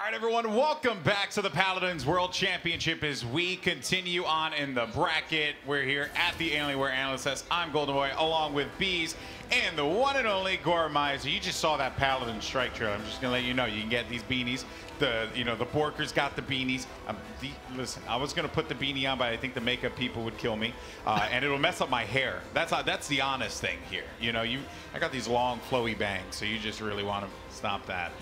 right, everyone, welcome back to the Paladins World Championship as we continue on in the bracket. We're here at the Alienware Analyst Test. I'm Golden Boy, along with Bees and the one and only Gormizer. You just saw that Paladin strike trailer. I'm just gonna let you know you can get these beanies. The Borkers got the beanies. Listen, I was gonna put the beanie on, but I think the makeup people would kill me, and it'll mess up my hair. That's the honest thing here. You know, I got these long flowy bangs, so you just really want to stop that.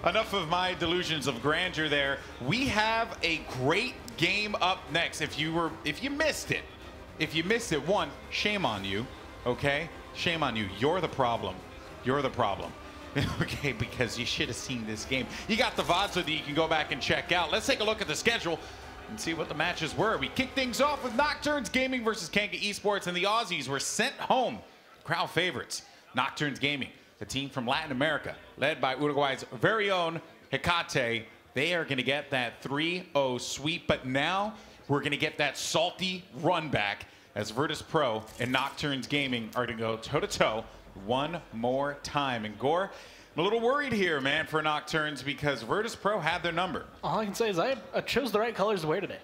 Enough of my delusions of grandeur there. We have a great game up next. If you missed it, one, shame on you, okay? Shame on you. You're the problem. You're the problem. Okay, because you should have seen this game. You got the VOD so that you can go back and check out. Let's take a look at the schedule and see what the matches were. We kick things off with Nocturns Gaming versus Kanga Esports, and the Aussies were sent home. Crowd favorites, Nocturns Gaming, the team from Latin America, led by Uruguay's very own Etaceh. They are going to get that 3-0 sweep, but now we're going to get that salty run back as Virtus.Pro and Nocturns Gaming are going to go toe-to-toe one more time. And Gore, I'm a little worried here, man, for Nocturns because Virtus.Pro had their number. All I can say is I chose the right colors to wear today.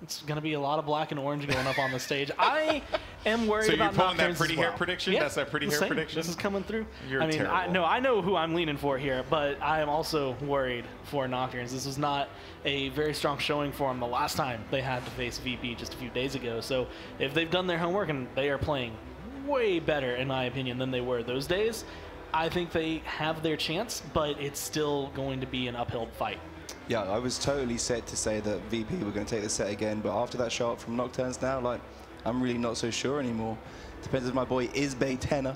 It's going to be a lot of black and orange going up on the stage. I am worried about Nocturns. So you're pulling that pretty hair prediction? Yeah, that's that pretty hair prediction? This is coming through. You're terrible. I know who I'm leaning for here, but I am also worried for Nocturns. This was not a very strong showing for them the last time they had to face VP just a few days ago. So if they've done their homework and they are playing way better, in my opinion, than they were those days, I think they have their chance, but it's still going to be an uphill fight. Yeah, I was totally set to say that VP were going to take the set again, but after that shot from Nocturns now, like, I'm really not so sure anymore. Depends if my boy isbittenner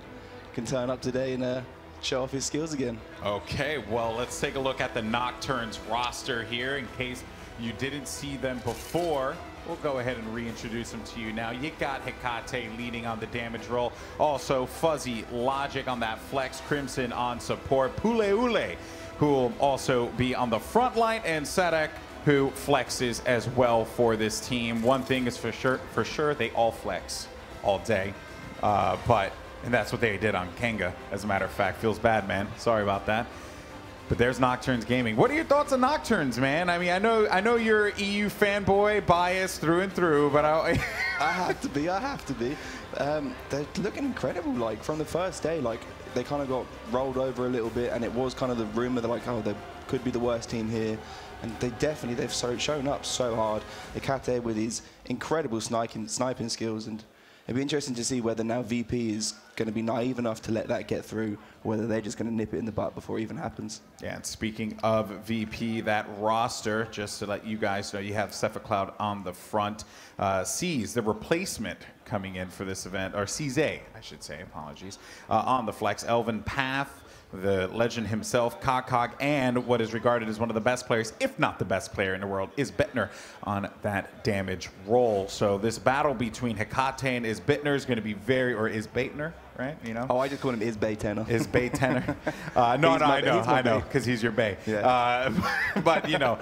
can turn up today and show off his skills again. Okay, well, let's take a look at the Nocturns roster here in case you didn't see them before. We'll go ahead and reintroduce them to you now. You got Etaceh leading on the damage roll. Also, Fuzzy Logic on that flex. Crimson on support. Puleule, who will also be on the front line. And Saadhak, who flexes as well for this team. One thing is for sure, they all flex all day. And that's what they did on Kanga, as a matter of fact. Feels bad, man. Sorry about that. But there's Nocturns Gaming. What are your thoughts on Nocturns, man? I mean, I know you're EU fanboy, biased through and through, but I have to be. They're looking incredible. Like from the first day, like they kind of got rolled over a little bit, and it was kind of the rumor that like, oh, they could be the worst team here, and they've shown up so hard. Etaceh with his incredible sniping skills, and it'd be interesting to see whether now VP is going to be naive enough to let that get through, or whether they're just going to nip it in the butt before it even happens. Yeah, and speaking of VP, that roster, just to let you guys know, you have Sephicloud on the front. Sizze, the replacement coming in for this event, or Sizze, I should say, apologies, on the flex. eLvenpath, the legend himself, CogCog, and what is regarded as one of the best players, if not the best player in the world, isbittenner on that damage roll. So this battle between Etaceh and isbittenner is going to be or isbittenner, right? You know? Oh, I just call him isbittenner. Isbittenner. I know, because he's your bae. Yeah. But, you know,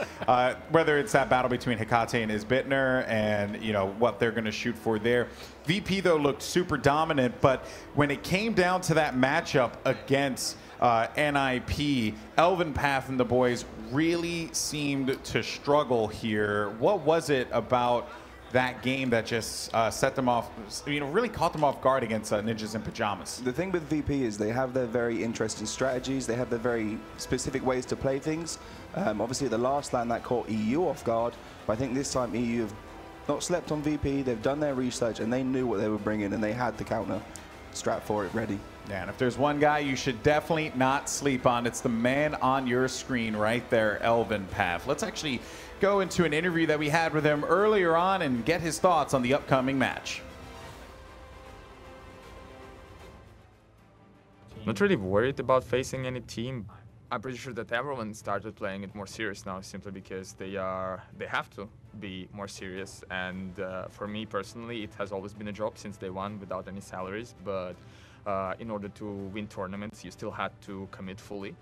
whether it's that battle between Etaceh and isbittenner and, you know, what they're going to shoot for there. VP, though, looked super dominant, but when it came down to that matchup against NIP, eLvenpath and the boys really seemed to struggle here. What was it about that game that just set them off, really caught them off guard against Ninjas in Pajamas? The thing with VP is they have their very interesting strategies. They have their very specific ways to play things. Obviously, the last LAN that caught EU off guard, but I think this time EU have not slept on VP. They've done their research, and they knew what they were bringing, and they had the counter strap for it ready. Yeah, and if there's one guy you should definitely not sleep on, it's the man on your screen right there, eLvenpath. Let's actually go into an interview that we had with him earlier on and get his thoughts on the upcoming match. Not really worried about facing any team. I'm pretty sure that everyone started playing it more serious now, simply because they have to be more serious. And for me personally, it has always been a job since day one without any salaries. But in order to win tournaments, you still had to commit fully.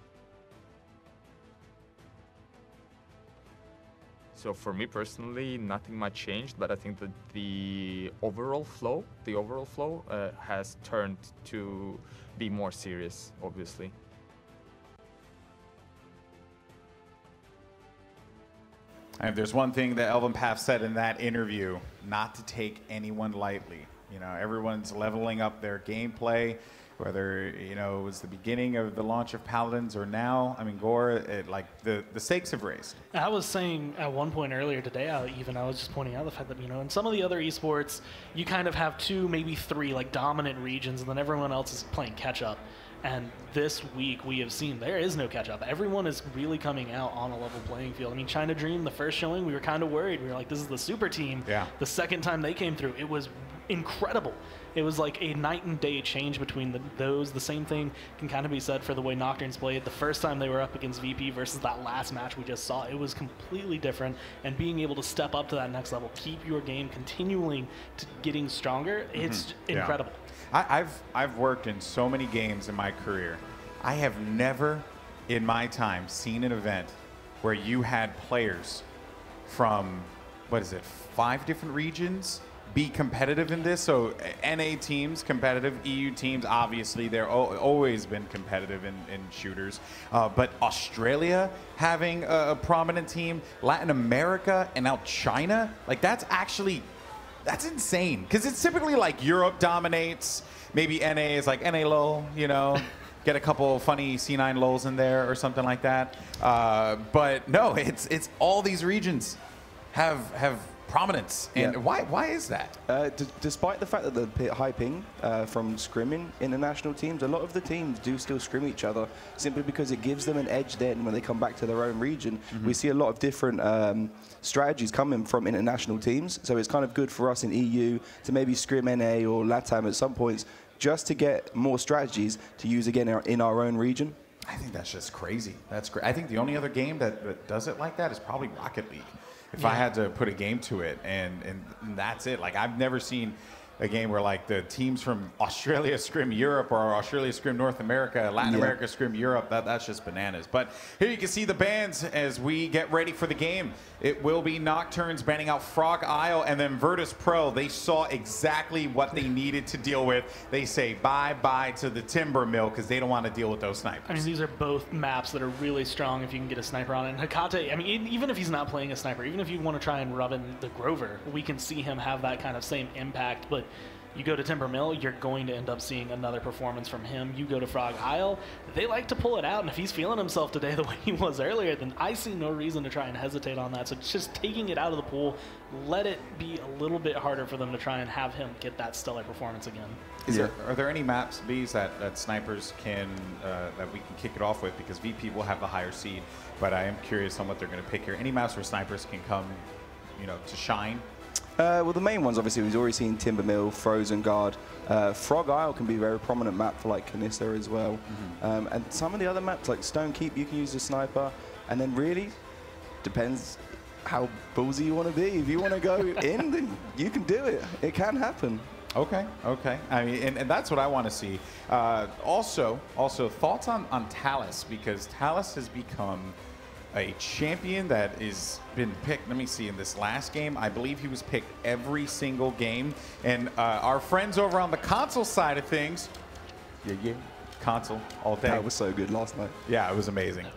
So for me personally, nothing much changed, but I think that the overall flow has turned to be more serious, obviously. And if there's one thing that eLvenpath said in that interview, not to take anyone lightly. You know, everyone's leveling up their gameplay, whether, you know, it was the beginning of the launch of Paladins or now. I mean, Gore, like the stakes have raised. I was saying at one point earlier today, I was just pointing out the fact that, you know, in some of the other esports, you kind of have 2, maybe 3 like dominant regions, and then everyone else is playing catch up. And this week we have seen there is no catch up. Everyone is really coming out on a level playing field. I mean, China Dream, the first showing, we were kind of worried. We were like, this is the super team. Yeah. The second time they came through, it was incredible. It was like a night and day change between those. The same thing can kind of be said for the way Nocturns played. The first time they were up against VP versus that last match we just saw, it was completely different. And being able to step up to that next level, keep your game continuing to getting stronger, it's incredible. I've worked in so many games in my career. I have never in my time seen an event where you had players from, what is it, 5 different regions be competitive in this. So NA teams competitive, EU teams obviously they're always been competitive in shooters, but Australia having a prominent team, Latin America, and now China, like that's insane, because it's typically like Europe dominates, maybe NA is like NA low, you know, get a couple funny C9 lows in there or something like that. But no, it's all these regions have prominence. And why is that? Despite the fact that the high ping from scrimming international teams, a lot of the teams do still scrim each other simply because it gives them an edge then when they come back to their own region. We see a lot of different strategies coming from international teams, so it's kind of good for us in EU to maybe scrim NA or LATAM at some points just to get more strategies to use again in our own region. I think that's just crazy. That's great. I think the only other game that does it like that is probably Rocket League. If I had to put a game to it, and that's it. Like, I've never seen a game where like the teams from Australia scrim Europe or Australia scrim North America, Latin America scrim Europe. That's just bananas. But here you can see the bans as we get ready for the game. It will be Nocturns banning out Frog Isle, and then Virtus.Pro. They saw exactly what they needed to deal with. They say bye-bye to the Timber Mill because they don't want to deal with those snipers. I mean, these are both maps that are really strong if you can get a sniper on it. And Hecate, I mean, even if he's not playing a sniper, even if you want to try and rub in the Grover, we can see him have that kind of same impact. But you go to Timber Mill, you're going to end up seeing another performance from him. You go to Frog Isle, they like to pull it out, and if he's feeling himself today the way he was earlier, then I see no reason to try and hesitate on that. So just taking it out of the pool, let it be a little bit harder for them to try and have him get that stellar performance again. Are there any maps, Bees, that snipers can, that we can kick it off with? Because VP will have the higher seed, but I am curious on what they're going to pick here. Any maps where snipers can come, you know, to shine? Well, the main ones, obviously, we've already seen Timber Mill, Frozen Guard. Frog Isle can be a very prominent map for like Canissa as well. And some of the other maps, like Stone Keep, you can use a sniper. And then really, depends how ballsy you want to be. If you want to go in, then you can do it. It can happen. Okay. I mean, and that's what I want to see. Also, thoughts on Talus, because Talus has become a champion that is been picked. Let me see, in this last game, I believe he was picked every single game. And our friends over on the console side of things, console all day. That was so good last night. Yeah, it was amazing.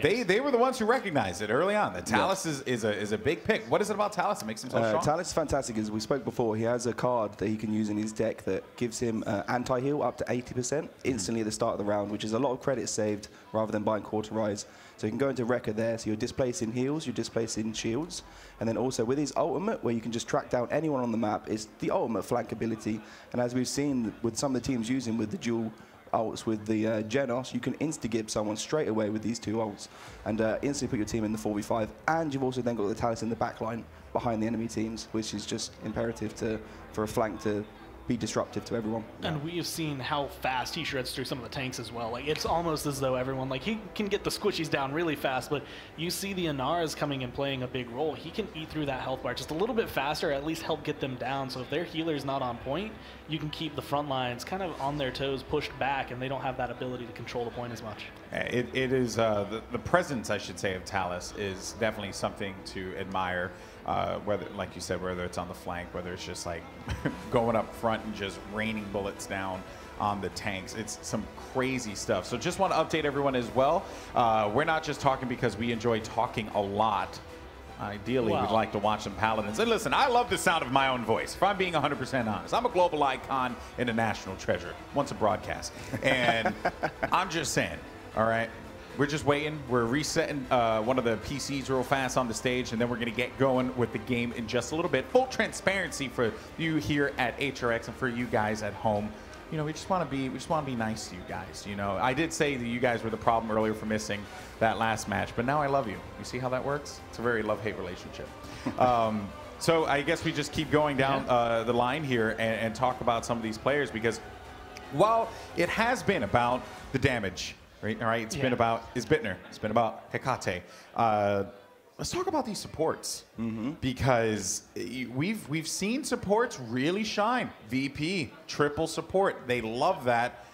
They were the ones who recognized it early on. That Talus is a big pick. What is it about Talus that makes him so strong? Talus is fantastic. As we spoke before, he has a card that he can use in his deck that gives him anti-heal up to 80% instantly at the start of the round, which is a lot of credit saved rather than buying Cauterize. So you can go into Wrecker there, so you're displacing heals, you're displacing shields, and then also with his ultimate, where you can just track down anyone on the map, is the ultimate flank ability. And as we've seen with some of the teams using with the dual ults with the Genos, you can insta-gib someone straight away with these 2 ults and instantly put your team in the 4v5. And you've also then got the Talus in the back line behind the enemy teams, which is just imperative for a flank to be disruptive to everyone. And we have seen how fast he shreds through some of the tanks as well. Like, it's almost as though everyone, like, he can get the squishies down really fast, but you see the Inaras coming and playing a big role. He can eat through that health bar just a little bit faster, at least help get them down. So if their healer's not on point, you can keep the front lines kind of on their toes, pushed back, and they don't have that ability to control the point as much. It is, the presence, I should say, of Talus is definitely something to admire. Whether, like you said, whether it's on the flank, whether it's just like going up front and just raining bullets down on the tanks. It's some crazy stuff. So just want to update everyone as well. We're not just talking because we enjoy talking a lot. Ideally, we'd like to watch some Paladins. And listen, I love the sound of my own voice, if I'm being 100% honest. I'm a global icon and a national treasure, once a broadcast. And I'm just saying, all right, we're just waiting. We're resetting one of the PCs real fast on the stage, and then we're going to get going with the game in just a little bit. Full transparency for you here at HRX and for you guys at home. You know, we just want to be nice to you guys. You know, I did say that you guys were the problem earlier for missing that last match, but now I love you. You see how that works? It's a very love-hate relationship. So I guess we just keep going down the line here and talk about some of these players, because while it has been about the damage, right? All right, it's been about isbittenner, it's been about Etaceh. Let's talk about these supports, because we've seen supports really shine. VP, triple support, they love that.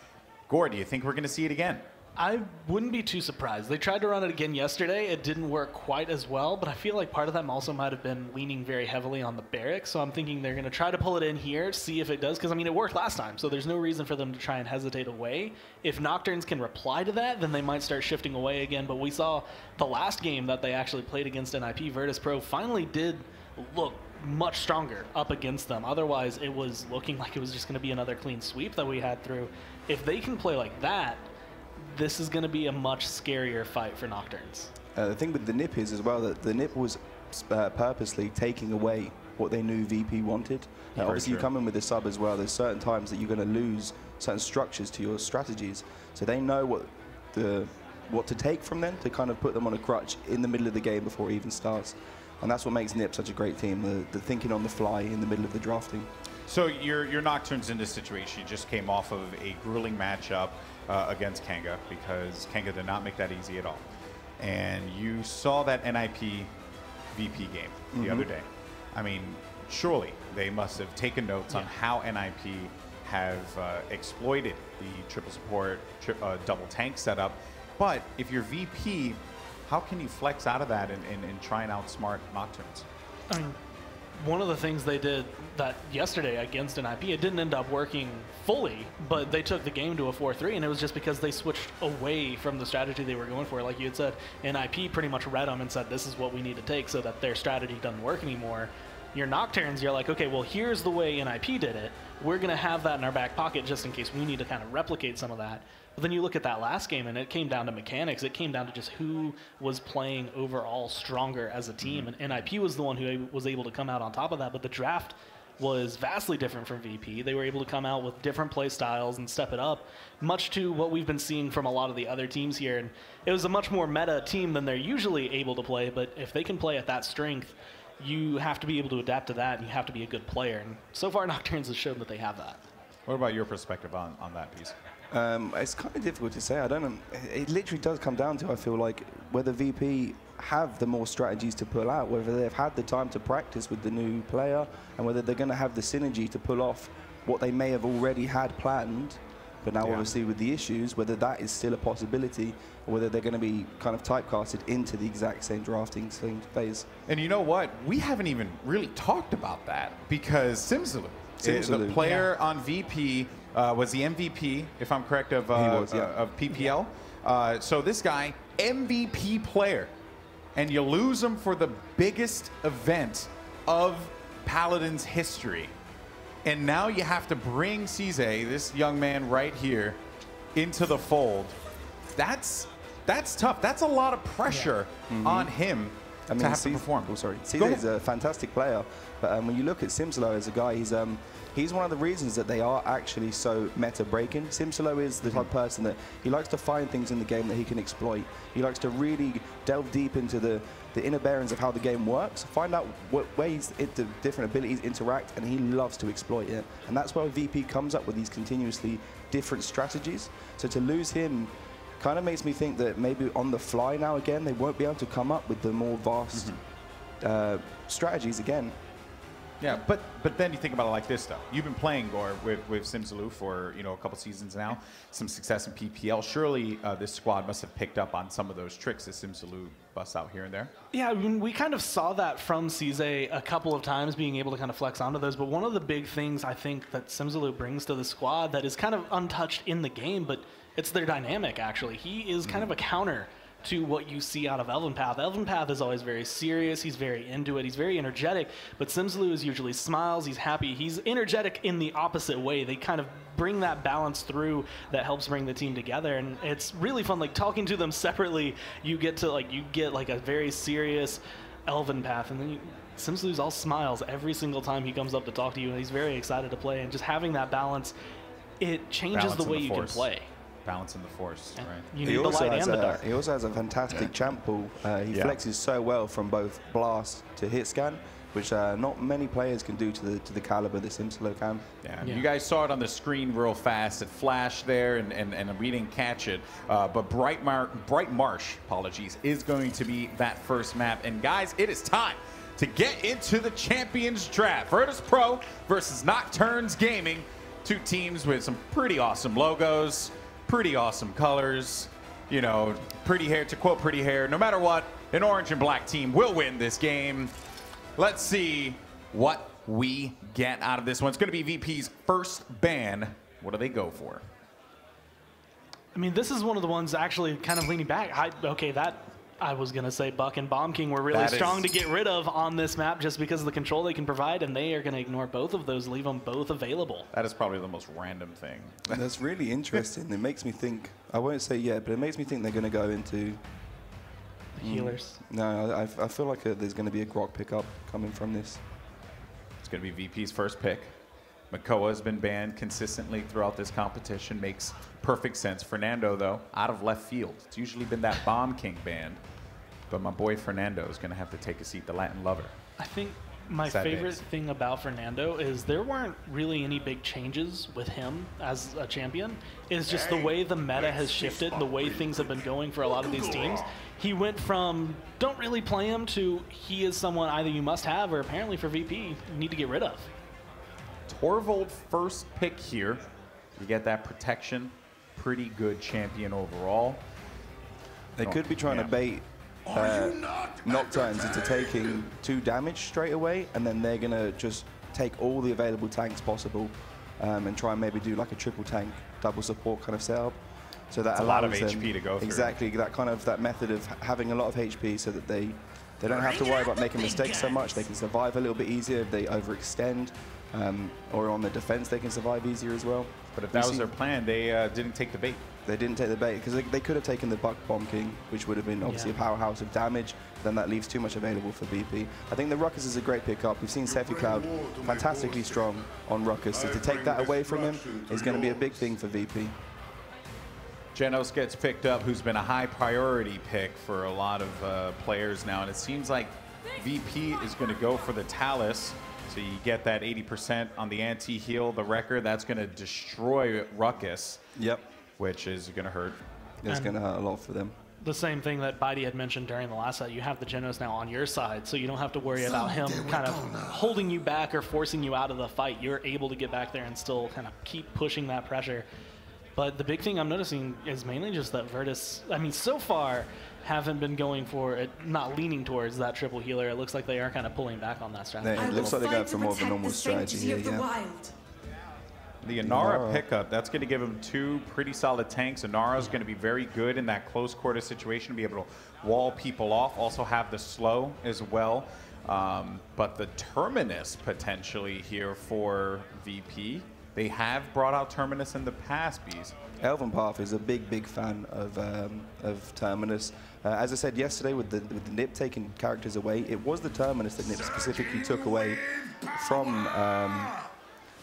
Gore, do you think we're going to see it again? I wouldn't be too surprised. They tried to run it again yesterday. It didn't work quite as well, but I feel like part of them also might have been leaning very heavily on the barracks, so I'm thinking they're going to try to pull it in here, see if it does, because, I mean, it worked last time, so there's no reason for them to try and hesitate away. If Nocturns can reply to that, then they might start shifting away again, but we saw the last game that they actually played against NIP, Virtus.Pro, finally did look much stronger up against them. Otherwise, it was looking like it was just going to be another clean sweep that we had through. If they can play like that, this is going to be a much scarier fight for Nocturns. The thing with the NIP is as well that the NIP was purposely taking away what they knew VP wanted. Obviously, you come in with a sub as well. There's certain times that you're going to lose certain structures to your strategies. So they know what to take from them to kind of put them on a crutch in the middle of the game before it even starts. And that's what makes NIP such a great team, the thinking on the fly in the middle of the drafting. So your Nocturns in this situation, you just came off of a grueling matchup against Kanga, because Kanga did not make that easy at all. And you saw that NIP VP game the other day. I mean, surely they must have taken notes on how NIP have exploited the triple support, double tank setup. But if you're VP, how can you flex out of that and try and outsmart Nocturns? I mean, one of the things they did that yesterday against NIP, it didn't end up working fully, but they took the game to a 4-3, and it was just because they switched away from the strategy they were going for. Like you had said, NIP pretty much read them and said, this is what we need to take so that their strategy doesn't work anymore. Your Nocturns, you're like, okay, well, here's the way NIP did it. We're going to have that in our back pocket just in case we need to kind of replicate some of that. But then you look at that last game, and it came down to mechanics. It came down to just who was playing overall stronger as a team. And NIP was the one who was able to come out on top of that. But the draft was vastly different from VP. They were able to come out with different play styles and step it up, much to what we've been seeing from a lot of the other teams here. And it was a much more meta team than they're usually able to play. But if they can play at that strength, you have to be able to adapt to that, and you have to be a good player. And so far, Nocturns has shown that they have that. What about your perspective on that piece? It's kind of difficult to say. I don't know. It literally does come down to, I feel like, whether VP have the more strategies to pull out, whether they've had the time to practice with the new player, and whether they're going to have the synergy to pull off what they may have already had planned. But now, obviously, with the issues, whether that is still a possibility, or whether they're going to be kind of typecasted into the exact same drafting phase. And you know what? We haven't even really talked about that, because Simsalou, the player on VP, was the MVP, if I'm correct, of PPL. So this guy, MVP player, and you lose him for the biggest event of Paladins history. And now you have to bring Sizze, this young man right here, into the fold. That's tough. That's a lot of pressure on him to have to perform. Oh, sorry. Sizze is a fantastic player, but when you look at Simsalou as a guy, he's one of the reasons that they are actually so meta-breaking. Simsalou is the type of person that he likes to find things in the game that he can exploit. He likes to really delve deep into the inner bearings of how the game works, find out what ways the different abilities interact, and he loves to exploit it. And that's why VP comes up with these continuously different strategies. So to lose him kind of makes me think that maybe on the fly now again, they won't be able to come up with the more vast strategies again. Yeah, but then you think about it like this, though. You've been playing, Gore, with Simsalou for a couple seasons now, some success in PPL. Surely this squad must have picked up on some of those tricks that Simsalou busts out here and there. Yeah, I mean, we kind of saw that from Sizze a couple of times, being able to kind of flex onto those. But one of the big things I think that Simsalou brings to the squad that is kind of untouched in the game, but it's their dynamic, actually. He is kind of a counter to what you see out of eLvenpath. eLvenpath is always very serious. He's very into it. He's very energetic. But Simsalou is usually smiles. He's happy. He's energetic in the opposite way. They kind of bring that balance through that helps bring the team together, and it's really fun. Like talking to them separately, you get a very serious eLvenpath, and then Simsalou's all smiles every single time he comes up to talk to you, and he's very excited to play. And just having that balance, it changes the way you can play. Balance in the force, right? You need the light and the dark. He also has a fantastic champ pool. He flexes so well from both blast to hit scan, which not many players can do to the caliber that Simsalou can. Yeah, you guys saw it on the screen real fast. It flashed there, and we didn't catch it. But Bright Marsh, apologies, is going to be that first map. And guys, it is time to get into the Champions Draft. Virtus.Pro versus Nocturns Gaming. Two teams with some pretty awesome logos, pretty awesome colors, you know, pretty hair. To quote Pretty Hair, no matter what, an orange and black team will win this game. Let's see what we get out of this one. It's going to be VP's first ban. What do they go for? I mean, this is one of the ones actually kind of leaning back. I was going to say Buck and Bomb King were really strong to get rid of on this map just because of the control they can provide, and they are going to ignore both of those, leave them both available. That is probably the most random thing. That's really interesting. It makes me think, I won't say yet, but it makes me think they're going to go into healers. No, I feel like there's going to be a Grok pickup coming from this. It's going to be VP's first pick. Makoa has been banned consistently throughout this competition. Makes perfect sense. Fernando, though, out of left field. It's usually been that Bomb King band. But my boy Fernando is going to have to take a seat, the Latin lover. I think my favorite thing about Fernando is there weren't really any big changes with him as a champion. It's just the way the meta has shifted, the way things have been going for a lot of these teams. He went from don't really play him to he is someone either you must have or apparently for VP you need to get rid of. Torvald first pick here. You get that protection. Pretty good champion overall. They could be trying to bait Nocturns into taking 2 damage straight away, and then they're going to just take all the available tanks possible and try and maybe do like a triple tank, double support kind of setup. So that allows a lot of HP to go through. Exactly, that method of having a lot of HP so that they don't have to worry about making mistakes so much. They can survive a little bit easier if they overextend, or on the defense they can survive easier as well. But if that was their plan, they didn't take the bait. They didn't take the bait because they could have taken the Buck Bomb King, which would have been obviously a powerhouse of damage. Then that leaves too much available for VP. I think the Ruckus is a great pickup. We've seen Sephicloud fantastically strong on Ruckus. So to take that away from him is going to be a big thing for VP. Genos gets picked up, who's been a high priority pick for a lot of players now. And it seems like VP is going to go for the Talus. So you get that 80% on the anti-heal, the record. That's going to destroy Ruckus. Yep. Which is going to hurt. It's going to hurt a lot for them. The same thing that Bitey had mentioned during the last set. You have the Genos now on your side, so you don't have to worry about him kind of holding you back or forcing you out of the fight. You're able to get back there and still kind of keep pushing that pressure. But the big thing I'm noticing is mainly just that Virtus, I mean, so far haven't been going for it, not leaning towards that triple healer. It looks like they are kind of pulling back on that strategy. It looks like they're going for more of a normal strategy here, The Inara pickup, that's going to give him 2 pretty solid tanks. Inara's going to be very good in that close quarter situation, to be able to wall people off, also have the slow as well. But the Terminus potentially here for VP. They have brought out Terminus in the past, Bees. eLvenpath is a big fan of Terminus. As I said yesterday, with the Nip taking characters away, it was the Terminus that Nip specifically took away from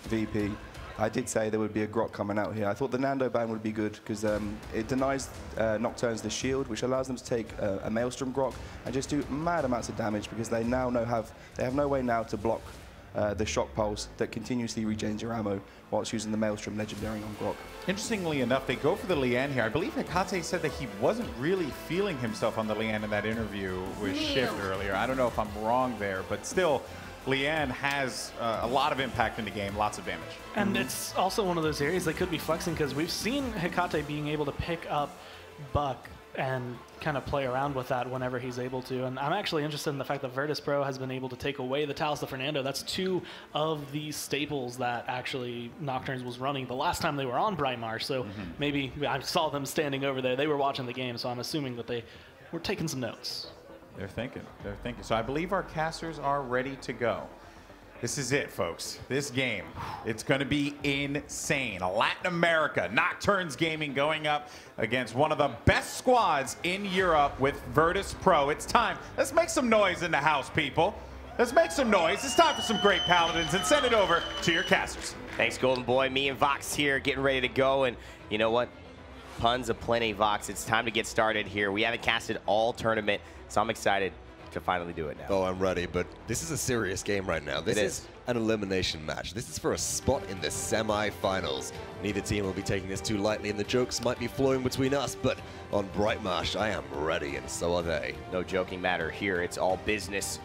VP. I did say there would be a Grok coming out here. I thought the Nando ban would be good because it denies Nocturns the shield, which allows them to take a Maelstrom Grok and just do mad amounts of damage because they now have no way now to block the shock pulse that continuously regens your ammo whilst using the Maelstrom legendary on Grok. Interestingly enough, they go for the Lian here. I believe Etaceh said that he wasn't really feeling himself on the Lian in that interview with Shift earlier. I don't know if I'm wrong there, but still, Lian has a lot of impact in the game, lots of damage. And it's also one of those areas they could be flexing because we've seen Hecate being able to pick up Buck and kind of play around with that whenever he's able to. And I'm actually interested in the fact that Virtus.Pro has been able to take away the Talus of Fernando. That's 2 of the staples that actually Nocturns was running the last time they were on Bright Marsh. So maybe I saw them standing over there. They were watching the game, so I'm assuming that they we're taking some notes. They're thinking. They're thinking. So I believe our casters are ready to go. This is it, folks. This game, it's going to be insane. Latin America, Nocturns Gaming going up against one of the best squads in Europe with Virtus.Pro. It's time. Let's make some noise in the house, people. Let's make some noise. It's time for some great Paladins, and send it over to your casters. Thanks, Golden Boy. Me and Vox here getting ready to go, and you know what? Puns aplenty, Vox. It's time to get started here. We haven't casted all tournament, so I'm excited to finally do it now. Oh, I'm ready, but this is a serious game right now. This is an elimination match. This is for a spot in the semi-finals. Neither team will be taking this too lightly, and the jokes might be flowing between us, but on Brightmarsh, I am ready, and so are they. No joking matter here. It's all business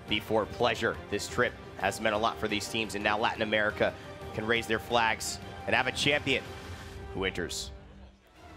before pleasure. This trip has meant a lot for these teams, and now Latin America can raise their flags and have a champion who enters.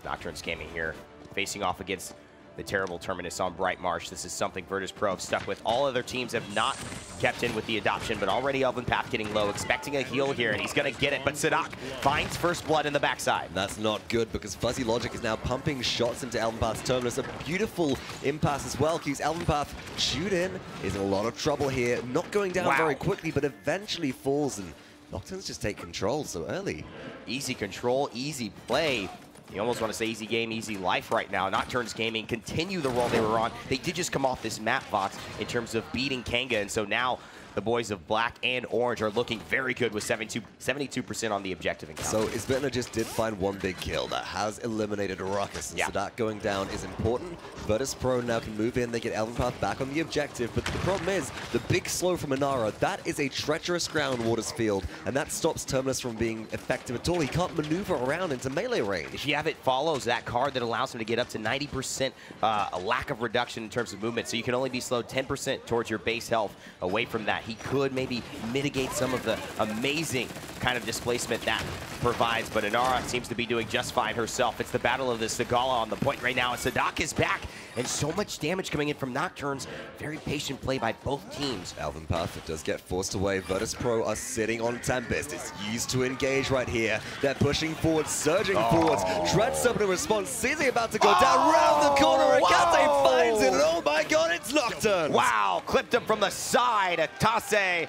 Nocturns Gaming here, facing off against the terrible Terminus on Brightmarsh. This is something Virtus.Pro have stuck with. All other teams have not kept in with the adoption, but already eLvenpath getting low, expecting a heal here, and he's going to get it. But Saadhak finds first blood in the backside. That's not good, because Fuzzy Logic is now pumping shots into eLvenpath's Terminus. A beautiful impasse as well. Keeps eLvenpath chewed in. Is in a lot of trouble here. Not going down very quickly, but eventually falls, and Nocturns just take control so early. Easy control, easy play. You almost want to say easy game, easy life right now. Nocturns Gaming continue the role they were on. They did just come off this map, Vox, in terms of beating Kanga, and so now the boys of black and orange are looking very good with 72% on the objective encounter. So isbittenner just did find one big kill that has eliminated Ruckus, and Saadhak going down is important. Virtus.Pro now can move in, they get eLvenpath back on the objective, but the problem is, the big slow from Inara, that is a treacherous ground Waters field, and that stops Terminus from being effective at all. He can't maneuver around into melee range. If you have it follows, that card that allows him to get up to 90%, a lack of reduction in terms of movement, so you can only be slowed 10% towards your base health away from that. He could maybe mitigate some of the amazing kind of displacement that provides, but Inara seems to be doing just fine herself. It's the battle of the Sagala on the point right now, and Saadhak is back, and so much damage coming in from Nocturns. Very patient play by both teams. eLvenpath does get forced away. Virtus.Pro are sitting on Tempest. It's used to engage right here. They're pushing forward, surging forwards. Dread Serpent in response. Sizze about to go down round the corner. Etaceh finds it, and oh my god, it's Nocturns! Wow, clipped him from the side. Etaceh,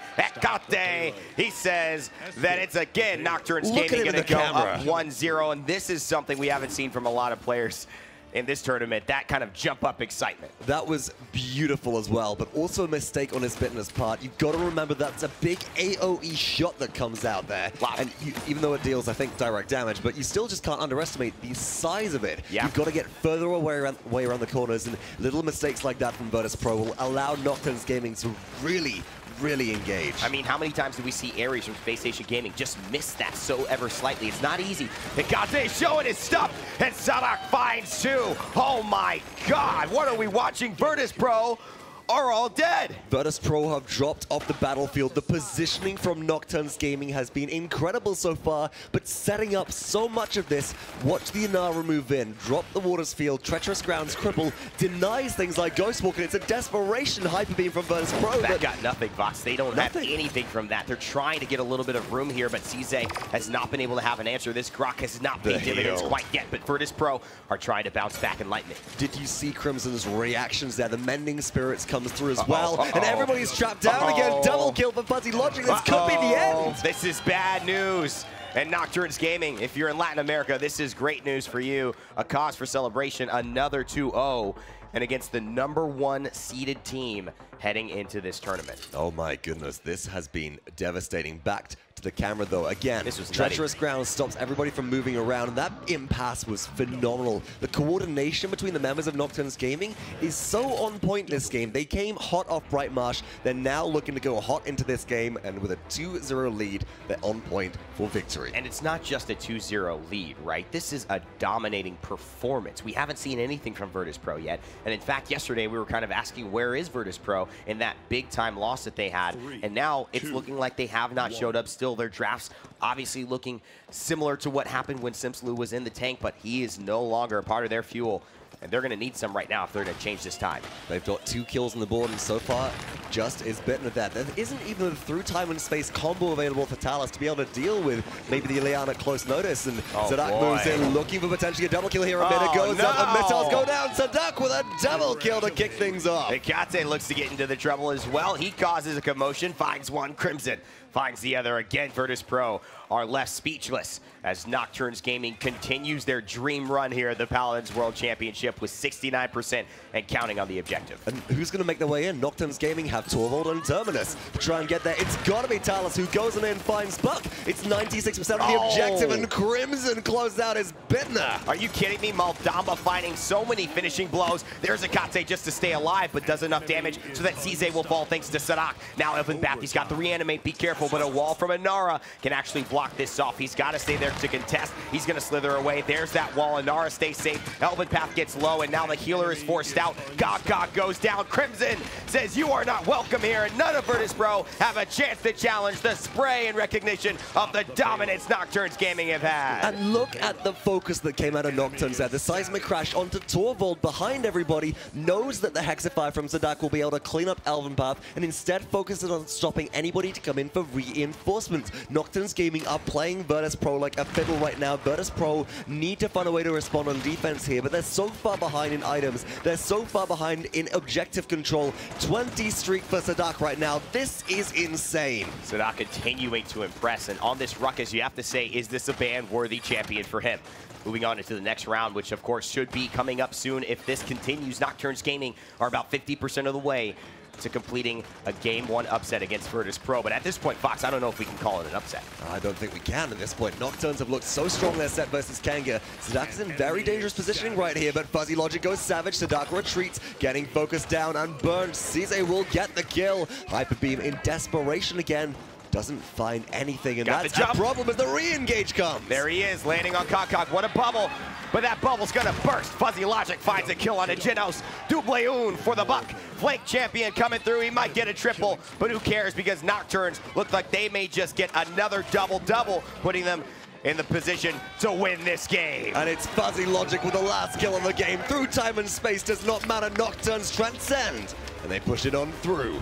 he says that it's again Nocturns Gaming going to go up 1-0, and this is something we haven't seen from a lot of players in this tournament, that kind of jump-up excitement. That was beautiful as well, but also a mistake on isbittenner's part. You've got to remember that's a big AoE shot that comes out there. And even though it deals, I think, direct damage, but you still just can't underestimate the size of it. You've got to get further away around the corners, and little mistakes like that from Virtus.Pro will allow Nocturns Gaming to really engage. I mean, how many times did we see Ares from Space Station Gaming just miss that so ever slightly? It's not easy. Etaceh showing his stuff, and Saadhak finds two. Oh my god, what are we watching? Virtus.Pro are all dead. Virtus.Pro have dropped off the battlefield. The positioning from Nocturns Gaming has been incredible so far, but setting up so much of this. Watch the Inara move in, drop the Waters field, treacherous grounds cripple, denies things like Ghostwalker. It's a desperation hyper beam from Virtus.Pro. That got nothing, Vox. They don't have anything from that. They're trying to get a little bit of room here, but Sizze has not been able to have an answer. This Grok has not paid dividends quite yet, but Virtus.Pro are trying to bounce back and lighten it. Did you see Crimson's reactions there? The Mending Spirits comes through as well, and everybody's trapped down again. Double kill for Fuzzy Logic. This could be the end. This is bad news. And Nocturns Gaming, if you're in Latin America, this is great news for you. A cause for celebration, another 2-0, and against the #1 seeded team heading into this tournament. Oh my goodness, this has been devastating. Backed to the camera though, again, this was treacherous ground stops everybody from moving around, and that impasse was phenomenal. The coordination between the members of Nocturns Gaming is so on point this game. They came hot off Brightmarsh, they're now looking to go hot into this game, and with a 2-0 lead, they're on point for victory. And it's not just a 2-0 lead, right? This is a dominating performance. We haven't seen anything from Virtus.Pro yet, and in fact, yesterday we were kind of asking, where is Virtus.Pro in that big-time loss that they had, and now it's looking like they have not showed up still. Their drafts obviously looking similar to what happened when Simpslu was in the tank, but he is no longer a part of their fuel, and they're going to need some right now if they're going to change this tide. They've got 2 kills on the board, and so far, just isbittenner there. There isn't even a through time and space combo available for Talus to be able to deal with maybe the Ileana at close notice. And Saadhak moves in, looking for potentially a double kill here. A minute goes up, the missiles go down. Saadhak with a double kill to kick things off. Etaceh looks to get into the trouble as well. He causes a commotion, finds one. Crimson finds the other. Again, Virtus.Pro are left speechless as Nocturns Gaming continues their dream run here at the Paladins World Championship with 69% and counting on the objective. And who's going to make their way in? Nocturns Gaming have Torvald and Terminus to try and get there. It's got to be Talus who goes in and finds Buck. It's 96% of the objective, and Crimson closed out isbittenner. Are you kidding me? Maldamba finding so many finishing blows. There's Etaceh just to stay alive, but does enough damage so that Sizze will fall thanks to Saadhak. Now eLvenpath, he's got the reanimate. Be careful, but a wall from Inara can actually block this off. He's got to stay there to contest. He's going to slither away. There's that wall. Inara stays safe. eLvenpath gets low, and now the healer is forced out. CogCog goes down. Crimson says, you are not welcome here, and none of Virtus.Pro have a chance to challenge the spray in recognition of the dominance Nocturns Gaming have had. And look at the focus that came out of Nocturns there. The seismic crash onto Torvald behind everybody, knows that the Hexafire from Saadhak will be able to clean up eLvenpath, and instead focuses on stopping anybody to come in for reinforcements. Nocturns Gaming are playing Virtus.Pro like a fiddle right now. Virtus.Pro need to find a way to respond on defense here, but they're so far behind in items. They're so far behind in objective control. 20 streak for Saadhak right now. This is insane. Saadhak continuing to impress, and on this ruckus, you have to say, is this a ban-worthy champion for him? Moving on into the next round, which of course should be coming up soon if this continues. Nocturns Gaming are about 50% of the way to completing a Game 1 upset against Virtus.Pro. But at this point, Fox, I don't know if we can call it an upset. I don't think we can at this point. Nocturns have looked so strong in their set versus Kanga. Saadhak is in very dangerous positioning right here, but Fuzzy Logic goes savage. Saadhak retreats, getting focused down and burned. Sizze will get the kill. Hyper Beam in desperation again. Doesn't find anything, and that's a problem as the re-engage comes. There he is, landing on CogCog. What a bubble, but that bubble's gonna burst. Fuzzy Logic finds a kill on a Genos. Double un for the buck. Flank champion coming through. He might get a triple, but who cares, because Nocturns look like they may just get another double-double, putting them in the position to win this game. And it's Fuzzy Logic with the last kill of the game. Through time and space does not matter. Nocturns transcend, and they push it on through.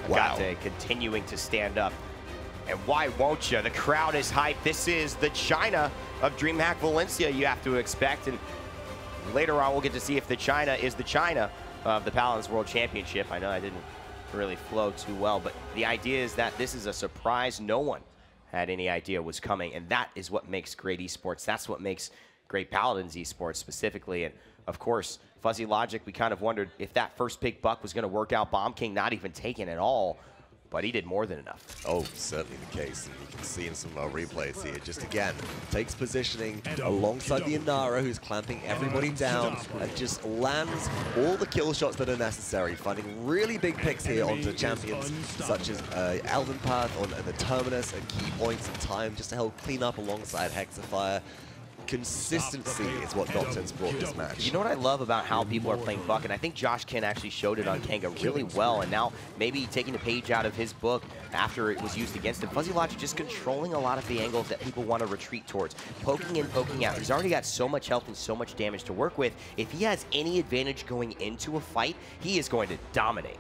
Wow. Continuing to stand up. And why won't you? The crowd is hyped. This is the China of DreamHack Valencia you have to expect. And later on, we'll get to see if the China is the China of the Paladins World Championship. I know I didn't really flow too well, but the idea is that this is a surprise no one had any idea was coming. And that is what makes great esports. That's what makes great Paladins esports specifically. And of course, Fuzzy Logic, we kind of wondered if that first pick buck was going to work out. Bomb King not even taken at all, but he did more than enough. Oh, certainly the case. And you can see in some of our replays here, just again, takes positioning alongside the Inara, who's clamping everybody down, and just lands all the kill shots that are necessary, finding really big picks here onto champions, such as eLvenpath on the Terminus at key points in time, just to help clean up alongside Hexafire. Consistency is what Nocturns brought this match. You know what I love about how people are playing Buck, and I think Josh Ken actually showed it on Kanga really well, and now maybe taking a page out of his book after it was used against him. Fuzzy Logic just controlling a lot of the angles that people want to retreat towards. Poking in, poking out. He's already got so much health and so much damage to work with. If he has any advantage going into a fight, he is going to dominate.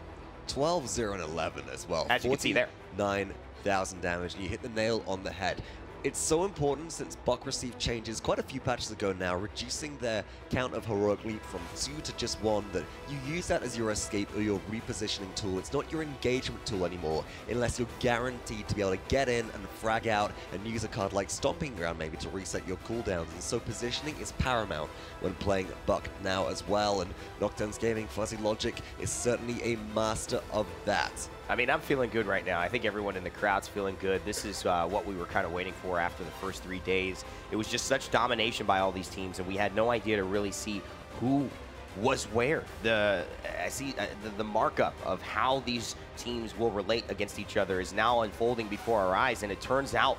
12, 0, and 11 as well. As you can see there. 9,000 damage, and you hit the nail on the head. It's so important since Buck received changes quite a few patches ago now, reducing their count of Heroic Leap from 2 to just 1, that you use that as your escape or your repositioning tool. It's not your engagement tool anymore, unless you're guaranteed to be able to get in and frag out and use a card like Stomping Ground maybe to reset your cooldowns. And so positioning is paramount when playing Buck now as well, and Nocturns Gaming Fuzzy Logic is certainly a master of that. I mean, I'm feeling good right now. I think everyone in the crowd's feeling good. This is what we were kind of waiting for after the first 3 days. It was just such domination by all these teams, and we had no idea to really see who was where. I see the markup of how these teams will relate against each other is now unfolding before our eyes, and it turns out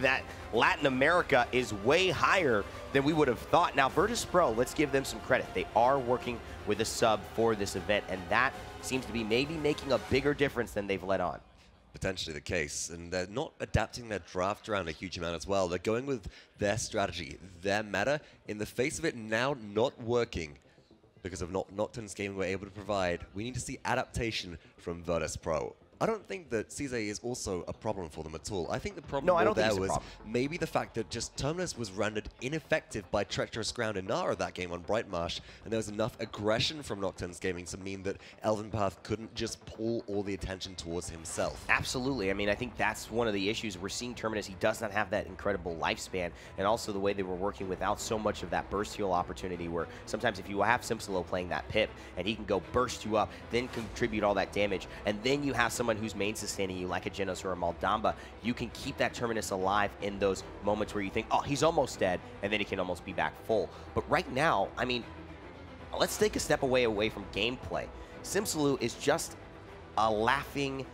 that Latin America is way higher than we would have thought. Now, Virtus.Pro, let's give them some credit. They are working with a sub for this event, and that seems to be maybe making a bigger difference than they've let on. Potentially the case, and they're not adapting their draft around a huge amount as well. They're going with their strategy, their meta, in the face of it now not working. because of Nocturns Gaming were able to provide. We need to see adaptation from Virtus.Pro. I don't think that Sizze is also a problem for them at all. I think the problem there was maybe the fact that just Terminus was rendered ineffective by Treacherous Ground and Nara that game on Brightmarsh, and there was enough aggression from Nocturns Gaming to mean that eLvenpath couldn't just pull all the attention towards himself. Absolutely. I mean, I think that's one of the issues. We're seeing Terminus, he does not have that incredible lifespan, and also the way they were working without so much of that burst heal opportunity, where sometimes if you have Sephicloud playing that pip, and he can go burst you up, then contribute all that damage, and then you have someone who's main sustaining you like a Genos or a Maldamba, you can keep that Terminus alive in those moments where you think, oh, he's almost dead, and then he can almost be back full. But right now, I mean, let's take a step away from gameplay. Sephicloud is just a laughing,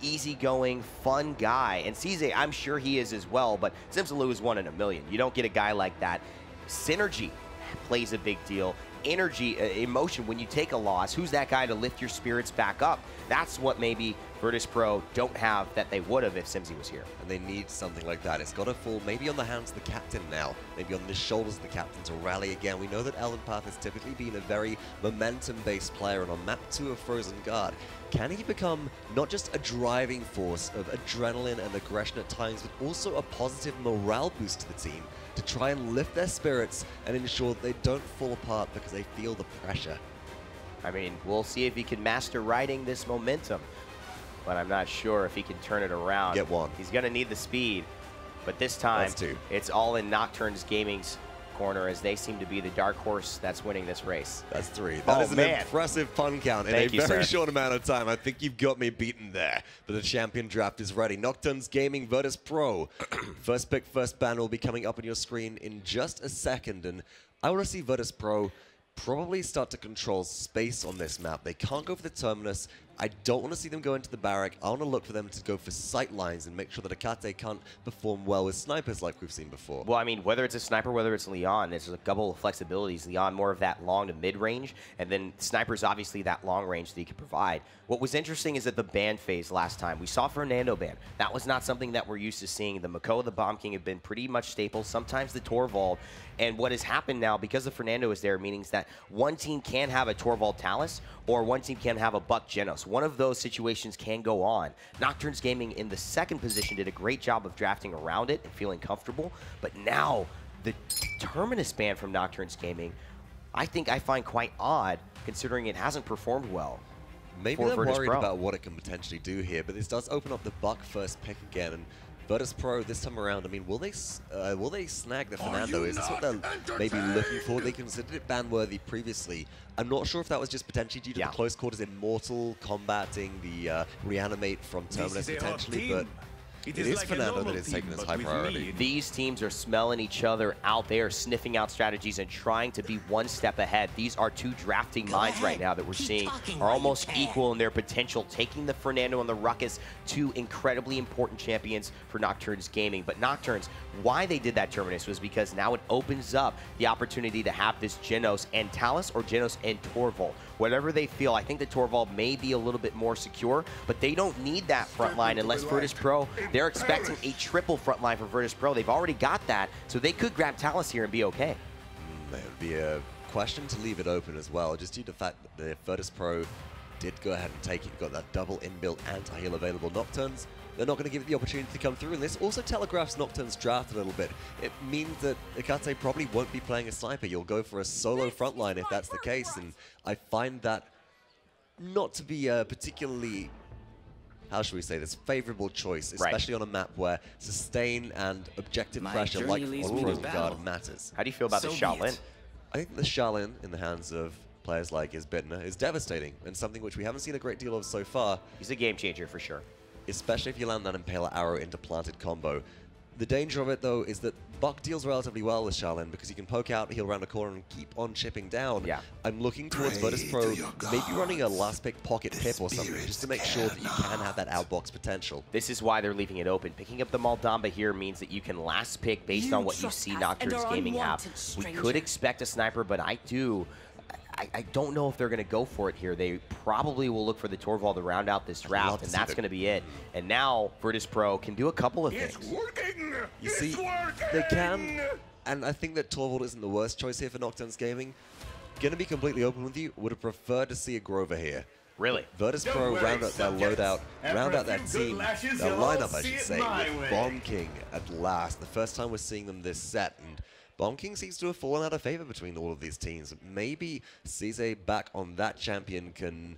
easygoing, fun guy. And Sizze, I'm sure he is as well, but Sephicloud is 1 in a million. You don't get a guy like that. Synergy plays a big deal. Energy, emotion, when you take a loss, who's that guy to lift your spirits back up? That's what maybe Virtus.Pro don't have that they would have if Sizze was here. And they need something like that. It's got to fall maybe on the hands of the captain now, maybe on the shoulders of the captain to rally again. We know that eLvenpath has typically been a very momentum-based player, and on map 2 of Frozen Guard, can he become not just a driving force of adrenaline and aggression at times, but also a positive morale boost to the team to try and lift their spirits and ensure that they don't fall apart because they feel the pressure? I mean, we'll see if he can master riding this momentum, but I'm not sure if he can turn it around. Get one. He's going to need the speed, but this time it's all in Nocturns Gaming's corner, as they seem to be the dark horse that's winning this race. That's 3. That is an impressive fun count in a very short amount of time. I think you've got me beaten there, but the champion draft is ready. Nocturns Gaming, Virtus.Pro. First pick, first ban will be coming up on your screen in just a second, and I want to see Virtus.Pro probably start to control space on this map. They can't go for the Terminus. I don't want to see them go into the barrack. I want to look for them to go for sight lines and make sure that Etaceh can't perform well with snipers like we've seen before. Well, I mean, whether it's a sniper, whether it's Leon, there's a couple of flexibilities. Leon more of that long to mid-range, and then Sniper's obviously that long range that he can provide. What was interesting is that the ban phase last time, we saw Fernando ban. That was not something that we're used to seeing. The Mako, the Bomb King have been pretty much staple, sometimes the Torvald. And what has happened now, because the Fernando is there, means that one team can have a Torvald Talus, or one team can have a Buck Genos. One of those situations can go on. Nocturns Gaming in the second position did a great job of drafting around it and feeling comfortable, but now the Terminus ban from Nocturns Gaming, I find quite odd, considering it hasn't performed well. Maybe they're worried about what it can potentially do here, but this does open up the Buck first pick again, and Virtus.Pro this time around, I mean, will they snag the Fernando? Is this what they're maybe looking for? They considered it ban-worthy previously. I'm not sure if that was just potentially due to the close quarters immortal combating the reanimate from Terminus potentially, but it is like Fernando that is taking this high priority. These teams are smelling each other out. They are sniffing out strategies and trying to be one step ahead. These are two drafting minds right now that we're seeing are almost equal in their potential, taking the Fernando and the Ruckus, two incredibly important champions for Nocturns Gaming. But Nocturns, why they did that Terminus was because now it opens up the opportunity to have this Genos and Talus or Genos and Torvald. Whatever they feel, I think the Torvald may be a little bit more secure, but they don't need that front line unless Virtus.Pro, they're expecting a triple front line for Virtus.Pro. They've already got that, so they could grab Talus here and be okay. That would be a question to leave it open as well, just due to the fact that the Virtus.Pro did go ahead and take it, got that double inbuilt anti-heal available. Nocturns, they're not going to give it the opportunity to come through, and this also telegraphs Nocturns' draft a little bit. It means that Etaceh probably won't be playing a sniper. You'll go for a solo frontline if that's the case, and I find that not to be a particularly, how should we say this, favorable choice, especially on a map where sustain and objective pressure like on Frozen Guard matters. How do you feel about the Shaolin? I think the Shaolin in the hands of players like isbittenner is devastating, and something which we haven't seen a great deal of so far. He's a game changer for sure. Especially if you land that Impaler arrow into planted combo. The danger of it, though, is that Buck deals relatively well with Shaolin because he can poke out, heal around the corner, and keep on chipping down. Yeah. I'm looking towards Virtus.Pro, maybe running a last pick pocket pip or something, just to make sure that you can have that outbox potential. This is why they're leaving it open. Picking up the Maldamba here means that you can last pick based on what you see Nocturns Gaming have. We could expect a sniper, but I don't know if they're going to go for it here. They probably will look for the Torvald to round out this draft, and that's going to be it. And now Virtus.Pro can do a couple of things. You see, they can, and I think that Torvald isn't the worst choice here for Nocturns Gaming. gonna be completely open with you, would have preferred to see a Grover here. Really? Virtus.Pro round out their loadout, round out their team, their lineup, I should say, with Bomb King at last. The first time we're seeing them this set, and Bomb King seems to have fallen out of favor between all of these teams. Maybe Sizze back on that champion can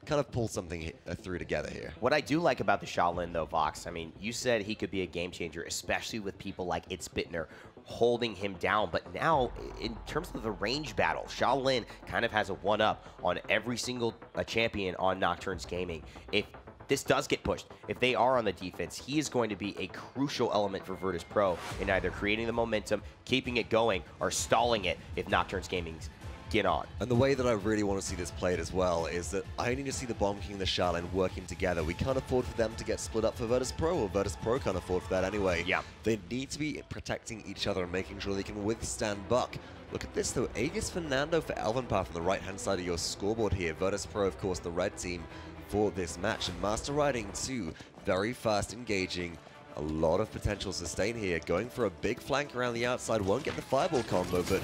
kind of pull something through together here. What I do like about the Shaolin, though, Vox, I mean, you said he could be a game changer, especially with people like isbittenner holding him down. But now, in terms of the range battle, Shaolin kind of has a one-up on every single champion on Nocturns Gaming. If this does get pushed, if they are on the defense, he is going to be a crucial element for Virtus.Pro in either creating the momentum, keeping it going, or stalling it if Nocturns Gaming's get on. And the way that I really want to see this played as well is that I need to see the Bomb King and the Shaolin working together. We can't afford for them to get split up for Virtus.Pro, or Virtus.Pro can't afford for that anyway. Yeah. They need to be protecting each other and making sure they can withstand Buck. Look at this though, Aegis Fernando for eLvenpath on the right-hand side of your scoreboard here. Virtus.Pro, of course, the red team for this match. And Master Riding too, very fast engaging. A lot of potential sustain here, going for a big flank around the outside. Won't get the fireball combo, but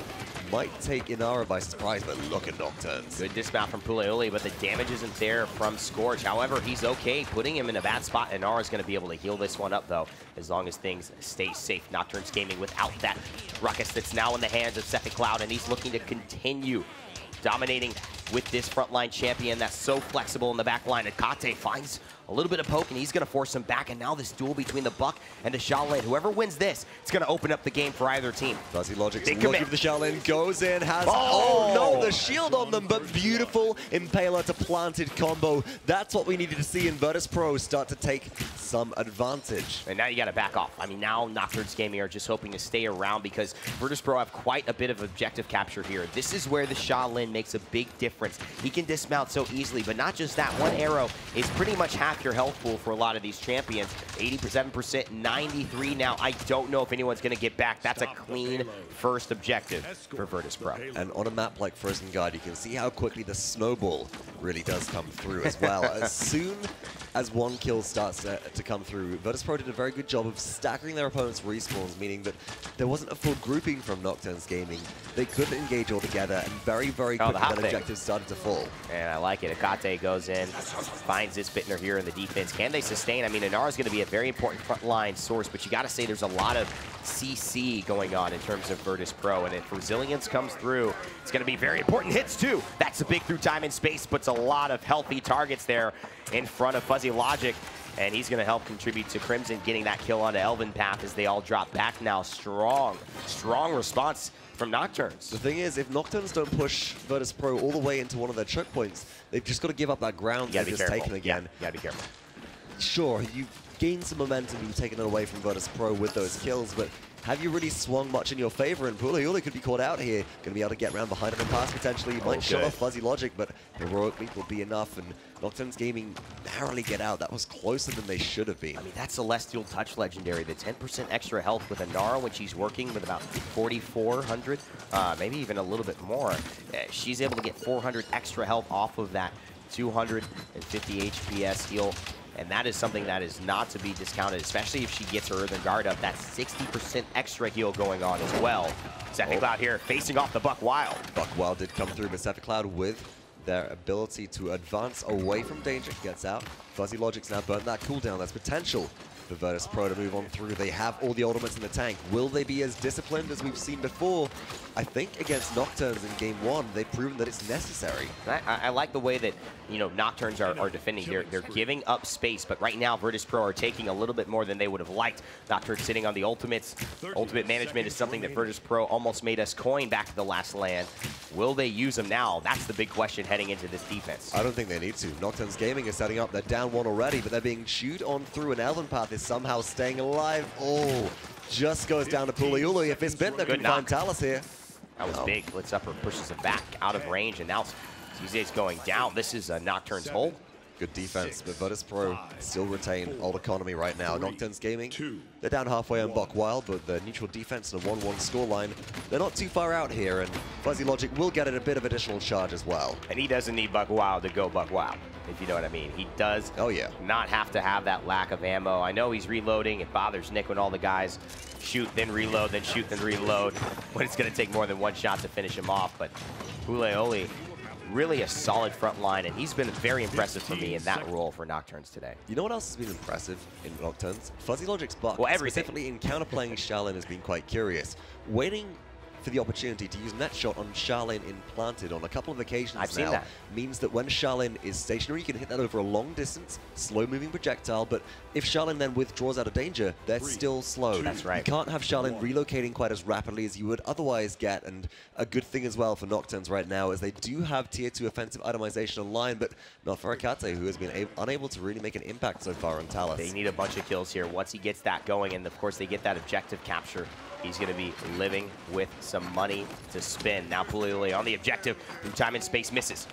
might take Inara by surprise. But look at Nocturns. Good dismount from Puleule, but the damage isn't there from Scorch. However, he's okay, putting him in a bad spot. Inara's going to be able to heal this one up, though, as long as things stay safe. Nocturns Gaming without that ruckus that's now in the hands of Sephicloud, and he's looking to continue dominating with this frontline champion that's so flexible in the back line. Etaceh finds a little bit of poke, and he's going to force him back. And now this duel between the Buck and the Shaolin. Whoever wins this, it's going to open up the game for either team. Fuzzy Logic's looking for the Shaolin, goes in, has... Oh no, the shield on them, but beautiful Impaler to planted combo. That's what we needed to see in Virtus.Pro start to take some advantage. And now you got to back off. I mean, now Nocturns Gaming are just hoping to stay around because Virtus.Pro have quite a bit of objective capture here. This is where the Shaolin makes a big difference. He can dismount so easily, but not just that. One arrow is pretty much half your health pool for a lot of these champions. 87%, 93 now. I don't know if anyone's going to get back. That's a clean first objective for Virtus.Pro. And on a map like Frozen Guard, you can see how quickly the snowball really does come through as well. As soon as one kill starts to come through, Virtus.Pro did a very good job of staggering their opponent's respawns, meaning that there wasn't a full grouping from Nocturns Gaming. They couldn't engage all together, and very, very quickly that objective started to fall. And I like it. Etaceh goes in, finds isbittenner here in the defense. Can they sustain? I mean, Inara's going to be a very important frontline source, but you got to say there's a lot of CC going on in terms of Virtus.Pro, and if Resilience comes through, it's going to be very important hits too. That's a big through time and space, puts a lot of healthy targets there in front of Fuzzy Logic, and he's going to help contribute to Crimson getting that kill onto eLvenpath as they all drop back now. Strong response from Nocturns. The thing is, if Nocturns don't push Virtus.Pro all the way into one of their choke points, they've just got to give up that ground they've just taken again. Yeah, you gotta be careful. Sure, you've gained some momentum, you've taken it away from Virtus.Pro with those kills, but have you really swung much in your favor? And Puleule could be caught out here. Going to be able to get around behind him and pass potentially. He might shut off Fuzzy Logic, but Heroic Leap will be enough. And Nocturns Gaming narrowly get out. That was closer than they should have been. I mean, that Celestial Touch legendary, the 10% extra health with Inara when she's working with about 4,400, maybe even a little bit more. She's able to get 400 extra health off of that 250 HPS heal. And that is something that is not to be discounted, especially if she gets her Earthen Guard up. That's 60% extra heal going on as well. Sephicloud here facing off the Buck Wild. Buck Wild did come through, but Sephicloud with their ability to advance away from danger gets out. Fuzzy Logic's now burnt that cooldown. That's potential for Virtus.Pro to move on through. They have all the ultimates in the tank. Will they be as disciplined as we've seen before? I think against Nocturns in Game 1, they've proven that it's necessary. I like the way that, you know, Nocturns are defending. They're giving up space, but right now Virtus.Pro are taking a little bit more than they would have liked. Nocturns sitting on the ultimates. Ultimate management is something that Virtus.Pro almost made us coin back to the last land. Will they use them now? That's the big question heading into this defense. I don't think they need to. Nocturns Gaming is setting up. They're down one already, but they're being chewed on through, and eLvenpath is somehow staying alive. Oh, just goes down to Puleule. If isbittenner can find Talus here. That was big. Blitz upper pushes him back out of range, and now Sizze's going down. This is a Nocturne's hold. Good defense, but Virtus.Pro still retain old economy right now. Nocturns Gaming, they're down halfway on Buck Wild, but the neutral defense and a 1-1 scoreline, they're not too far out here, and Fuzzy Logic will get a bit of additional charge as well. And he doesn't need Buck Wild to go Buck Wild, if you know what I mean. He does not have to have that lack of ammo. I know he's reloading. It bothers Nick when all the guys shoot, then reload, then shoot, then reload, when it's going to take more than one shot to finish him off. But Puleule, really a solid front line, and he's been very impressive for me in that role for Nocturns today. You know what else has been impressive in Nocturns? Fuzzy Logic's Buck, specifically in counterplaying Charlene, has been quite curious. Waiting for the opportunity to use net shot on Charlene implanted on a couple of occasions now means that when Charlene is stationary, you can hit that over a long distance, slow-moving projectile, but if Charlene then withdraws out of danger, they're still slowed. That's right. You can't have Charlene relocating quite as rapidly as you would otherwise get, and a good thing as well for Nocturns right now is they do have tier 2 offensive itemization online, but not for Etaceh, who has been unable to really make an impact so far on Talus. They need a bunch of kills here. Once he gets that going, and of course they get that objective capture, he's going to be living with some money to spend. Now Puleule on the objective, through time and space misses.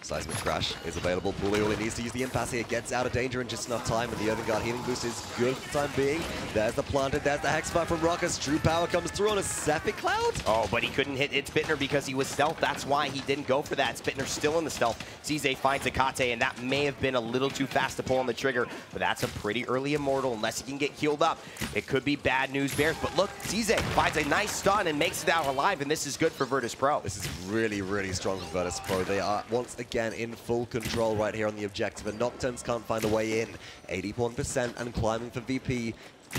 Seismic Crash is available. Puleule needs to use the impasse here, gets out of danger in just enough time, and the Earthguard healing boost is good for the time being. There's the planted, there's the Hexfire from Ruckus. True power comes through on a Sephicloud. Oh, but he couldn't hit isbittenner because he was stealth. That's why he didn't go for that. isbittenner's still in the stealth. Sizze finds Etaceh, and that may have been a little too fast to pull on the trigger, but that's a pretty early immortal. Unless he can get healed up, it could be bad news bears. But look, Sizze finds a nice stun and makes it out alive, and this is good for Virtus.Pro. This is really, really strong for Virtus.Pro. They are once again in full control right here on the objective, and Nocturns can't find a way in. 81% and climbing for VP.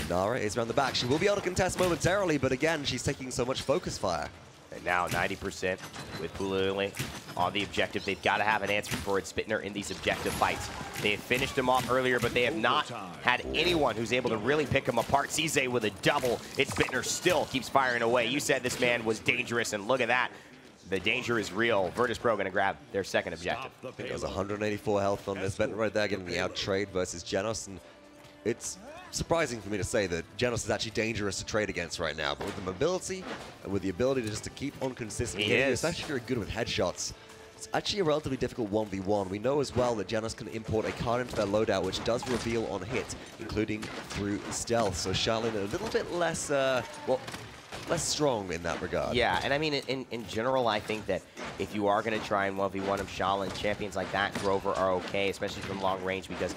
Nara is around the back. She will be able to contest momentarily, but again, she's taking so much focus fire. And now 90% with Puleule on the objective. They've got to have an answer for isbittenner in these objective fights. They have finished him off earlier, but they have not had anyone who's able to really pick him apart. Sizze with a double. isbittenner still keeps firing away. You said this man was dangerous, and look at that. The danger is real. Virtus.Pro going to grab their second objective. I think it was 184 health on isbittenner right there, getting the out trade versus Genos, and it's surprising for me to say that Genos is actually dangerous to trade against right now, but with the mobility and with the ability to keep on consistently hitting, especially if you're good with headshots, it's actually a relatively difficult 1v1. We know as well that Genos can import a card into their loadout, which does reveal on hit, including through stealth. So Charlene a little bit less, less strong in that regard. Yeah, and I mean, in general, I think that if you are going to try and 1v1 of Charlene, champions like that, Grover, are okay, especially from long range, because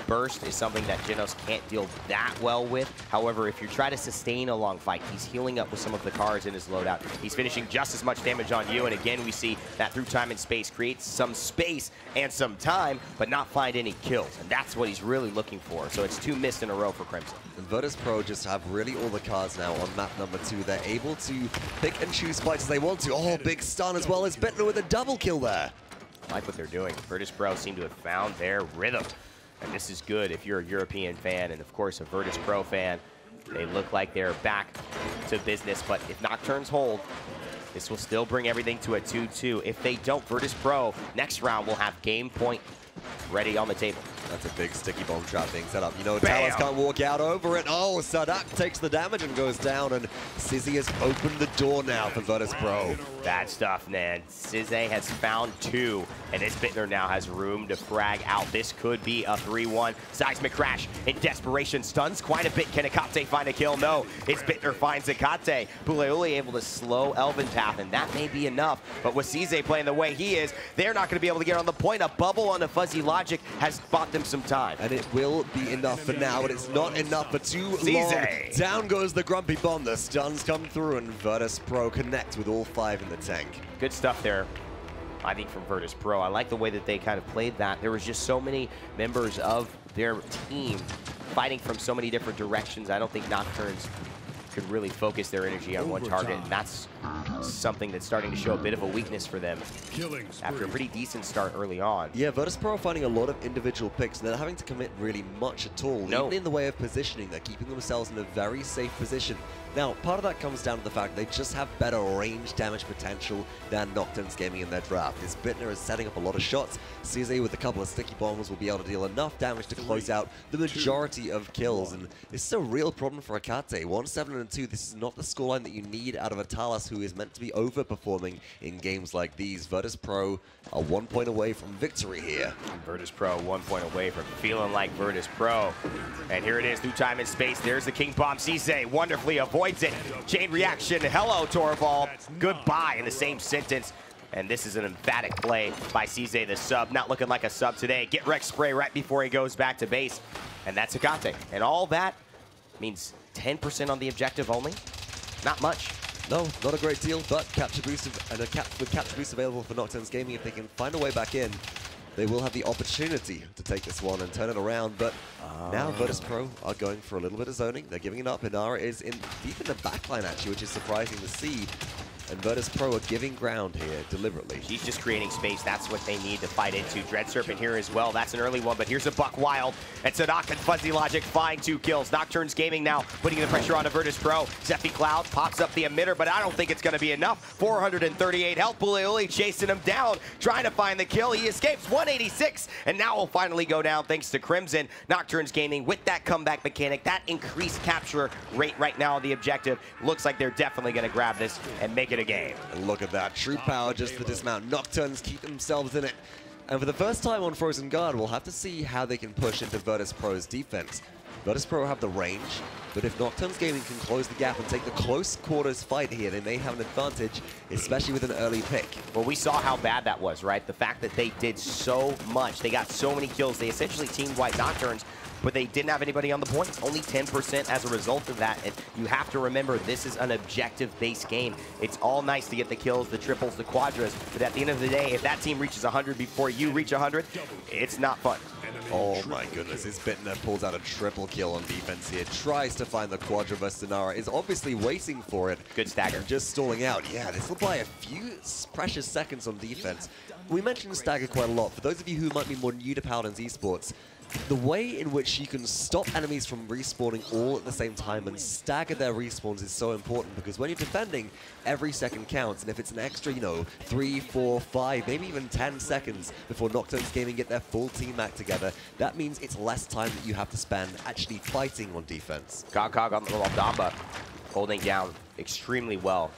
burst is something that Genos can't deal that well with. However, if you try to sustain a long fight, he's healing up with some of the cards in his loadout. He's finishing just as much damage on you, and again, we see that through time and space creates some space and some time, but not find any kills, and that's what he's really looking for. So it's 2 missed in a row for Crimson. And Virtus.Pro just have really all the cards now on map number 2. They're able to pick and choose fights as they want to. Oh, big stun as well as isbittenner with a double kill there. I like what they're doing. Virtus.Pro seem to have found their rhythm. And this is good if you're a European fan and, of course, a Virtus.Pro fan. They look like they're back to business, but if Nocturns hold, this will still bring everything to a 2-2. If they don't, Virtus.Pro next round will have game point ready on the table. That's a big sticky bomb trap being set up. You know, Talus can't walk out over it. Oh, Saadhak takes the damage and goes down, and Sizze has opened the door now for Virtus.Pro. Bad stuff, man. Sizze has found 2, and isbittenner now has room to frag out. This could be a 3-1. Seismic Crash in desperation stuns quite a bit. Can Etaceh find a kill? No. isbittenner finds Etaceh. Puleule able to slow eLvenpath, and that may be enough. But with Sizze playing the way he is, they're not going to be able to get on the point. A bubble on the Fuzzy Logic has bought them some time. And it will be enough for now, but it's not enough for too long. Down goes the Grumpy Bomb. The stuns come through, and Virtus.Pro connect with all 5 in the tank. Good stuff there, I think, from Virtus.Pro. I like the way that they kind of played that. There was just so many members of their team fighting from so many different directions. I don't think Nocturns could really focus their energy on one target, and that's something that's starting to show a bit of a weakness for them after a pretty decent start early on. Yeah, Virtus.Pro are finding a lot of individual picks, and they're not having to commit really much at all. Even in the way of positioning, they're keeping themselves in a very safe position. Now, part of that comes down to the fact they just have better range damage potential than Nocturns Gaming in their draft. isbittenner is setting up a lot of shots. Sizze with a couple of sticky bombs will be able to deal enough damage to close out the majority of kills. And this is a real problem for Etaceh. 1-7-2, this is not the scoreline that you need out of a Talus who is meant to be overperforming in games like these. Virtus.Pro are 1 point away from victory here. Virtus.Pro 1 point away from feeling like Virtus.Pro. And here it is through time and space. There's the King Bomb. Sizze wonderfully avoids it. Chain reaction. Hello, Torvald. Goodbye in the same sentence. And this is an emphatic play by Sizze, the sub. Not looking like a sub today. Get wreck spray right before he goes back to base. And that's Etaceh. And all that means 10% on the objective only. Not much. No, not a great deal, but capture boost with capture boost available for Nocturns Gaming, if they can find a way back in, they will have the opportunity to take this one and turn it around. But now Virtus.Pro are going for a little bit of zoning. They're giving it up. Inara is deep in the backline actually, which is surprising to see. And Virtus.Pro are giving ground here deliberately. He's just creating space. That's what they need to fight into. Dread Serpent here as well. That's an early one, but here's a Buck Wild. And Saadhak and Fuzzy Logic find 2 kills. Nocturns Gaming now putting the pressure on Virtus.Pro. Sephicloud pops up the emitter, but I don't think it's going to be enough. 438 health. Puleule chasing him down, trying to find the kill. He escapes 186, and now will finally go down thanks to Crimson. Nocturns Gaming with that comeback mechanic, that increased capture rate right now on the objective. Looks like they're definitely going to grab this and make it a game. And look at that, true power just to dismount. Nocturns keep themselves in it. And for the first time on Frozen Guard, we'll have to see how they can push into Virtus.Pro's defense. Virtus.Pro have the range, but if Nocturns Gaming can close the gap and take the close quarters fight here, they may have an advantage, especially with an early pick. Well, we saw how bad that was, right? The fact that they did so much. They got so many kills. They essentially team-wiped Nocturns, but they didn't have anybody on the points. Only 10% as a result of that. And you have to remember, this is an objective-based game. It's all nice to get the kills, the triples, the quadras, but at the end of the day, if that team reaches 100 before you reach 100, it's not fun. Oh my goodness, isbittenner pulls out a triple kill on defense here. Tries to find the quadra versus Inara, is obviously waiting for it. Good stagger. Just stalling out. Yeah, this will buy a few precious seconds on defense. We mentioned stagger quite a lot. For those of you who might be more new to Paladins esports, the way in which you can stop enemies from respawning all at the same time and stagger their respawns is so important, because when you're defending, every second counts, and if it's an extra, 3, 4, 5, maybe even 10 seconds before Nocturns Gaming get their full team back together, that means it's less time that you have to spend actually fighting on defense. CogCog on the little Damba, holding down extremely well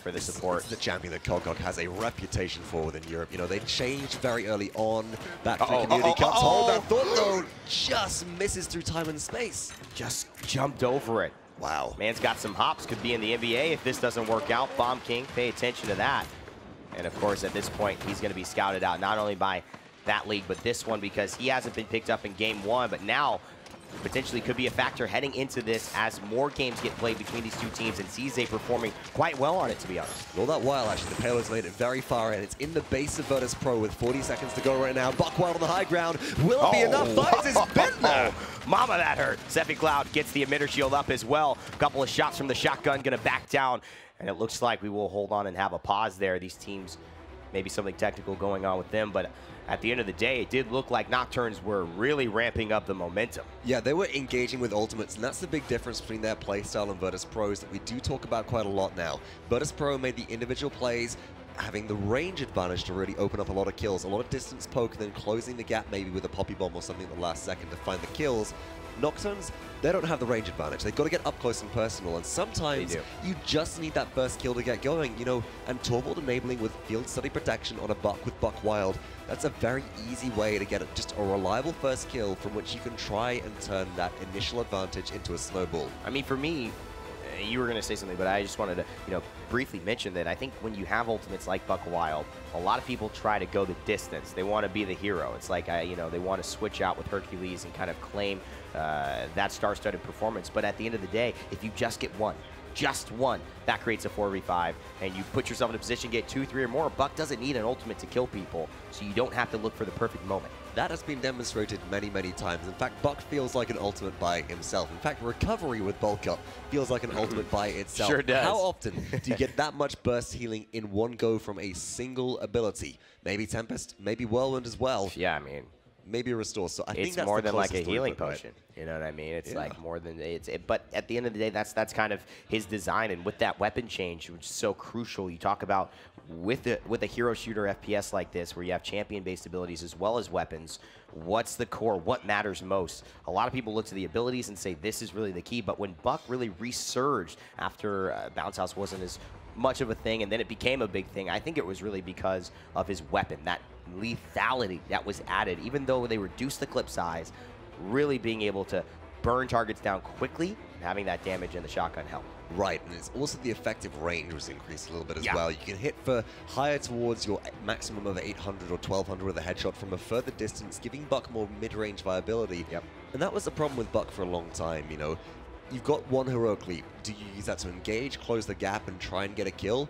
for the support. It's the champion that CogCog has a reputation for within Europe. They changed very early on. Back to the Community Cups. Hold that thought, though, just misses through time and space. Just jumped over it. Wow. Man's got some hops, could be in the NBA if this doesn't work out. Bomb King, pay attention to that. And of course, at this point, he's going to be scouted out not only by that league, but this one, because he hasn't been picked up in game 1, but now potentially could be a factor heading into this as more games get played between these two teams, and Sizze performing quite well on it, to be honest. All that while, actually, the payload's made it very far in. It's in the base of Virtus.Pro with 40 seconds to go right now. Buckwild on the high ground. Will it be enough? Finds isbittenner. Mama, that hurt. Sephicloud gets the emitter shield up as well. A couple of shots from the shotgun, gonna back down. And it looks like we will hold on and have a pause there. These teams, maybe something technical going on with them, but at the end of the day, it did look like Nocturns were really ramping up the momentum. Yeah, they were engaging with ultimates, and that's the big difference between their playstyle and Virtus.Pro's that we do talk about quite a lot now. Virtus.Pro made the individual plays, having the range advantage to really open up a lot of kills, a lot of distance poke, and then closing the gap maybe with a poppy bomb or something at the last second to find the kills. Nocturns, they don't have the range advantage. They've got to get up close and personal, and sometimes you just need that first kill to get going, and Torvald enabling with field study protection on a buck with Buck Wild. That's a very easy way to get just a reliable first kill from which you can try and turn that initial advantage into a snowball. I mean, for me, you were going to say something, but I just wanted to, briefly mention that I think when you have ultimates like Buck Wild, a lot of people try to go the distance. They want to be the hero. It's like, they want to switch out with Hercules and kind of claim that star-studded performance. But at the end of the day, if you just get just one, that creates a 4v5, and you put yourself in a position to get 2, 3, or more. Buck doesn't need an ultimate to kill people, so you don't have to look for the perfect moment. That has been demonstrated many, many times. In fact, Buck feels like an ultimate by himself. In fact, recovery with Bulk Up feels like an ultimate by itself. Sure does. How often do you get that much burst healing in one go from a single ability? Maybe Tempest, maybe Whirlwind as well. Yeah, I mean, maybe a restore. So I think it's that's more the than like a closest healing movement, right? potion. You know what I mean? It's Yeah. like more than but at the end of the day, that's kind of his design. And with that weapon change, which is so crucial, you talk about with a hero shooter FPS like this, where you have champion-based abilities as well as weapons. What's the core? What matters most? A lot of people look to the abilities and say this is really the key. But when Buck really resurged after Bounce House wasn't as much of a thing, and then it became a big thing, I think it was really because of his weapon, that lethality that was added. Even though they reduced the clip size, really being able to burn targets down quickly and having that damage in the shotgun helped. Right, and it's also the effective range was increased a little bit as Yeah. well. You can hit for higher towards your maximum of 800 or 1200 with a headshot from a further distance, giving Buck more mid-range viability. Yep. And that was the problem with Buck for a long time, you know. You've got one heroic leap. Do you use that to engage, close the gap, and try and get a kill?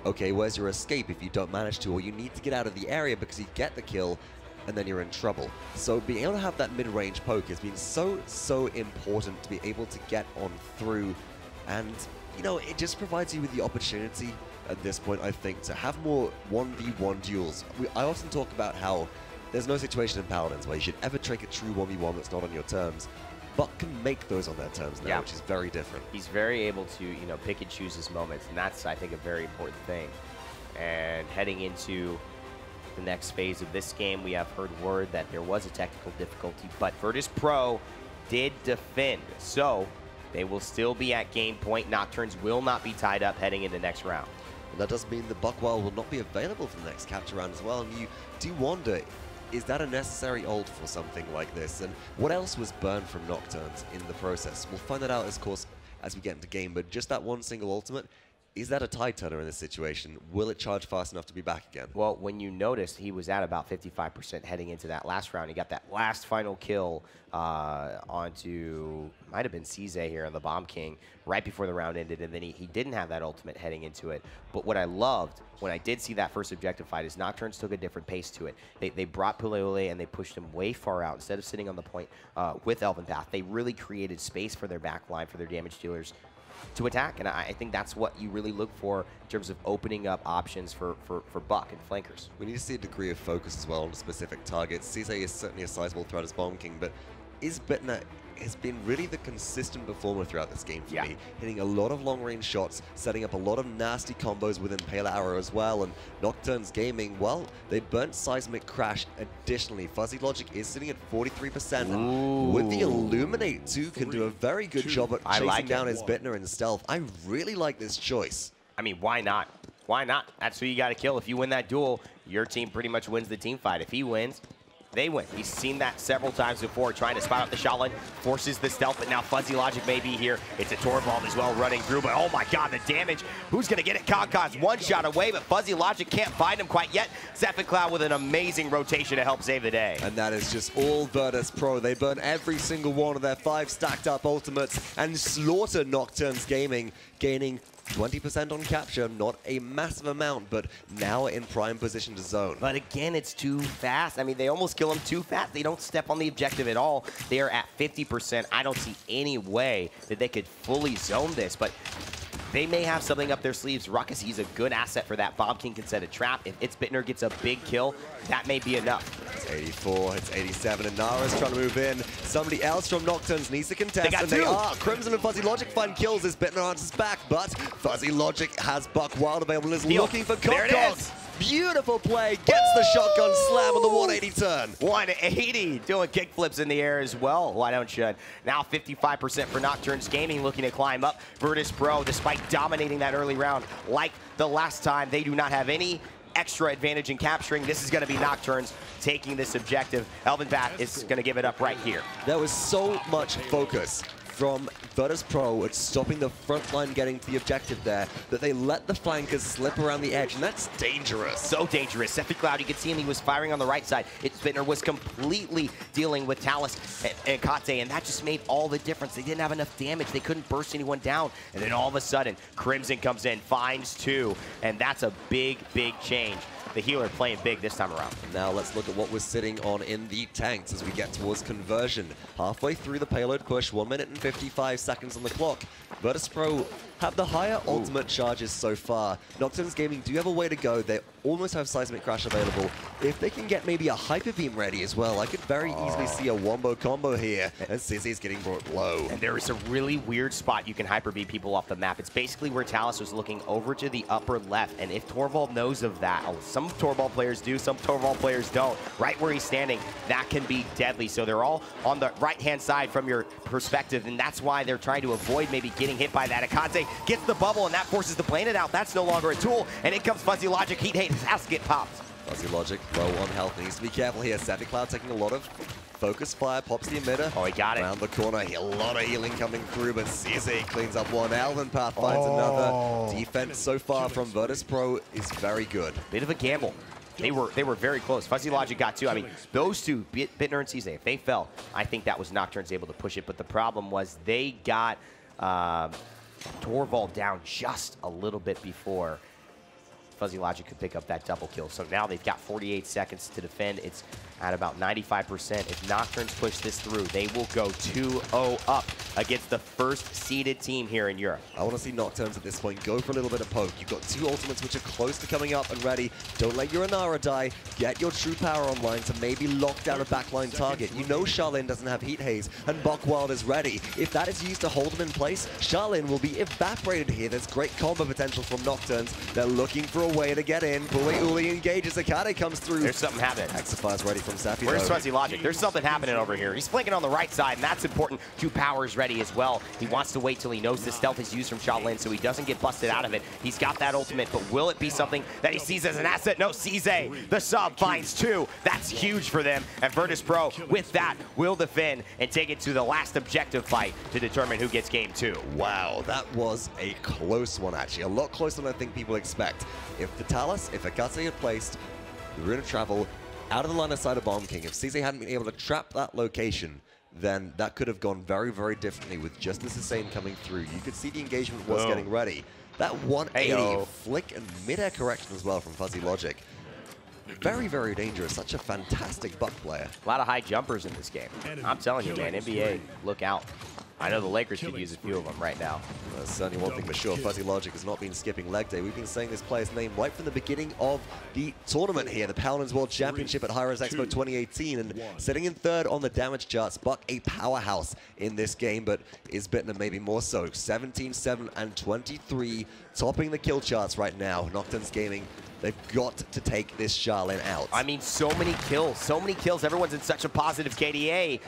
Okay, where's your escape if you don't manage to, or you need to get out of the area because you get the kill, and then you're in trouble. So being able to have that mid-range poke has been so important to be able to get on through. And, you know, it just provides you with the opportunity at this point, I think, to have more 1v1 duels. I often talk about how there's no situation in Paladins where you should ever take a true 1v1 that's not on your terms. Buck can make those on their terms now, Yeah. which is very different. He's very able to, you know, pick and choose his moments, and that's, I think, a very important thing. And heading into the next phase of this game, we have heard word that there was a technical difficulty, but Virtus.Pro did defend. So they will still be at game point. Nocturns will not be tied up heading into next round. And that does mean the Buckwild will not be available for the next capture round as well. And you do wonder, is that a necessary ult for something like this? And what else was burned from Nocturns in the process? We'll find that out, of course, as we get into game. But just that one single ultimate, is that a tide turner in this situation? Will it charge fast enough to be back again? Well, when you noticed, he was at about 55% heading into that last round. He got that last final kill onto, might have been Sizze here on the Bomb King right before the round ended, and then he didn't have that ultimate heading into it. But what I loved when I did see that first objective fight is Nocturnes took a different pace to it. They brought Puleule and they pushed him way far out. Instead of sitting on the point with eLvenpath, they really created space for their backline, for their damage dealers to attack, and I think that's what you really look for in terms of opening up options for Buck and flankers. We need to see a degree of focus as well on specific targets. Sizze is certainly a sizable threat as Bomb King, but isbittenner has been really the consistent performer throughout this game for me, hitting a lot of long-range shots, setting up a lot of nasty combos within Pale Arrow as well, and Nocturnes Gaming, well, they burnt Seismic Crash additionally. Fuzzy Logic is sitting at 43%, and with the Illuminate too, can do a very good job at chasing down isbittenner in stealth. I really like this choice. I mean, why not? Why not? That's who you got to kill. If you win that duel, your team pretty much wins the team fight. If he wins, they win. He's seen that several times before, trying to spot out the shotgun, forces the stealth, but now Fuzzy Logic may be here. It's a Torvald as well running through, but oh my god, the damage. Who's going to get it? CogCog's one shot away, but Fuzzy Logic can't find him quite yet. Sephicloud with an amazing rotation to help save the day. And that is just all Virtus.Pro. They burn every single one of their 5 stacked up ultimates and slaughter Nocturnes Gaming, gaining 20% on capture, not a massive amount, but now in prime position to zone. But again, it's too fast. I mean, they almost kill him too fast. They don't step on the objective at all. They are at 50%. I don't see any way that they could fully zone this, but they may have something up their sleeves. Ruckus, he's a good asset for that. Bomb King can set a trap. If isbittenner gets a big kill, that may be enough. It's 84, it's 87, and Nara's trying to move in. Somebody else from Nocturnes needs to contest, They got and two. they are. Crimson and Fuzzy Logic find kills. isbittenner answers back, but Fuzzy Logic has Buckwild available and is Heal. looking for There it CogCog. is. Beautiful play, gets the shotgun slam on the 180 turn. 180, doing kickflips in the air as well. Why don't you? Now 55% for Nocturnes Gaming, looking to climb up. Virtus.Pro, despite dominating that early round, like the last time, they do not have any extra advantage in capturing. This is going to be Nocturnes taking this objective. eLvenpath is going to give it up right here. There was so much focus from Virtus.Pro at stopping the front line getting to the objective there that they let the flankers slip around the edge, and that's dangerous. So dangerous. Sephicloud, you can see him, he was firing on the right side. isbittenner was completely dealing with Talus and Etaceh, and that just made all the difference. They didn't have enough damage. They couldn't burst anyone down. And then all of a sudden, Crimson comes in, finds 2, and that's a big, big change. The healer playing big this time around. Now let's look at what we're sitting on in the tanks as we get towards conversion. Halfway through the payload push, 1 minute and 55 seconds on the clock. Virtus.Pro have the higher ultimate charges so far. Nocturns Gaming do have a way to go. They almost have Seismic Crash available. If they can get maybe a Hyper Beam ready as well, I could very easily see a wombo combo here, and Sizze's getting brought low. And there is a really weird spot you can Hyper Beam people off the map. It's basically where Talus was looking over to the upper left, and if Torvald knows of that, some Torvald players do, some Torvald players don't, right where he's standing, that can be deadly. So they're all on the right-hand side from your perspective, and that's why they're trying to avoid maybe getting hit by that. Etaceh gets the bubble, and that forces the Planet out. That's no longer a tool, and in comes Fuzzy Logic. Heat Hate has to get popped. Fuzzy Logic low on health, needs to be careful here. Sephicloud taking a lot of focus fire, pops the emitter. Oh, he got it. Around the corner, a lot of healing coming through, but Sizze cleans up one. eLvenpath finds another. Defense so far from Virtus.Pro is very good. Bit of a gamble. They were very close. Fuzzy Logic got two. I mean, those two, isbittenner and Sizze, if they fell, I think that was Nocturns able to push it. But the problem was they got Torvald down just a little bit before Fuzzy Logic could pick up that double kill. So now they've got 48 seconds to defend. It's at about 95%. If Nocturns push this through, they will go 2-0 up against the first seeded team here in Europe. I want to see Nocturns at this point go for a little bit of poke. You've got two ultimates which are close to coming up and ready. Don't let your Inara die. Get your true power online to maybe lock down a backline target. You know Charlene doesn't have Heat Haze, and Buckwild is ready. If that is used to hold him in place, Charlene will be evaporated here. There's great combo potential from Nocturns. They're looking for a way to get in. Puleule engages. Etaceh comes through. There's something happening. Hexafire's ready from Sappy. Where's Fuzzy Logic? There's something happening over here. He's flanking on the right side, and that's important. Two powers ready as well. He wants to wait till he knows the stealth is used from Shaolin so he doesn't get busted out of it. He's got that ultimate, but will it be something that he sees as an asset? No, Sizze, the sub finds two. That's huge for them. And Virtus.Pro, with that, will defend and take it to the last objective fight to determine who gets game two. Wow, that was a close one, actually. A lot closer than I think people expect. If the Talus, if Etaceh had placed the Rune of Travel out of the line of sight of Bomb King, if Sizze hadn't been able to trap that location, then that could have gone very, very differently with just the Sizze coming through. You could see the engagement was getting ready. That 180 flick and mid-air correction as well from Fuzzy Logic. Very, very dangerous. Such a fantastic Buck player. A lot of high jumpers in this game. I'm telling you, man, NBA, look out. I know the Lakers could use a few of them right now. That's certainly one thing for sure. Fuzzy Logic has not been skipping leg day. We've been saying this player's name right from the beginning of the tournament here, the Paladins World Championship at Hi-Rez Expo 2018, and sitting in third on the damage charts. Buck a powerhouse in this game, but isbittenner maybe more so. 17, 7, and 23, topping the kill charts right now. Nocturns Gaming, they've got to take this Charlene out. I mean, so many kills, so many kills. Everyone's in such a positive KDA.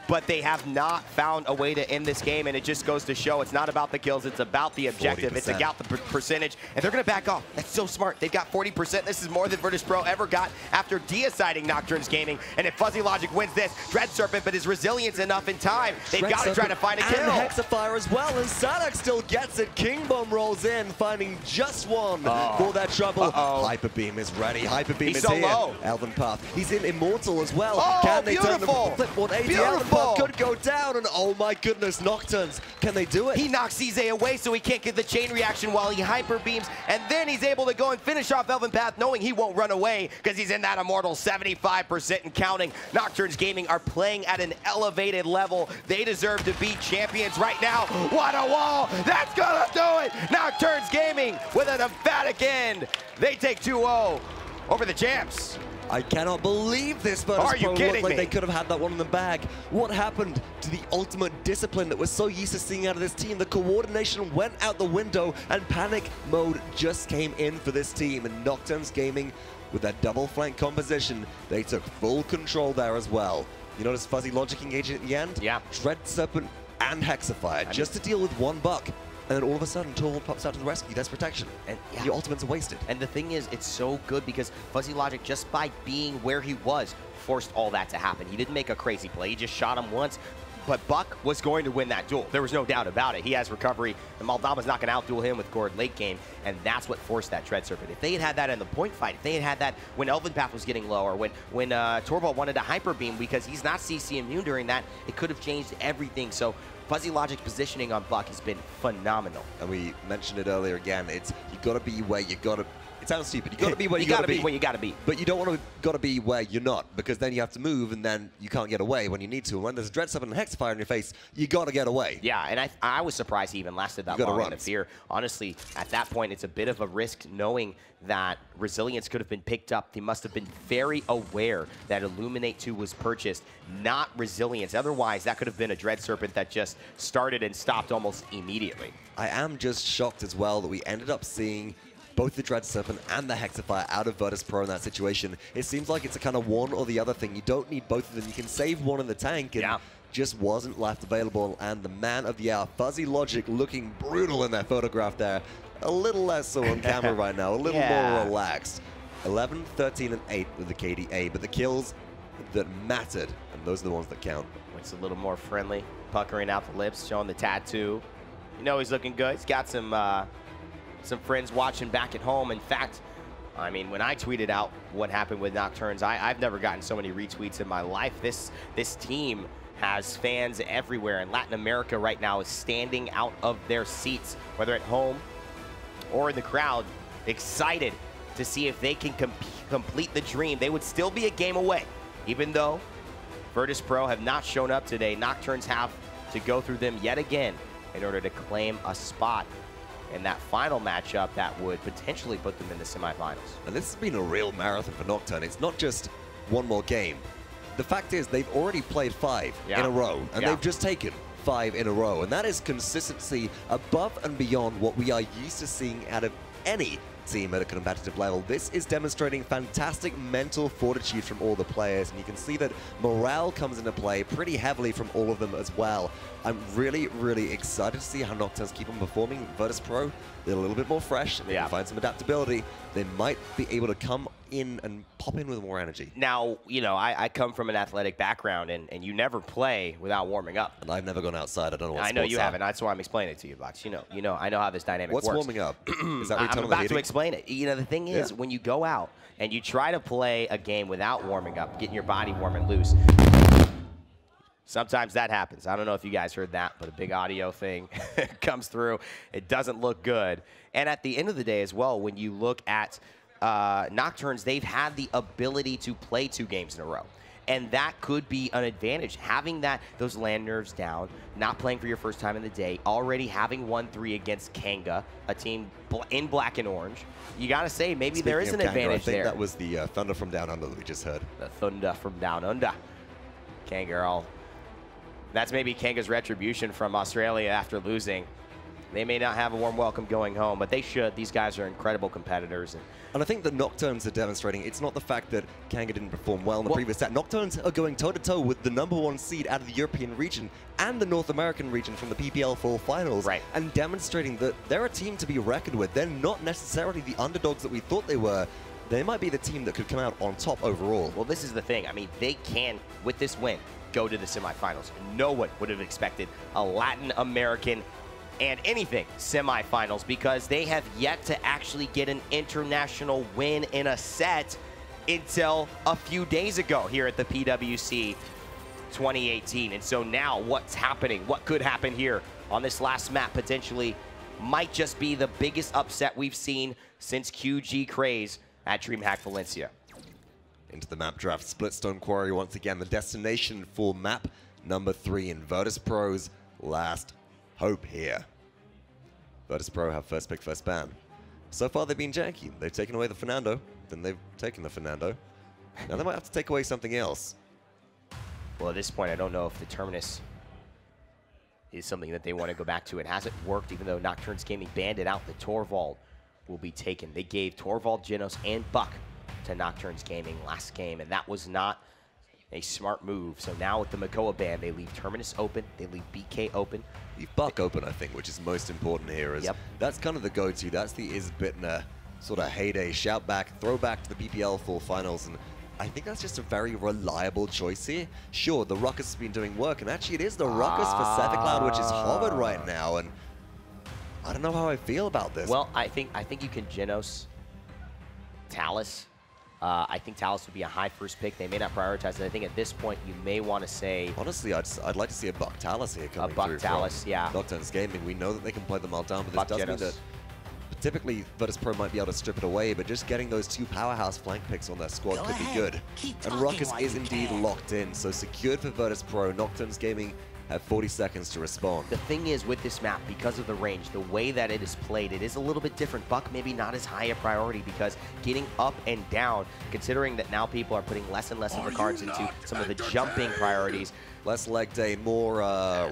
But they have not found a way to end this game, and it just goes to show it's not about the kills, it's about the objective. 40%. It's about the percentage, and they're going to back off. That's so smart. They've got 40%. This is more than Virtus.Pro ever got after deciding Nocturns Gaming. And if Fuzzy Logic wins this, Dread Serpent, but his resilience enough in time, they've got to try to find a kill. And Hexafire as well, and Saadhak still gets it. King Bomb rolls in, finding just one for that trouble. Hyper Beam is ready. Hyper Beam is so here. Low. eLvenpath. He's in Immortal as well. Can they beautiful. turn the flip 180? Beautiful. Could go down, and oh my goodness, Nocturns, can they do it? He knocks Sizze away so he can't get the chain reaction while he hyper beams, and then he's able to go and finish off eLvenpath knowing he won't run away because he's in that immortal 75% and counting. Nocturns Gaming are playing at an elevated level. They deserve to be champions right now. What a wall! That's gonna do it! Nocturns Gaming with an emphatic end. They take 2-0 over the champs. I cannot believe this, but Are you kidding like me? they could have had that one in the bag. What happened to the ultimate discipline that we're so used to seeing out of this team? The coordination went out the window, and panic mode just came in for this team. And Nocturns Gaming, with that double flank composition, they took full control there as well. You notice Fuzzy Logic engaging at the end? Yeah. Dread Serpent and Hexafire, just to deal with one Buck. And then all of a sudden, Torvald pops out to the rescue. There's protection. And the ultimates are wasted. And the thing is, it's so good because Fuzzy Logic, just by being where he was, forced all that to happen. He didn't make a crazy play. He just shot him once. But Buck was going to win that duel. There was no doubt about it. He has recovery, and Maldama's not going to outduel him with Gord late game, and that's what forced that Dread Serpent. If they had had that in the point fight, if they had had that when eLvenpath was getting low, or when Torvald wanted to hyper beam because he's not CC immune during that, it could have changed everything. So Fuzzy Logic's positioning on Buck has been phenomenal. And we mentioned it earlier again, you got to be where you got to. It sounds stupid. You got to be where you got to be. Where you got to be. But you don't want to got to be where you're not, because then you have to move, and then you can't get away when you need to. And when there's a Dread Serpent and Hexafire in your face, you got to get away. Yeah, and I was surprised he even lasted that long in the fear. Honestly, at that point, it's a bit of a risk knowing that Resilience could have been picked up. They must have been very aware that Illuminate 2 was purchased, not Resilience. Otherwise, that could have been a Dread Serpent that just started and stopped almost immediately. I am just shocked as well that we ended up seeing both the Dread Serpent and the Hexafire out of Virtus.Pro in that situation. It seems like it's a kind of one or the other thing. You don't need both of them. You can save one in the tank, and just wasn't left available. And the man of the hour, Fuzzy Logic, looking brutal in that photograph there. A little less so on camera right now, a little more relaxed. 11, 13, and 8 with the KDA, but the kills that mattered, and those are the ones that count. It's a little more friendly, puckering out the lips, showing the tattoo. You know he's looking good. He's got some friends watching back at home. In fact, I mean, when I tweeted out what happened with Nocturns, I've never gotten so many retweets in my life. This team has fans everywhere, and Latin America right now is standing out of their seats, whether at home or in the crowd, excited to see if they can complete the dream. They would still be a game away, even though Virtus.Pro have not shown up today. Nocturns have to go through them yet again in order to claim a spot in that final matchup that would potentially put them in the semifinals. And this has been a real marathon for Nocturne. It's not just one more game. The fact is they've already played 5 in a row, and they've just taken 5 in a row. And that is consistency above and beyond what we are used to seeing out of any team at a competitive level. This is demonstrating fantastic mental fortitude from all the players, and you can see that morale comes into play pretty heavily from all of them as well. I'm really, really excited to see how Nocturnes keep on performing. Virtus.Pro, they're a little bit more fresh. They can find some adaptability. They might be able to come in and pop in with more energy. Now, you know, I come from an athletic background, and you never play without warming up. And I've never gone outside. I don't know what I know you haven't. That's why I'm explaining it to you, Box. You know, I know how this dynamic works. What's warming up? Is that I'm about to explain it. You know, the thing is, when you go out and you try to play a game without warming up, getting your body warm and loose, sometimes that happens. I don't know if you guys heard that, but a big audio thing comes through. It doesn't look good. And at the end of the day as well, when you look at Nocturnes, they've had the ability to play 2 games in a row. And that could be an advantage. Having those land nerves down, not playing for your first time in the day, already having 1-3 against Kanga, a team in black and orange. You got to say, maybe there is an advantage there. I think that was the Thunder from Down Under that we just heard. The Thunder from Down Under. Kanga, that's maybe Kanga's retribution from Australia after losing. They may not have a warm welcome going home, but they should. These guys are incredible competitors. And I think the Nocturnes are demonstrating, it's not the fact that Kanga didn't perform well in the previous set. Nocturnes are going toe-to-toe with the #1 seed out of the European region and the North American region from the PPL Fall Finals, and demonstrating that they're a team to be reckoned with. They're not necessarily the underdogs that we thought they were. They might be the team that could come out on top overall. Well, this is the thing. I mean, they can, with this win, go to the semifinals. No one would have expected a Latin American and anything semifinals, because they have yet to actually get an international win in a set until a few days ago here at the PWC 2018. And so now what's happening? What could happen here on this last map potentially might just be the biggest upset we've seen since QG Craze at DreamHack Valencia. Into the map draft, Splitstone Quarry once again, the destination for map number 3 in Virtus.Pro's last hope here. Virtus.Pro have first pick, first ban. So far they've been janky. They've taken away the Fernando, then they've taken the Fernando. Now they might have to take away something else. Well, at this point, I don't know if the Terminus is something that they want to go back to. It hasn't worked, even though Nocturnes Gaming banned it out. The Torvald will be taken. They gave Torvald, Genos, and Buck to Nocturnes Gaming last game, and that was not a smart move. So now with the Makoa ban, they leave Terminus open, they leave BK open. Leave Buck open, I think, which is most important here. Is that's kind of the go-to. That's the isbittenner sort of heyday, shout back, throw back to the PPL Fall Finals, and I think that's just a very reliable choice here. Sure, the Ruckus has been doing work, and actually it is the Ruckus for Sephicloud, which is hovered right now, and I don't know how I feel about this. Well, I think you can Genos Talus. I think Talus would be a high first pick. They may not prioritize it. I think at this point you may want to say... Honestly, I'd like to see a Buck Talus here coming through. A Buck Talus, yeah. Nocturnes Gaming. We know that they can play the Meltdown, but this does mean that typically Virtus.Pro might be able to strip it away, but just getting those 2 powerhouse flank picks on their squad could be good. And Ruckus is indeed locked in, so secured for Virtus.Pro. Nocturns Gaming have 40 seconds to respond. The thing is with this map, because of the range, the way that it is played, it is a little bit different. Buck maybe not as high a priority because getting up and down, considering that now people are putting less and less of their cards into some of the jumping priorities. Less leg day, more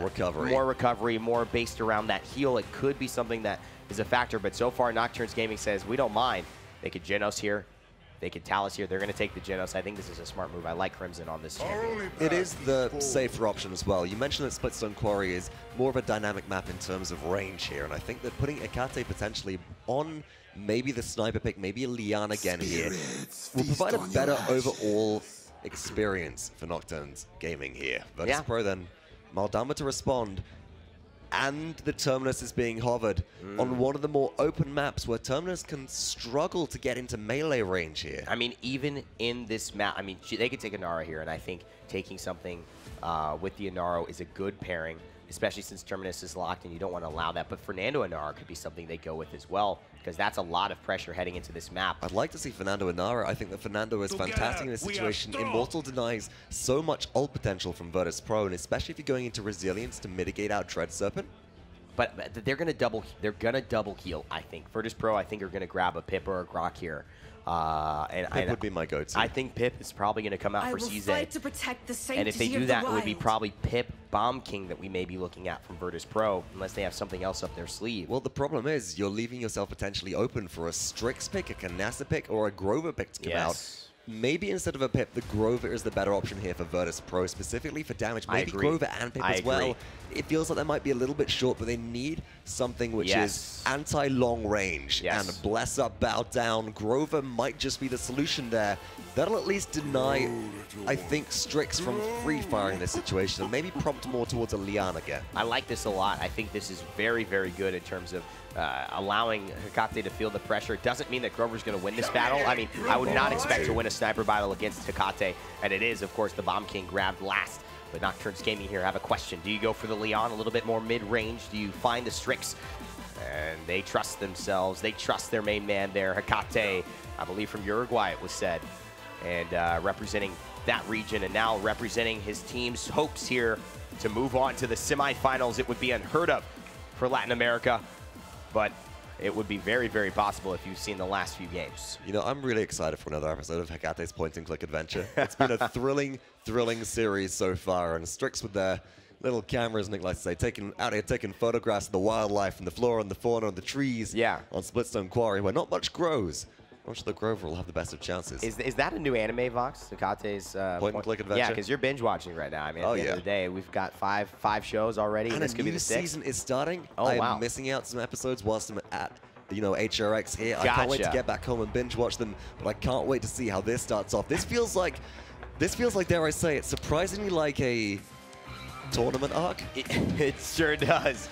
recovery. More recovery, more based around that heal. It could be something that is a factor, but so far Nocturns Gaming says we don't mind. They could Genos here. They could Talus here. They're going to take the Genos. I think this is a smart move. I like Crimson on this champion. It is the safer option as well. You mentioned that Splitstone Quarry is more of a dynamic map in terms of range here, and I think that putting Etaceh potentially on maybe the sniper pick, maybe a Lian again here, will provide a better overall experience for Nocturns Gaming here. Virtus.Pro then, Maldama to respond. And the Terminus is being hovered on one of the more open maps where Terminus can struggle to get into melee range here. I mean, even in this map, I mean, they could take Inara here, and I think taking something with the Inaro is a good pairing, especially since Terminus is locked and you don't want to allow that. But Fernando Inara could be something they go with as well, because that's a lot of pressure heading into this map. I'd like to see Fernando Inara. I think that Fernando is fantastic in this situation. Immortal denies so much ult potential from Virtus.Pro, and especially if you're going into Resilience to mitigate out Dread Serpent. But they're gonna double heal, I think. Virtus.Pro, I think, are gonna grab a Pip or a Grok here. Pip would be my go-to. I think Pip is probably going to come out for Sizze. To protect the and if they do that, it would be probably Pip Bomb King that we may be looking at from Virtus.Pro, unless they have something else up their sleeve. Well, the problem is you're leaving yourself potentially open for a Strix pick, a Canasta pick, or a Grover pick to come out. Maybe instead of a Pip, the Grover is the better option here for Virtus.Pro, specifically for damage. Maybe Grover and Pip as well. It feels like that might be a little bit short, but they need something which is anti-long range. And bless up, bow down. Grover might just be the solution there. That'll at least deny, I think, Strix from free-firing this situation, and maybe prompt more towards a Lian again. I like this a lot. I think this is very, very good in terms of allowing Hecate to feel the pressure. It doesn't mean that Grover's going to win this battle. I mean, I would not expect to win a sniper battle against Hecate, and it is, of course, the Bomb King grabbed last. But Nocturns Gaming here have a question. Do you go for the Leon a little bit more mid-range? Do you find the Strix? And they trust themselves. They trust their main man there, Hecate, I believe from Uruguay it was said, and representing that region, and now representing his team's hopes here to move on to the semifinals. It would be unheard of for Latin America, but it would be very, very possible if you've seen the last few games. You know, I'm really excited for another episode of Hecate's point-and-click adventure. It's been a thrilling series so far, and Strix with their little cameras, Nick likes to say, out here taking photographs of the wildlife and the flora and the fauna and the trees on Splitstone Quarry, where not much grows. I'm sure the Grover will have the best of chances. Is that a new anime, Vox? Hecate's point-and-click adventure? Yeah, because you're binge-watching right now. I mean, at the end of the day, we've got five shows already, and this could be the sixth. Season is starting. I'm missing out some episodes whilst I'm at, you know, HRX here. I can't wait to get back home and binge-watch them, but I can't wait to see how this starts off. This feels like, dare I say it, surprisingly like a tournament arc. It sure does.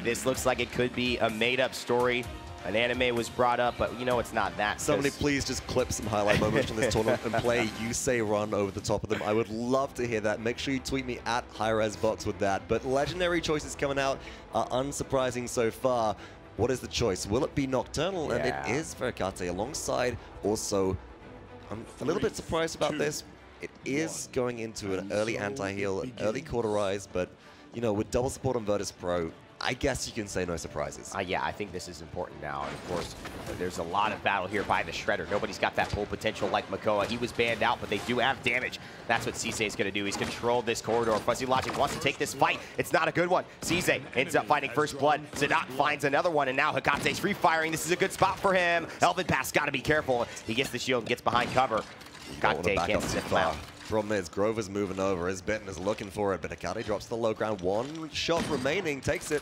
This looks like it could be a made-up story. An anime was brought up, but you know it's not that. Somebody please just clip some highlight moments from this tournament and play You Say Run over the top of them. I would love to hear that. Make sure you tweet me at Hi-Rez Box with that. But legendary choices coming out are unsurprising so far. What is the choice? Will it be Nocturnal? And it is for Hecate alongside also, I'm a little bit surprised about this. It is going into an early anti-heal, an early cauterize, but you know, with double support on Virtus.Pro, I guess you can say no surprises. Yeah, I think this is important now. And of course, there's a lot of battle here by the Shredder. Nobody's got that pull potential like Makoa. He was banned out, but they do have damage. That's what Sizze is going to do. He's controlled this corridor. Fuzzy Logic wants to take this fight. It's not a good one. Sizze ends up finding first blood. Saadhak finds another one, and now Hecate's free firing. This is a good spot for him. eLvenpath's got to be careful. He gets the shield and gets behind cover. Hecate can't sit him out. Problem is, Grover's moving over. Isbittenner is looking for it, but Hecate drops to the low ground. One shot remaining, takes it,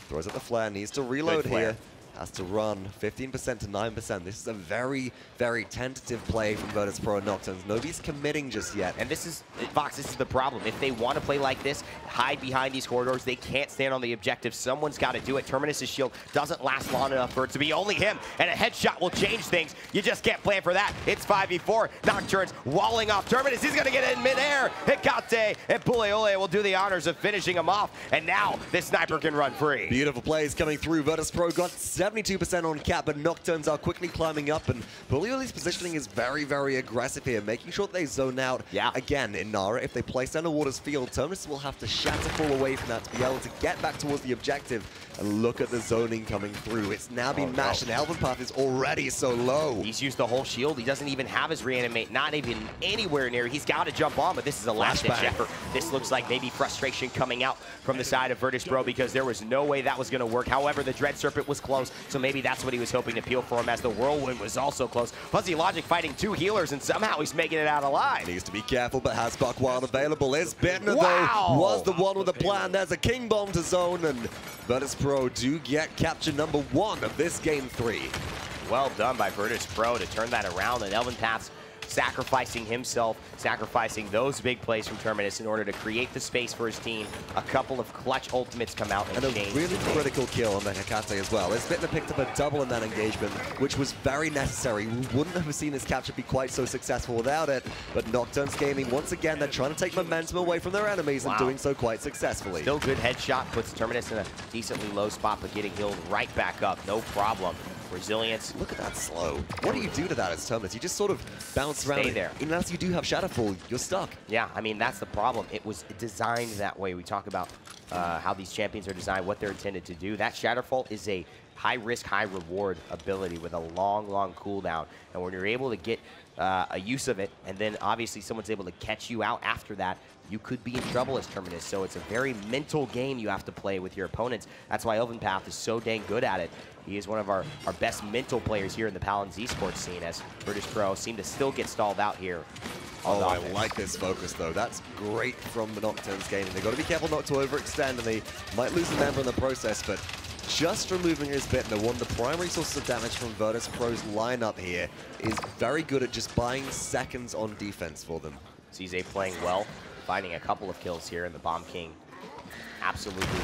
throws at the flare, needs to reload here. Has to run 15% to 9%. This is a very, very tentative play from Virtus.Pro and Nocturns. Nobody's committing just yet. And this is, Vox, this is the problem. If they want to play like this, hide behind these corridors, they can't stand on the objective. Someone's got to do it. Terminus' shield doesn't last long enough for it to be only him, and a headshot will change things. You just can't plan for that. It's 5v4. Nocturns walling off Terminus. He's going to get it in midair. Hecate and Puleule will do the honors of finishing him off, and now this sniper can run free. Beautiful plays coming through. Virtus.Pro got 72% on cap, but Nocturns are quickly climbing up, and Puleule's positioning is very, very aggressive here, making sure they zone out again in Nara. If they place down a Waters field, Terminus will have to Shatterfall away from that to be able to get back towards the objective. And look at the zoning coming through. It's now been matched, and eLvenpath is already so low. He's used the whole shield. He doesn't even have his reanimate, not even anywhere near. He's got to jump on, but this is a last-ditch effort. This looks like maybe frustration coming out from the side of Virtus.Pro because there was no way that was going to work. However, the Dread Serpent was close, so maybe that's what he was hoping to peel for him, as the Whirlwind was also close. Fuzzy Logic fighting 2 healers, and somehow he's making it out alive. Needs to be careful, but has Buckwild available. Isbittenner, though, was the one with the plan. There's a King Bomb to zone, and Virtus.Pro do get capture number 1 of this game 3. Well done by Virtus.Pro to turn that around, and eLvenpath's sacrificing himself, sacrificing those big plays from Terminus in order to create the space for his team. A couple of clutch ultimates come out and change. A really critical kill on the Etaceh as well. Isbittenner picked up a double in that engagement, which was very necessary. We wouldn't have seen this capture be quite so successful without it, but Nocturns Gaming, once again, they're trying to take momentum away from their enemies and doing so quite successfully. Still good headshot, puts Terminus in a decently low spot, but getting healed right back up, no problem. Resilience. Look at that slow. What do you do to that as Terminus? You just sort of bounce around. Stay there. Unless you do have Shadowfall, you're stuck. Yeah, I mean, that's the problem. It was designed that way. We talk about how these champions are designed, what they're intended to do. That Shadowfall is a high-risk, high-reward ability with a long, long cooldown. And when you're able to get a use of it, and then obviously someone's able to catch you out after that, you could be in trouble as Terminus. So it's a very mental game you have to play with your opponents. That's why eLvenpath is so dang good at it. He is one of our best mental players here in the Paladins esports scene, as Virtus.Pro seem to still get stalled out here. Oh, I like this focus, though. That's great from the Nocturns Gaming. They've got to be careful not to overextend, and they might lose a member in the process, but just removing Isbittenner, one of the primary sources of damage from Virtus.Pro's lineup here, is very good at just buying seconds on defense for them. Sizze playing well, finding a couple of kills here, and the Bomb King absolutely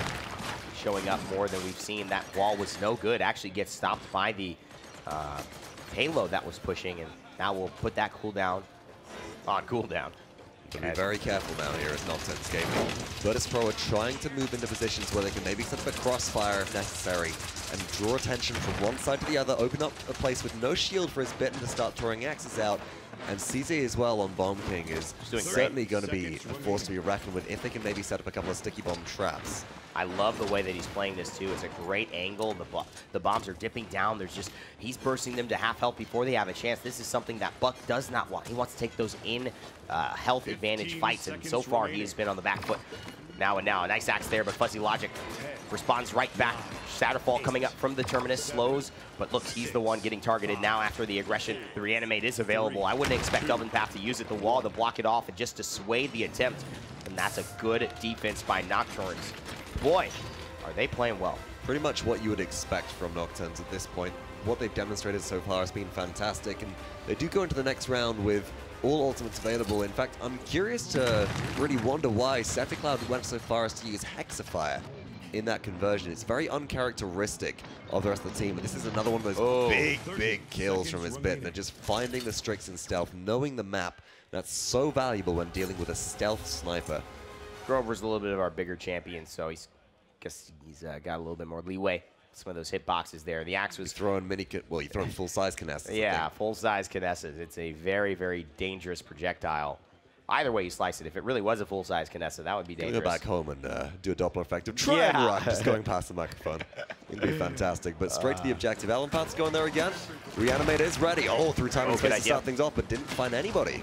showing up more than we've seen. That wall was no good. Actually gets stopped by the payload that was pushing, and now we'll put that cooldown on cooldown. Be very careful now here as Nocturns Gaming. Virtus.Pro are trying to move into positions where they can maybe set up a crossfire if necessary and draw attention from one side to the other, open up a place with no shield for Isbittenner to start throwing axes out. And Sizze as well on Bomb King is certainly going to be a force to be reckoned with if they can maybe set up a couple of sticky bomb traps. I love the way that he's playing this too. It's a great angle. The bombs are dipping down. He's bursting them to half health before they have a chance. This is something that Buck does not want. He wants to take those in health advantage fights, and so far he has been on the back foot. Now, a nice axe there, but Fuzzy Logic responds right back. Shatterfall coming up from the Terminus, slows, but looks, he's the one getting targeted now after the aggression. The reanimate is available. I wouldn't expect eLvenpath to use it, the wall, to block it off and just dissuade the attempt. And that's a good defense by Nocturns. Boy, are they playing well. Pretty much what you would expect from Nocturns at this point. What they've demonstrated so far has been fantastic, and they do go into the next round with all ultimates available. In fact, I'm curious to really wonder why Sephicloud went so far as to use Hexafire in that conversion. It's very uncharacteristic of the rest of the team, and this is another one of those big kills from Isbittenner, just finding the Strix in stealth, knowing the map. That's so valuable when dealing with a stealth sniper. Grover's a little bit of our bigger champion, so he's got a little bit more leeway. Some of those hitboxes there. The axe was throwing you're throwing full-size Kinesses. Yeah, full-size Kinesses. It's a very, very dangerous projectile. Either way you slice it, if it really was a full-size Kinessa, that would be dangerous. Go back home and do a Doppler effect of try and run, just going past the microphone. It'd be fantastic, but straight to the objective. eLvenpath's going there again. Reanimate is ready. Oh, through time and space to start things off, but didn't find anybody.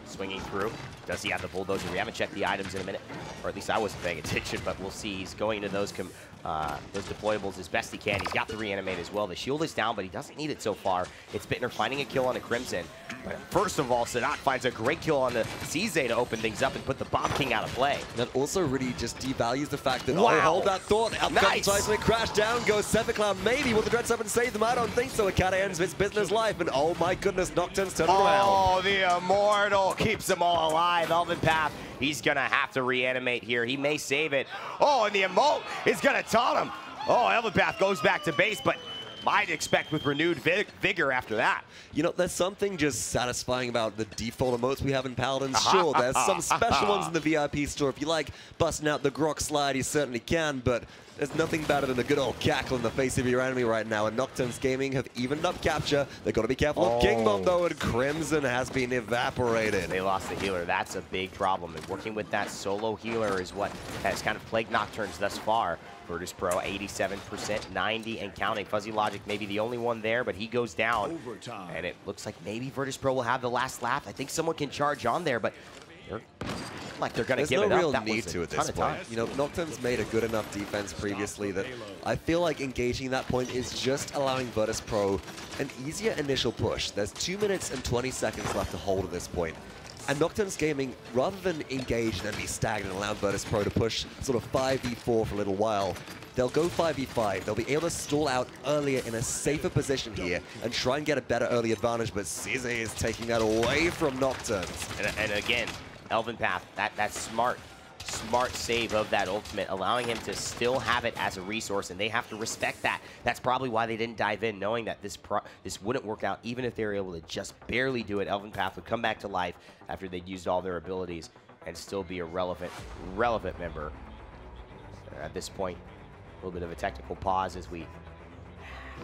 Swinging through. Does he have the bulldozer? We haven't checked the items in a minute, or at least I wasn't paying attention, but we'll see. He's going into those deployables as best he can. He's got the reanimate as well. The shield is down, but he doesn't need it so far. It's Isbittenner finding a kill on a Crimson. But first of all, Saadhak finds a great kill on the Sizze to open things up and put the Bomb King out of play. That also really just devalues the fact that, oh, hold that thought. Up comes Seismic, crash down goes Sephicloud. Maybe will the Dread Serpent save them? I don't think so. It kind of ends Isbittenner's life, and oh my goodness, Nocturns turn around. Oh, the Immortal keeps them all alive. eLvenpath, he's going to have to reanimate here. He may save it. Oh, and the emote is going to taunt him. Oh, eLvenpath goes back to base, but might expect with renewed vigor after that. You know, there's something just satisfying about the default emotes we have in Paladins. Sure, there's some special ones in the VIP store. If you like busting out the Grok slide, you certainly can, but There's nothing better than a good old cackle in the face of your enemy right now, and Nocturns Gaming have evened up capture. They've got to be careful of King Bomb, though, and Crimson has been evaporated. They lost the healer. That's a big problem, and working with that solo healer is what has kind of plagued Nocturns thus far. Virtus.Pro, 87%, 90 and counting. Fuzzy Logic maybe the only one there, but he goes down. Overtime. And it looks like maybe Virtus.Pro will have the last laugh. I think someone can charge on there, but they're going to give it up. There's no real need to at this point. You know, Nocturns made a good enough defense previously that I feel like engaging that point is just allowing Virtus.Pro an easier initial push. There's 2 minutes and 20 seconds left to hold at this point. And Nocturns Gaming, rather than engage and then be stagnant and allow Virtus.Pro to push sort of 5v4 for a little while, they'll go 5v5. They'll be able to stall out earlier in a safer position here and try and get a better early advantage, but Sizze is taking that away from Nocturns. And again, eLvenpath, that smart save of that ultimate, allowing him to still have it as a resource, and they have to respect that. That's probably why they didn't dive in, knowing that this wouldn't work out. Even if they were able to just barely do it, eLvenpath would come back to life after they'd used all their abilities and still be a relevant member. At this point, a little bit of a technical pause as we,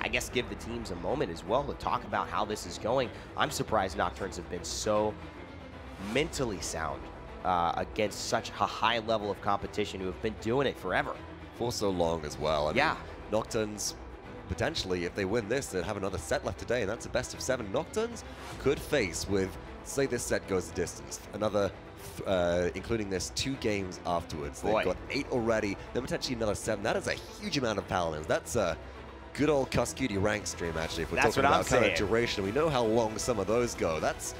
I guess, give the teams a moment as well to talk about how this is going. I'm surprised Nocturns have been so mentally sound against such a high level of competition who have been doing it forever. For so long as well. I yeah. mean, Nocturns, potentially, if they win this, they'd have another set left today, and that's a best of 7. Nocturns could face with, say this set goes the distance, another, including this, 2 games afterwards. They've got 8 already, then potentially another 7. That is a huge amount of Paladins. That's a good old Cuscuity rank stream, actually, if we're talking about kind of duration. We know how long some of those go. That's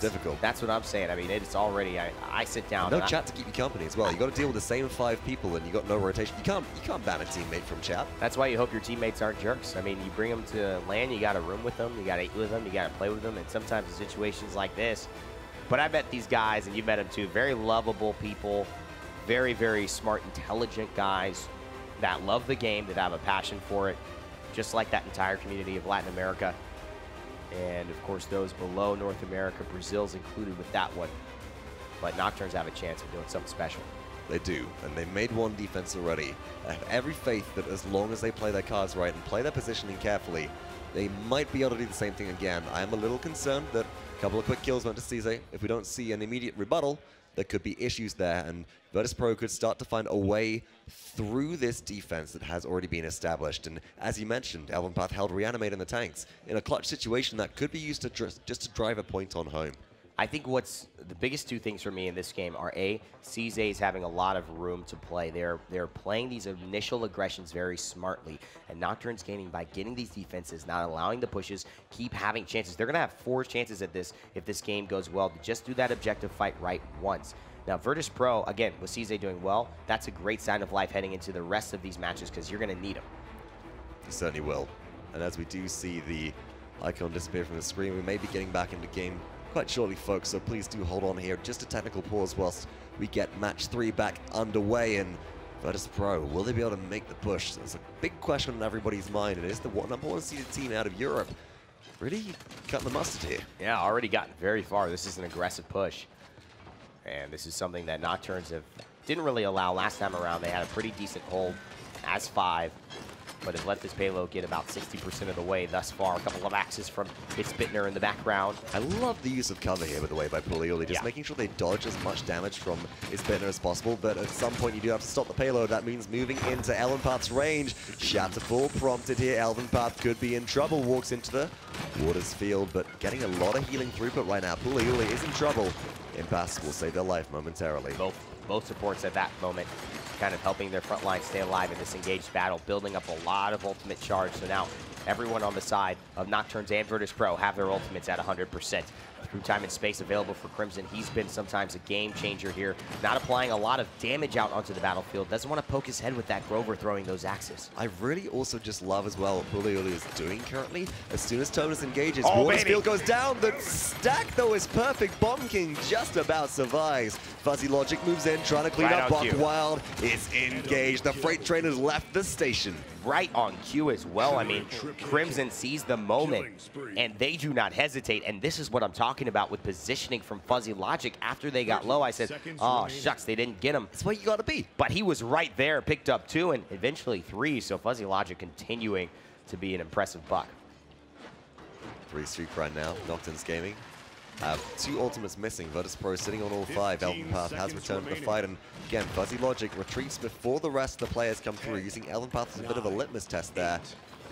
difficult. That's what I'm saying. I mean, it's already, I sit down. No chat to keep you company as well. You got to deal with the same 5 people, and you got no rotation. You can't ban a teammate from chat. That's why you hope your teammates aren't jerks. I mean, you bring them to LAN, you got to room with them, you got to eat with them, you got to play with them, and sometimes in situations like this. But I met these guys, and you met them too. Very lovable people, very, very smart, intelligent guys that love the game, that have a passion for it, just like that entire community of Latin America. And, of course, those below North America, Brazil's included with that one. But Nocturns have a chance of doing something special. They do, and they made one defense already. I have every faith that as long as they play their cards right and play their positioning carefully, they might be able to do the same thing again. I am a little concerned that a couple of quick kills went to Sizze. If we don't see an immediate rebuttal, there could be issues there, and Virtus.Pro could start to find a way through this defense that has already been established. And as you mentioned, eLvenpath held Reanimate in the tanks. In a clutch situation, that could be used to just to drive a point on home. I think what's the biggest 2 things for me in this game are A, Sizze is having a lot of room to play. They're playing these initial aggressions very smartly, and Nocturns gaining by getting these defenses, not allowing the pushes, keep having chances. They're going to have 4 chances at this if this game goes well, to just do that objective fight right once. Now, Virtus.Pro, again, with Sizze doing well, that's a great sign of life heading into the rest of these matches, because you're going to need them. You certainly will. And as we do see the icon disappear from the screen, we may be getting back into game quite shortly, folks, so please do hold on here. Just a technical pause whilst we get match 3 back underway, and Virtus.Pro, will they be able to make the push? There's a big question on everybody's mind, and it's the number 1 seeded team out of Europe. Really cutting the mustard here. Yeah, already gotten very far. This is an aggressive push, and this is something that Nocturns didn't really allow last time around. They had a pretty decent hold as 5. But have let this payload get about 60% of the way thus far. A couple of axes from isbittenner in the background. I love the use of cover here, by the way, by Puleule. Just making sure they dodge as much damage from isbittenner as possible. But at some point, you do have to stop the payload. That means moving into eLvenpath's range. Shatterfall prompted here. eLvenpath could be in trouble. Walks into the Waters field, but getting a lot of healing throughput right now. Puleule is in trouble. Impasse will save their life momentarily. Both supports at that moment kind of helping their front line stay alive in this engaged battle, building up a lot of ultimate charge. So now everyone on the side of Nocturns and Virtus.Pro have their ultimates at 100%. Through time and space available for Crimson, he's been sometimes a game changer here. Not applying a lot of damage out onto the battlefield. Doesn't want to poke his head with that Grover throwing those axes. I really also just love as well what Puleule is doing currently. As soon as Tonus engages, Waters field goes down. The stack, though, is perfect. Bomb King just about survives. Fuzzy Logic moves in, trying to clean up. Buck Wild is engaged. The freight train has left the station. Right on cue as well. I mean, Crimson sees the moment, and they do not hesitate. And this is what I'm talking talking about with positioning from Fuzzy Logic after they got low. I said, oh, shucks, they didn't get him. That's where you got to be. But he was right there, picked up 2 and eventually 3. So Fuzzy Logic continuing to be an impressive buck. 3 streak right now, Nocturns Gaming. 2 ultimates missing. Virtus.Pro sitting on all 5. eLvenpath has returned to the fight, and again, Fuzzy Logic retreats before the rest of the players come through, using eLvenpath as a bit of a litmus test there.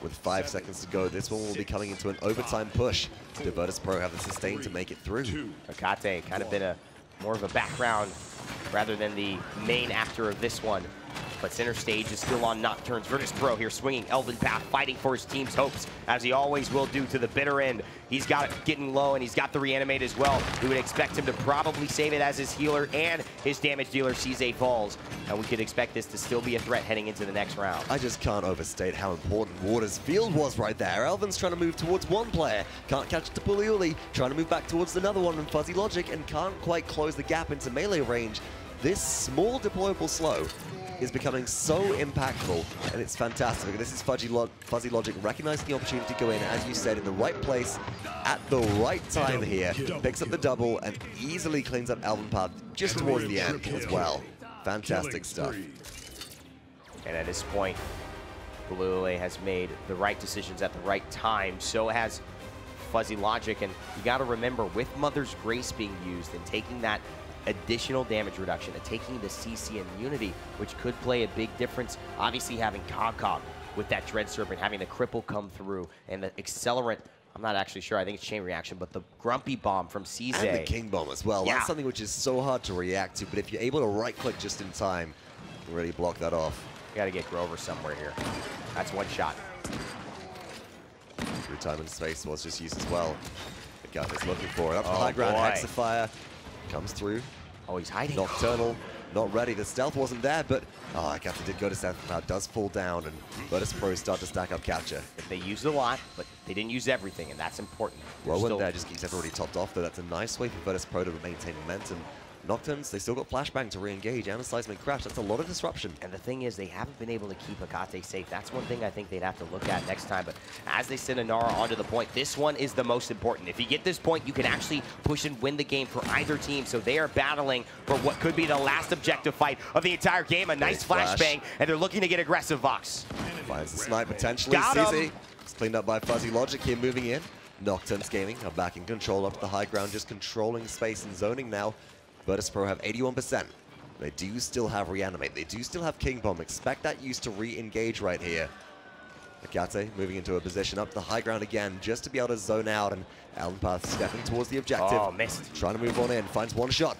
With 5 seconds to go, this one will be coming into an overtime push. Do Virtus.Pro have the sustain to make it through? Etaceh kind of been more of a background rather than the main actor of this one. But center stage is still on Nocturns. Virtus.Pro here swinging eLvenpath, fighting for his team's hopes, as he always will do to the bitter end. He's got it getting low, and he's got the reanimate as well. We would expect him to probably save it as his healer and his damage dealer, Sizze, falls. And we could expect this to still be a threat heading into the next round. I just can't overstate how important Water's field was right there. Elvin's trying to move towards one player, can't catch it to Puleule, trying to move back towards another one, and Fuzzy Logic, and can't quite close the gap into melee range. This small deployable slow is becoming so impactful, and it's fantastic. This is Fuzzy Logic recognizing the opportunity to go in, as you said, in the right place at the right time here. Picks up the double and easily cleans up eLvenpath just towards the end as well. Fantastic stuff. And at this point, Puleule has made the right decisions at the right time. So has Fuzzy Logic, and you got to remember, with Mother's Grace being used and taking that additional damage reduction and taking the CC immunity, which could play a big difference. Obviously having CogCog with that Dread Serpent, having the cripple come through, and the accelerant, I'm not actually sure, I think it's chain reaction, but the Grumpy Bomb from Sizze. And the King Bomb as well. Yeah. That's something which is so hard to react to, but if you're able to right-click just in time, you can really block that off. You gotta get Grover somewhere here. That's one shot. Through time and space was just used as well. The Gut is looking for it. Up the Oh, high ground, boy. Hexafire comes through. Oh, he's hiding. Nocturnal, not ready. The stealth wasn't there, but Etaceh did go to Sephicloud, does fall down, and Virtus.Pro start to stack up capture. They used a lot, but they didn't use everything, and that's important. Whirlwind there just keeps everybody topped off, though. That's a nice way for Virtus.Pro to maintain momentum. Nocturns, they still got Flashbang to re-engage, and a Seismic Crash. That's a lot of disruption. And the thing is, they haven't been able to keep Etaceh safe. That's one thing I think they'd have to look at next time. But as they send Inara onto the point, this one is the most important. If you get this point, you can actually push and win the game for either team. So they are battling for what could be the last objective fight of the entire game. A nice flashbang, and they're looking to get aggressive, Vox. Finds the snipe potentially. Got Sizze. him. It's cleaned up by Fuzzy Logic here, moving in. Nocturns Gaming are back in control up to the high ground, just controlling space and zoning now. Virtus.Pro have 81%. They do still have Reanimate. They do still have King Bomb. Expect that use to re-engage right here. Etaceh moving into a position up the high ground again, just to be able to zone out, and eLvenpath stepping towards the objective. Oh, missed. Trying to move on in, finds one shot.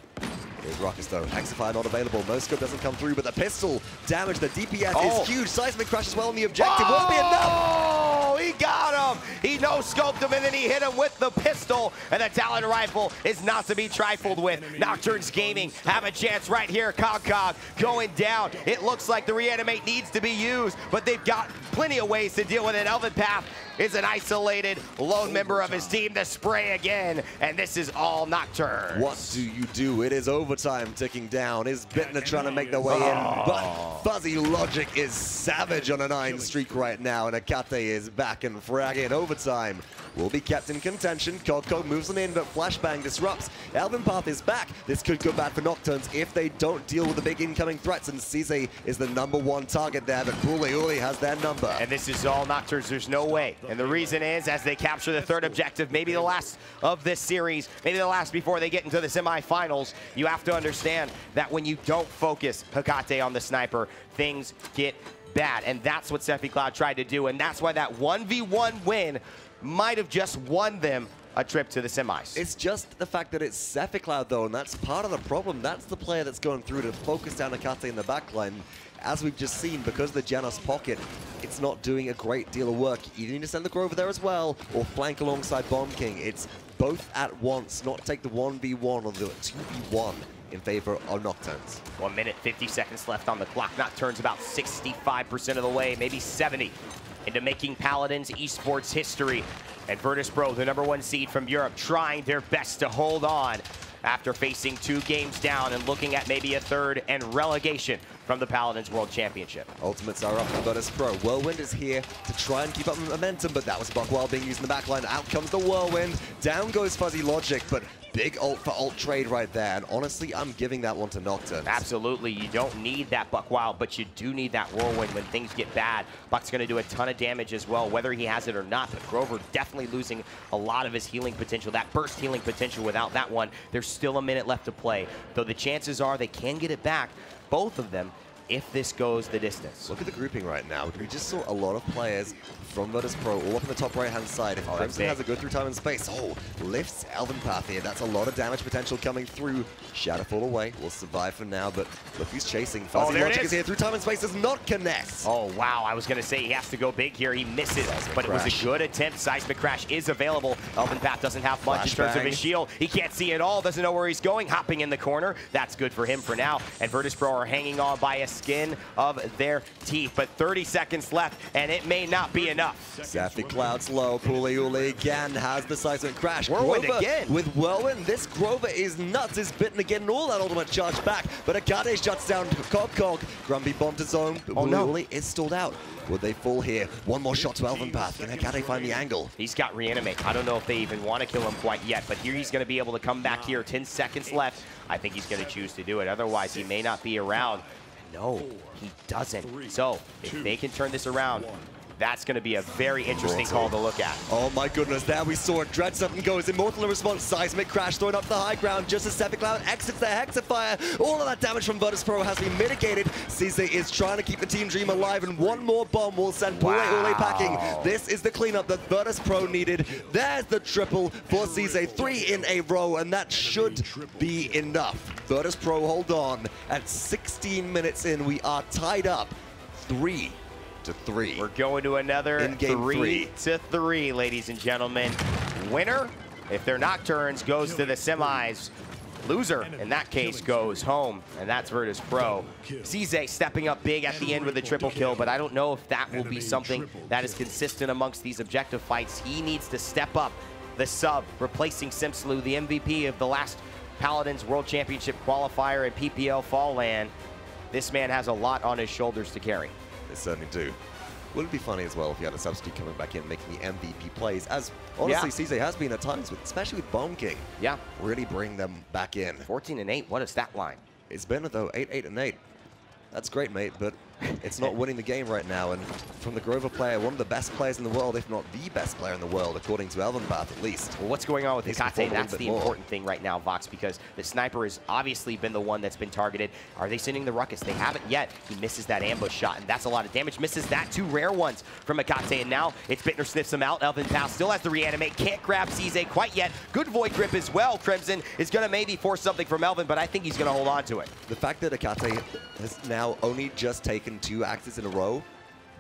Here's Ruckus though, Hexafire not available, no scope doesn't come through, but the pistol damage, the DPS is huge. Seismic Crash as well on the objective, won't be enough! Oh, he got him! He no-scoped him, and then he hit him with the pistol, and the Talon Rifle is not to be trifled with. Nocturns Gaming have a chance right here. CogCog going down. It looks like the reanimate needs to be used, but they've got plenty of ways to deal with it. eLvenpath is an isolated lone member of his team to spray again, and this is all Nocturns. What do you do? It is overtime ticking down. isbittenner trying to make their way in, but Fuzzy Logic is savage on a 9 streak right now, and Etaceh is back and fragging. Overtime will be kept in contention. CogCog moves on in, but Flashbang disrupts. eLvenpath is back. This could go bad for Nocturns if they don't deal with the big incoming threats, and Sizze is the #1 target there, but Puleule has their number. And this is all Nocturns, there's no way. And the reason is, as they capture the 3rd objective, maybe the last of this series, maybe the last before they get into the semifinals, you have to understand that when you don't focus Etaceh on the sniper, things get bad. And that's what Sephicloud tried to do, and that's why that 1v1 win might have just won them a trip to the semis. It's just the fact that it's Sephicloud though, and that's part of the problem. That's the player that's going through to focus down Etaceh in the backline. As we've just seen, because of the Janos pocket, it's not doing a great deal of work. You need to send the Grover there as well, or flank alongside Bomb King. It's both at once, not take the 1v1 or the 2v1 in favor of Nocturns. 1 minute, 50 seconds left on the clock. Nocturns about 65% of the way, maybe 70, into making Paladins esports history. And Virtus.Pro, the #1 seed from Europe, trying their best to hold on after facing 2 games down and looking at maybe a 3rd and relegation from the Paladins World Championship. Ultimates are up for Virtus.Pro. Whirlwind is here to try and keep up momentum, but that was Buckwild being used in the backline. Out comes the Whirlwind. Down goes Fuzzy Logic, but big ult for ult trade right there. And honestly, I'm giving that one to Nocturns. Absolutely. You don't need that Buckwild, but you do need that Whirlwind when things get bad. Buck's going to do a ton of damage as well, whether he has it or not. But Grover definitely losing a lot of his healing potential, that burst healing potential without that one. There's still a minute left to play, though the chances are they can get it back, both of them, if this goes the distance. Look at the grouping right now. We just saw a lot of players from Virtus.Pro all up in the top right-hand side. If Crimson has a good through time and space, lifts eLvenpath here. That's a lot of damage potential coming through. Shadowfall away. Will survive for now, but look who's chasing. Fuzzy Logic is here. Through time and space does not connect. Oh, wow. I was going to say he has to go big here. He misses, but it was a good attempt. Seismic Crash is available. eLvenpath doesn't have much in terms of his shield. He can't see it all. Doesn't know where he's going. Hopping in the corner. That's good for him for now. And Virtus.Pro are hanging on by a skin of their teeth. But 30 seconds left, and it may not be enough. Sephicloud's low. Puleule again has the Seismic Crash. Whirlwind again. With Whirlwind, this Grover is nuts. Isbittenner getting all that ultimate charge back, but Etaceh shuts down CogCog. Grumpy bomb to zone. Puleule is stalled out. Would they fall here? One more shot to eLvenpath. Can Etaceh find the angle? He's got reanimate. I don't know if they even want to kill him quite yet, but here he's going to be able to come back here. 10 seconds left. I think he's going to choose to do it. Otherwise, he may not be around. No, he doesn't. So if they can turn this around, that's going to be a very interesting call to look at. Oh my goodness, there we saw it. Dread something goes. Immortal in response. Seismic Crash throwing up the high ground just as Sephicloud exits the Hexafire. All of that damage from Virtus.Pro has been mitigated. Sizze is trying to keep the Team Dream alive, and one more bomb will send Puleule packing. This is the cleanup that Virtus.Pro needed. There's the triple for Sizze. 3 in a row, and that should be enough. Virtus.Pro hold on. At 16 minutes in, we are tied up 3-3. We're going to another 3-3, ladies and gentlemen. Winner, if they're Nocturns, goes to the semis. Loser, in that case, goes home, and that's Virtus.Pro. Sizze stepping up big at the end with a triple kill, but I don't know if that will be something that is consistent amongst these objective fights. He needs to step up. The sub, replacing Simslu, the MVP of the last Paladins World Championship qualifier at PPL Fall Land. This man has a lot on his shoulders to carry. They certainly do. Would it be funny as well if you had a substitute coming back in making the MVP plays, as honestly Sizze has been at times, especially with Bomb King. Yeah. Really bring them back in. 14-8, what is that line? It's been though, 8-8-8. That's great, mate, but it's not winning the game right now. And from the Grover player, one of the best players in the world, if not the best player in the world, according to eLvenpath at least. Well, what's going on with Etaceh? That's the important thing right now, Vox, because the sniper has obviously been the one that's been targeted. Are they sending the ruckus? They haven't yet. He misses that ambush shot, and that's a lot of damage. Misses that 2 rare ones from Etaceh, and now Isbittenner sniffs him out. eLvenpath still has to reanimate. Can't grab Sizze quite yet. Good void grip as well. Crimson is going to maybe force something from Elvin, but I think he's going to hold on to it. The fact that Etaceh has now only just taken 2 axes in a row,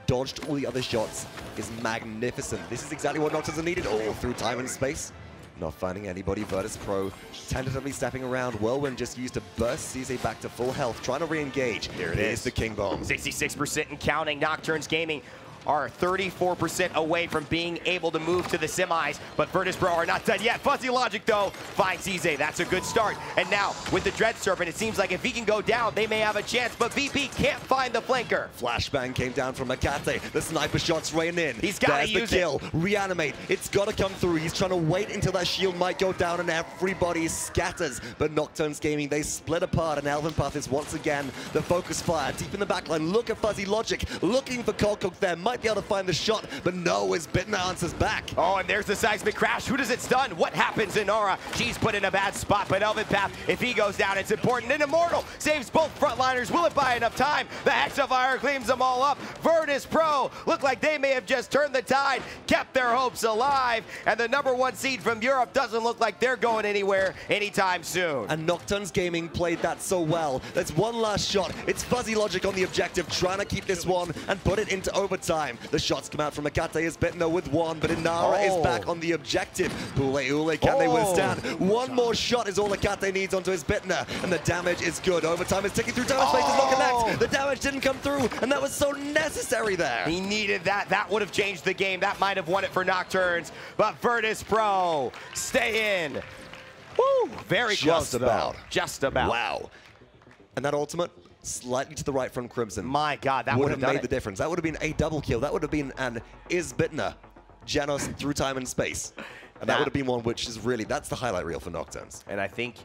dodged all the other shots, is magnificent. This is exactly what Nocturns are needed. Oh, through time and space. Not finding anybody. Virtus.Pro tentatively stepping around. Whirlwind just used to burst Sizze back to full health, trying to re-engage. There it is. The King Bomb. 66% and counting. Nocturns Gaming are 34% away from being able to move to the semis, but Virtus.Pro are not done yet. Fuzzy Logic, though, finds Sizze. That's a good start. And now, with the Dread Serpent, it seems like if he can go down, they may have a chance, but VP can't find the flanker. Flashbang came down from Etaceh. The sniper shots rain in. He's got to use the kill. Reanimate. It's got to come through. He's trying to wait until that shield might go down and everybody scatters. But Nocturns Gaming, they split apart, and eLvenpath is once again the focus fire. Deep in the backline, look at Fuzzy Logic, looking for CogCog there. Might be able to find the shot, but no, Isbittenner answers back. Oh, and there's the Seismic Crash. Who does it stun? What happens in Aura? She's put in a bad spot, but eLvenpath, if he goes down, it's important. And Immortal saves both frontliners. Will it buy enough time? The Hexafire cleans them all up. Virtus.Pro look like they may have just turned the tide, kept their hopes alive, and the #1 seed from Europe doesn't look like they're going anywhere anytime soon. And Nocturns Gaming played that so well. There's one last shot. It's Fuzzy Logic on the objective, trying to keep this one and put it into overtime. The shots come out from Etaceh. Isbittenner with 1, but Inara is back on the objective. Puleule, can they withstand? One more shot is all Etaceh needs onto Isbittenner, and the damage is good. Overtime is ticking through. Damage space does not connect. The damage didn't come through, and that was so necessary there. He needed that. That would have changed the game. That might have won it for Nocturns, but Virtus.Pro stay in. Woo! Very close. Just about. Just about. Wow. And that ultimate, slightly to the right from Crimson. My God, that would have done made it. the difference. That would have been a double kill. That would have been an isbittenner, Janos through time and space. And that would have been one which is really, that's the highlight reel for Nocturns. And I think,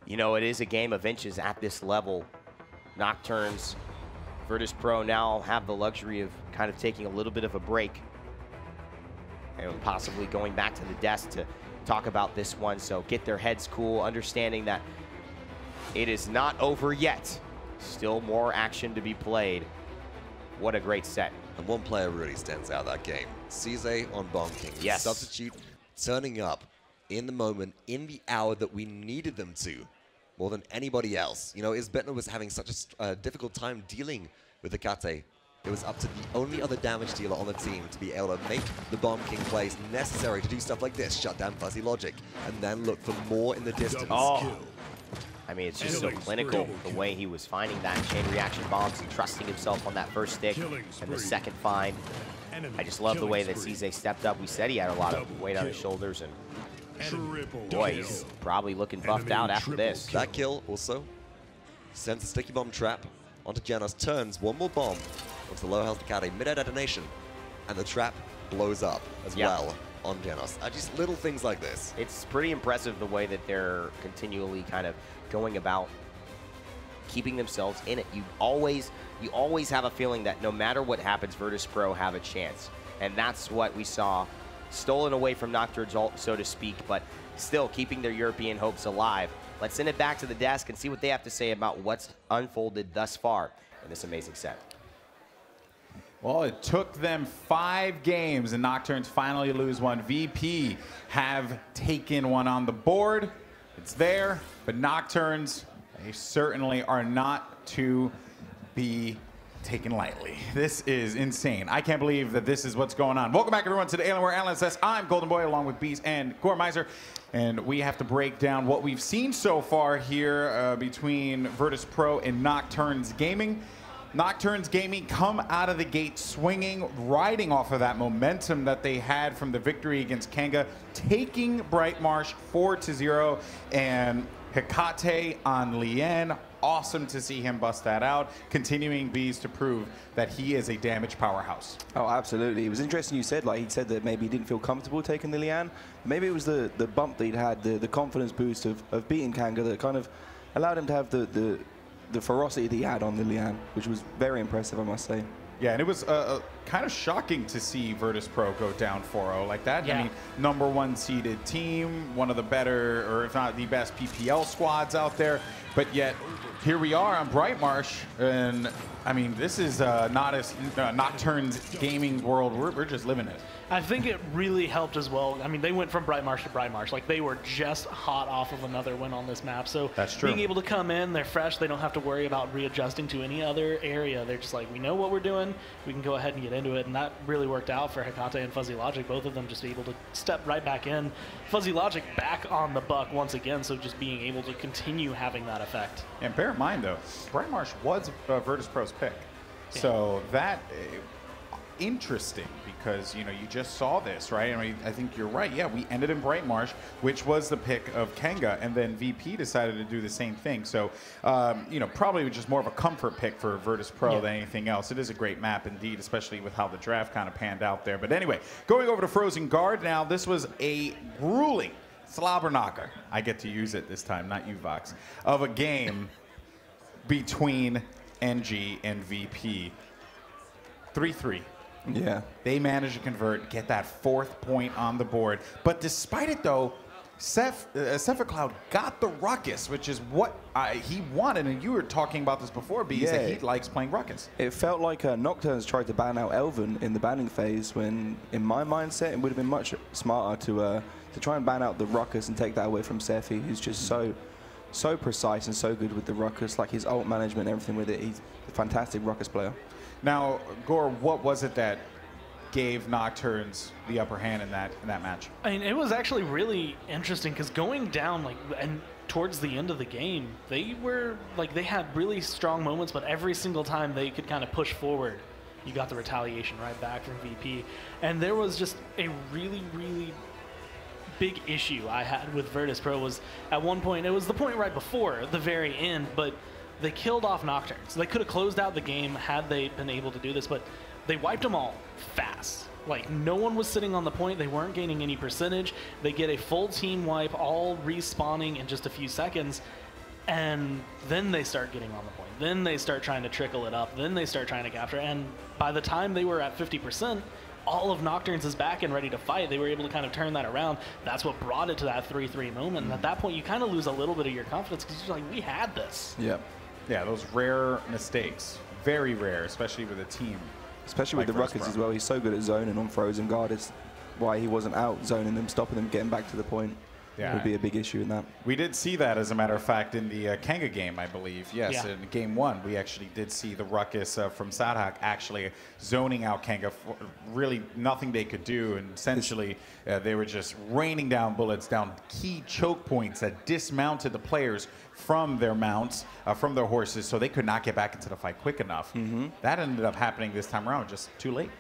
you know, it is a game of inches at this level. Nocturns, Virtus.Pro now have the luxury of kind of taking a little bit of a break and possibly going back to the desk to talk about this one. So get their heads cool, understanding that it is not over yet. Still more action to be played. What a great set. And one player really stands out that game. Sizze on Bomb King. Yes. Substitute turning up in the moment, in the hour that we needed them to, more than anybody else. You know, isbittenner was having such a difficult time dealing with Etaceh. It was up to the only other damage dealer on the team to be able to make the Bomb King plays necessary to do stuff like this, shut down fuzzy logic, and then look for more in the distance. Oh. I mean, it's just so clinical, the way he was finding that chain reaction bombs and trusting himself on that first stick and the second find. I just love the way that Sizze stepped up. We said he had a lot of weight on his shoulders, and boy, he's probably looking buffed out after this. That kill also sends a sticky bomb trap onto Janos, turns one more bomb onto the low health Etaceh, mid-air detonation, and the trap blows up as well on Janos. Just little things like this. It's pretty impressive the way that they're continually kind of going about keeping themselves in it. You always have a feeling that no matter what happens, Virtus.Pro have a chance. And that's what we saw, stolen away from Nocturns, so to speak, but still keeping their European hopes alive. Let's send it back to the desk and see what they have to say about what's unfolded thus far in this amazing set. Well, it took them 5 games, and Nocturns finally lose one. VP have taken one on the board. It's there, but Nocturns, they certainly are not to be taken lightly. This is insane. I can't believe that this is what's going on. Welcome back, everyone, to the Alienware Analyst. I'm Golden Boy, along with Beast and Goremizer, and we have to break down what we've seen so far here between Virtus.Pro and Nocturns Gaming. Nocturns Gaming come out of the gate swinging, riding off of that momentum that they had from the victory against Kanga, taking Bright Marsh 4-0, and Etaceh on Lien. Awesome to see him bust that out, continuing Bees to prove that he is a damage powerhouse. Oh, absolutely. It was interesting you said, like, he said that maybe he didn't feel comfortable taking the Lien. Maybe it was the bump that he'd had, the confidence boost of beating Kanga that kind of allowed him to have the ferocity that he had on the Lien, which was very impressive, I must say. Yeah, and it was kind of shocking to see Virtus.Pro go down 4-0 like that. Yeah. I mean, #1 seeded team, one of the better, or if not the best PPL squads out there. But yet, here we are on Bright Marsh, and I mean, this is not as Nocturns Gaming world. We're just living it. I think it really helped as well. I mean, they went from Bright Marsh to Bright Marsh. Like, they were just hot off of another win on this map. So that's true. Being able to come in, they're fresh. They don't have to worry about readjusting to any other area. They're just like, we know what we're doing. We can go ahead and get into it. And that really worked out for Etaceh and Fuzzy Logic. Both of them just able to step right back in. Fuzzy Logic back on the buck once again. So just being able to continue having that effect. And bear in mind, though, Bright Marsh was Virtus.Pro's pick. Yeah. So that... interesting, because you just saw this, right? I mean, I think you're right. Yeah, we ended in Bright Marsh, which was the pick of Kanga, and then VP decided to do the same thing. So probably just more of a comfort pick for Virtus.Pro than anything else. It is a great map indeed, especially with how the draft kind of panned out there. But anyway, going over to Frozen Guard now, this was a grueling slobber knocker. I get to use it this time, not you, Vox, of a game between NG and VP. 3-3. Yeah. They managed to convert, get that 4th point on the board. But despite it, though, Sephicloud got the Ruckus, which is what he wanted. And you were talking about this before, Bees, that he likes playing Ruckus. It felt like Nocturns tried to ban out Elven in the banning phase, when, in my mindset, it would have been much smarter to try and ban out the Ruckus and take that away from Sephi, who's just so precise and so good with the Ruckus, like his ult management and everything with it. He's a fantastic Ruckus player. Now, Gore, what was it that gave Nocturns the upper hand in that match? I mean, it was actually really interesting, because going down and towards the end of the game, they were they had really strong moments, but every single time they could kind of push forward, you got the retaliation right back from VP. And there was just a really, really big issue I had with Virtus.Pro was at one point, it was the point right before the very end, but they killed off Nocturns. They could have closed out the game had they been able to do this, but they wiped them all fast. Like, no one was sitting on the point. They weren't gaining any percentage. They get a full team wipe, all respawning in just a few seconds, and then they start getting on the point. Then they start trying to trickle it up. Then they start trying to capture, and by the time they were at 50%, all of Nocturns is back and ready to fight. They were able to kind of turn that around. That's what brought it to that 3-3 moment. And at that point, you kind of lose a little bit of your confidence because you're like, we had this. Yep. Yeah, those rare mistakes. Very rare, especially with a team. Especially like with the Ruckus as well. He's so good at zoning on frozen guard. It's why he wasn't out zoning them, stopping them, getting back to the point. Yeah. Would be a big issue in that. We did see that, as a matter of fact, in the Kanga game, I believe. Yes, Yeah. in game 1, we actually did see the Ruckus from Saadhak actually zoning out Kanga. For really nothing they could do, and essentially they were just raining down bullets down key choke points that dismounted the players from their mounts, from their horses, so they could not get back into the fight quick enough. That ended up happening this time around, just too late.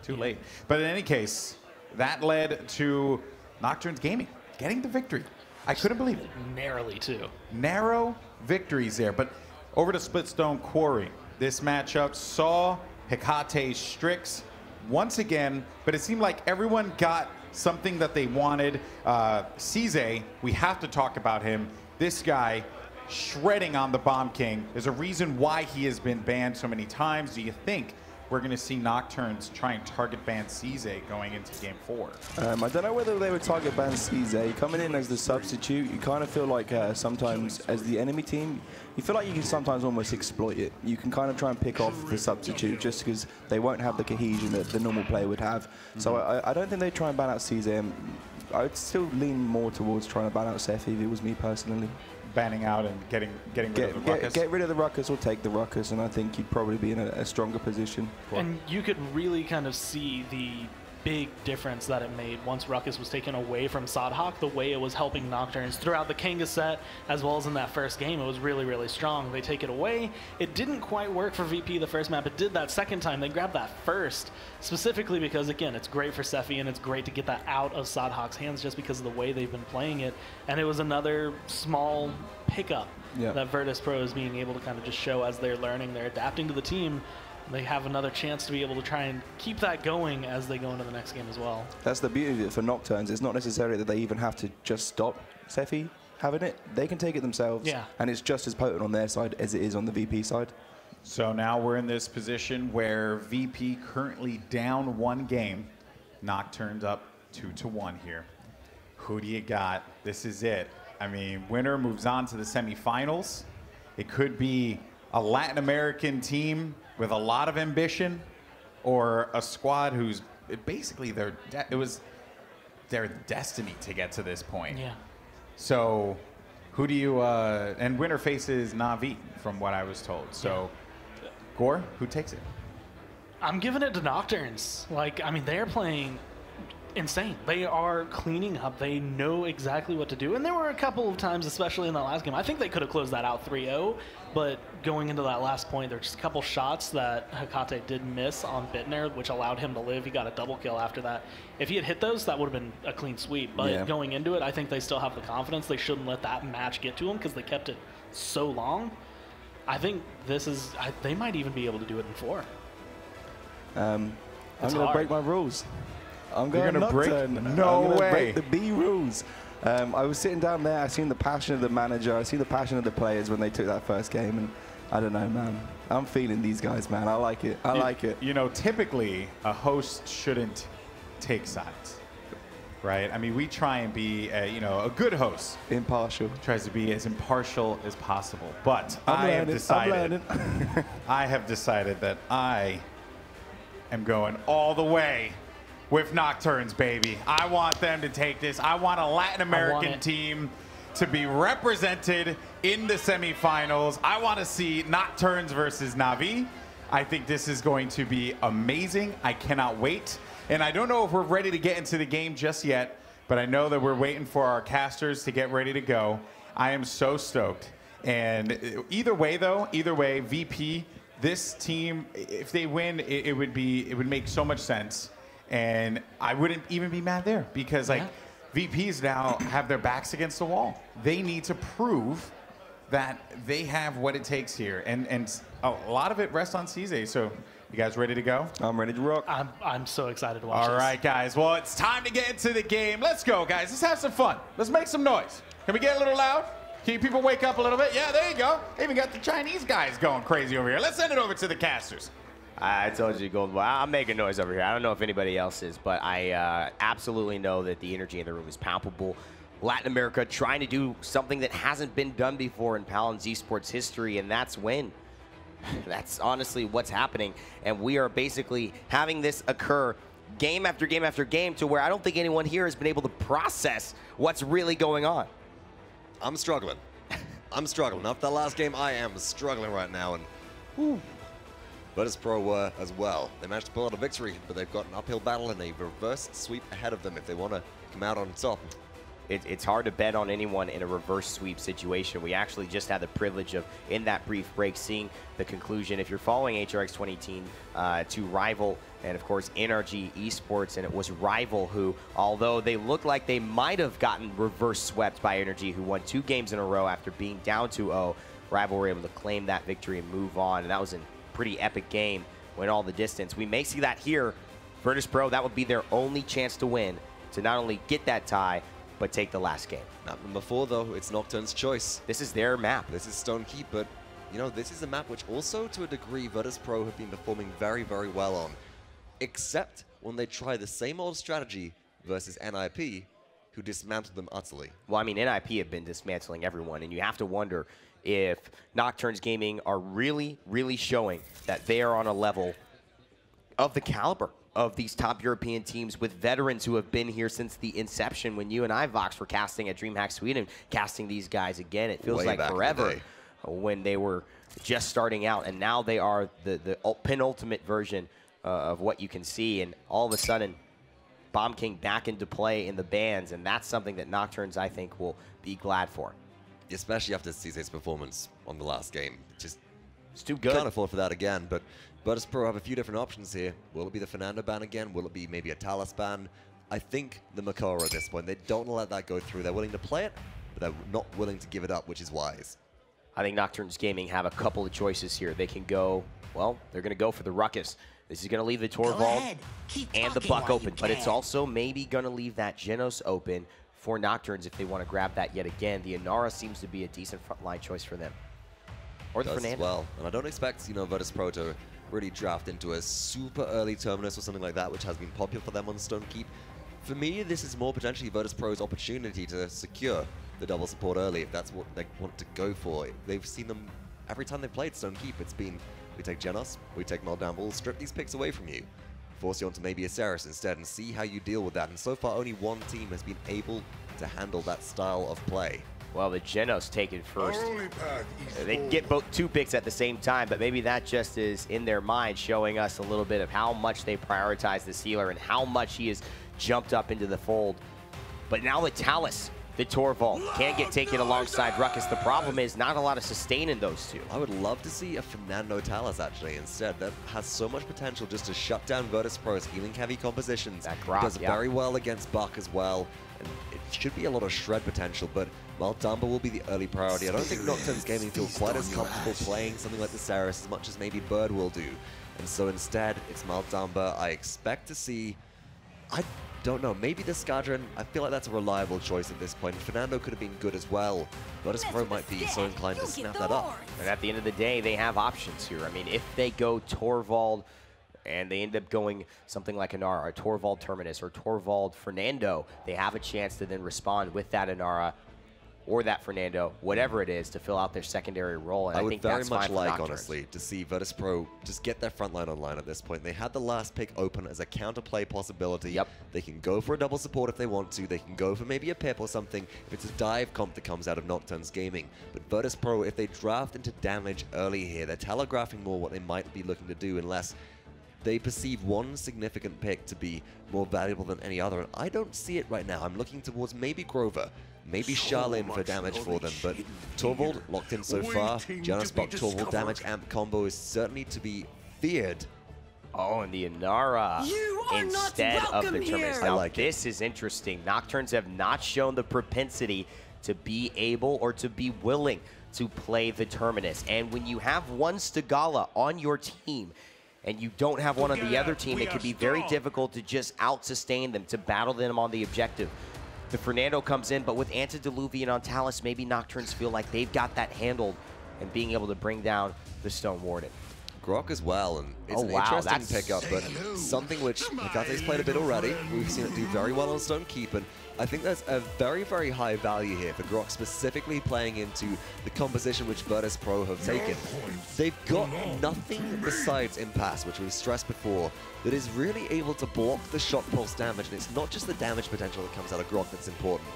Too late. But in any case, that led to Nocturns Gaming getting the victory. I couldn't believe it. Narrowly, too. Narrow victories there. But over to Splitstone Quarry, this matchup saw Hecate Strix once again, but it seemed like everyone got something that they wanted. Sizze, we have to talk about him. This guy shredding on the Bomb King. There's a reason why he has been banned so many times. Do you think we're going to see Nocturns try and target ban Sizze going into game 4? I don't know whether they would target ban Sizze. Coming in as the substitute, you kind of feel like sometimes as the enemy team, you feel like you can sometimes almost exploit it. You can kind of try and pick off the substitute just because they won't have the cohesion that the normal player would have. So I don't think they'd try and ban out Sizze. I would still lean more towards trying to ban out Sephi if it was me personally. Banning out and getting rid of the Ruckus? Get rid of the Ruckus or take the Ruckus, and I think you'd probably be in a stronger position. And you could really kind of see the big difference that it made once Ruckus was taken away from Saadhak, the way it was helping Nocturns throughout the Kanga set, as well as in that first game. It was really, really strong. They take it away. It didn't quite work for VP the first map. It did that second time. They grabbed that first, specifically because, again, it's great for Sephi, and it's great to get that out of Saadhak's hands just because of the way they've been playing it. And it was another small pickup that Virtus.Pro is being able to kind of just show as they're learning. They're adapting to the team. They have another chance to be able to try and keep that going as they go into the next game as well. That's the beauty of it for Nocturns. It's not necessarily that they even have to just stop Sephi having it. They can take it themselves, and it's just as potent on their side as it is on the VP side. So now we're in this position where VP currently down 1 game. Nocturnes up 2-1 here. Who do you got? This is it. I mean, winner moves on to the semifinals. It could be a Latin American team with a lot of ambition, or a squad who's basically it was their destiny to get to this point. Yeah. So who do you and winner faces Na'Vi from what I was told. So Gore, who takes it? I'm giving it to Nocturns. Like, I mean, they're playing insane. They are cleaning up. They know exactly what to do. And there were a couple of times, especially in that last game, I think they could have closed that out 3-0. But going into that last point, there were just a couple shots that Hecate did miss on isbittenner, which allowed him to live. He got a double kill after that. If he had hit those, that would have been a clean sweep. But going into it, I think they still have the confidence. They shouldn't let that match get to them because they kept it so long. I think this is, they might even be able to do it in 4. I'm going to break my rules. I'm going to break? No way. Break the B rules. I was sitting down there. I seen the passion of the manager. I see the passion of the players when they took that first game, and I don't know, man. I'm feeling these guys, man. I like it. I like it. You know, typically a host shouldn't take sides, right? I mean, we try and be, a good host. Impartial. Tries to be as impartial as possible. But I have decided that I am going all the way with Nocturnes, baby. I want them to take this. I want a Latin American team to be represented in the semifinals. I want to see Nocturnes versus Na'Vi. I think this is going to be amazing. I cannot wait. And I don't know if we're ready to get into the game just yet, but I know that we're waiting for our casters to get ready to go. I am so stoked. And either way, VP, this team, if they win, it would make so much sense. And I wouldn't even be mad there because, VPs now have their backs against the wall. They need to prove that they have what it takes here. And a lot of it rests on Sizze. So you guys ready to go? I'm ready to rock. I'm so excited to watch All this. right, guys. Well, it's time to get into the game. Let's go, guys. Let's have some fun. Let's make some noise. Can we get a little loud? Can people wake up a little bit? Yeah, there you go. They even got the Chinese guys going crazy over here. Let's send it over to the casters. I told you, Golden Boy, I'm making noise over here. I don't know if anybody else is, but I absolutely know that the energy in the room is palpable. Latin America trying to do something that hasn't been done before in Paladins esports history, and that's win. That's honestly what's happening, and we are basically having this occur game after game after game to where I don't think anyone here has been able to process what's really going on. I'm struggling. I'm struggling. After the last game, I am struggling right now, and whew. Virtus.Pro were as well. They managed to pull out a victory, but they've got an uphill battle and a reverse sweep ahead of them if they want to come out on top. It's hard to bet on anyone in a reverse sweep situation. We actually just had the privilege of, in that brief break, seeing the conclusion. If you're following HRX 2018 to Rival and, of course, NRG Esports, and it was Rival who, although they looked like they might have gotten reverse swept by Energy, who won 2 games in a row after being down 2-0, Rival were able to claim that victory and move on, and that was a pretty epic game, went all the distance. We may see that here. Virtus.Pro, that would be their only chance to win, to not only get that tie, but take the last game. Map number 4, though, it's Nocturns' choice. This is their map. This is Stone Keep, but, you know, this is a map which also, to a degree, Virtus.Pro have been performing very, very well on. Except when they try the same old strategy versus NIP, who dismantled them utterly. Well, I mean, NIP have been dismantling everyone, and you have to wonder if Nocturns Gaming are really, really showing that they are on a level of the caliber of these top European teams with veterans who have been here since the inception when you and I, Vox, were casting at DreamHack Sweden, casting these guys again. It feels like forever when they were just starting out, and now they are the penultimate version of what you can see, and all of a sudden, Bomb King back into play in the bans, and that's something that Nocturns, I think, will be glad for. Especially after Sizze's performance on the last game. Just it's too good. Can't afford for that again, but Virtus.Pro have a few different options here. Will it be the Fernando ban again? Will it be maybe a Talus ban? I think the Makara at this point, they don't let that go through. They're willing to play it, but they're not willing to give it up, which is wise. I think Nocturns Gaming have a couple of choices here. They can go, well, they're going to go for the Ruckus. This is going to leave the Torvald and the Buck open, but it's also maybe going to leave that Genos open for Nocturns if they want to grab that yet again. The Inara seems to be a decent frontline choice for them. Or the Fernando. Well, and I don't expect, you know, Virtus.Pro to really draft into a super early Terminus or something like that, which has been popular for them on Stone Keep. For me, this is more potentially Virtus.Pro's opportunity to secure the double support early, if that's what they want to go for. They've seen them, every time they've played Stone Keep, it's been, we take Genos, we take Meltdown, we'll strip these picks away from you, force you onto maybe a Ceres instead, and see how you deal with that. And so far, only one team has been able to handle that style of play. Well, the Genos taken first. They get both 2 picks at the same time, but maybe that just is in their mind, showing us a little bit of how much they prioritize this healer and how much he has jumped up into the fold. But now the Talus, the Torvald, can get taken alongside Ruckus. The problem is not a lot of sustain in those two. I would love to see a Fernando Talus actually instead. That has so much potential just to shut down Virtus.Pro's healing-heavy compositions. That grok, does very well against Buck as well. And it should be a lot of shred potential, but Maldamba will be the early priority. I don't think Nocturns Gaming feel quite as comfortable playing something like the Ceres as much as maybe Bird will do. And so instead, it's Maldamba. I expect to see, I don't know, maybe the Skadron. I feel like that's a reliable choice at this point. Fernando could have been good as well. Virtus.Pro might be so inclined to snap that up. And at the end of the day, they have options here. I mean, if they go Torvald and they end up going something like Inara, or Torvald Terminus, or Torvald Fernando, they have a chance to then respond with that Inara or that Fernando, whatever it is, to fill out their secondary role. And I think very that's much fine like, for honestly, to see Virtus.Pro just get their front line online at this point. They had the last pick open as a counterplay possibility. Yep. They can go for a double support if they want to. They can go for maybe a pip or something if it's a dive comp that comes out of Nocturns Gaming. But Virtus.Pro, if they draft into damage early here, they're telegraphing more what they might be looking to do unless they perceive one significant pick to be more valuable than any other. And I don't see it right now. I'm looking towards maybe Grover, maybe Charlene for damage for them, but Torvald locked in so far. Janus Buck Torvald damage amp combo is certainly to be feared Oh, and the Inara instead of the Terminus. Now, this is interesting. Nocturns have not shown the propensity to be able or to be willing to play the Terminus. And when you have one Stigala on your team and you don't have one on the other team, it can be very difficult to just out-sustain them, to battle them on the objective. The Fernando comes in, but with Antediluvian on Talus, maybe Nocturns feel like they've got that handled and being able to bring down the Stone Warden. Grok as well, and it's an interesting pickup, but something which Hecate's played a bit already. We've seen it do very well on Stone Keep, and I think there's a very, very high value here for Grok specifically playing into the composition which Virtus.Pro have taken. They've got nothing besides Impasse, which we've stressed before, that is really able to block the shock pulse damage, and it's not just the damage potential that comes out of Grok that's important.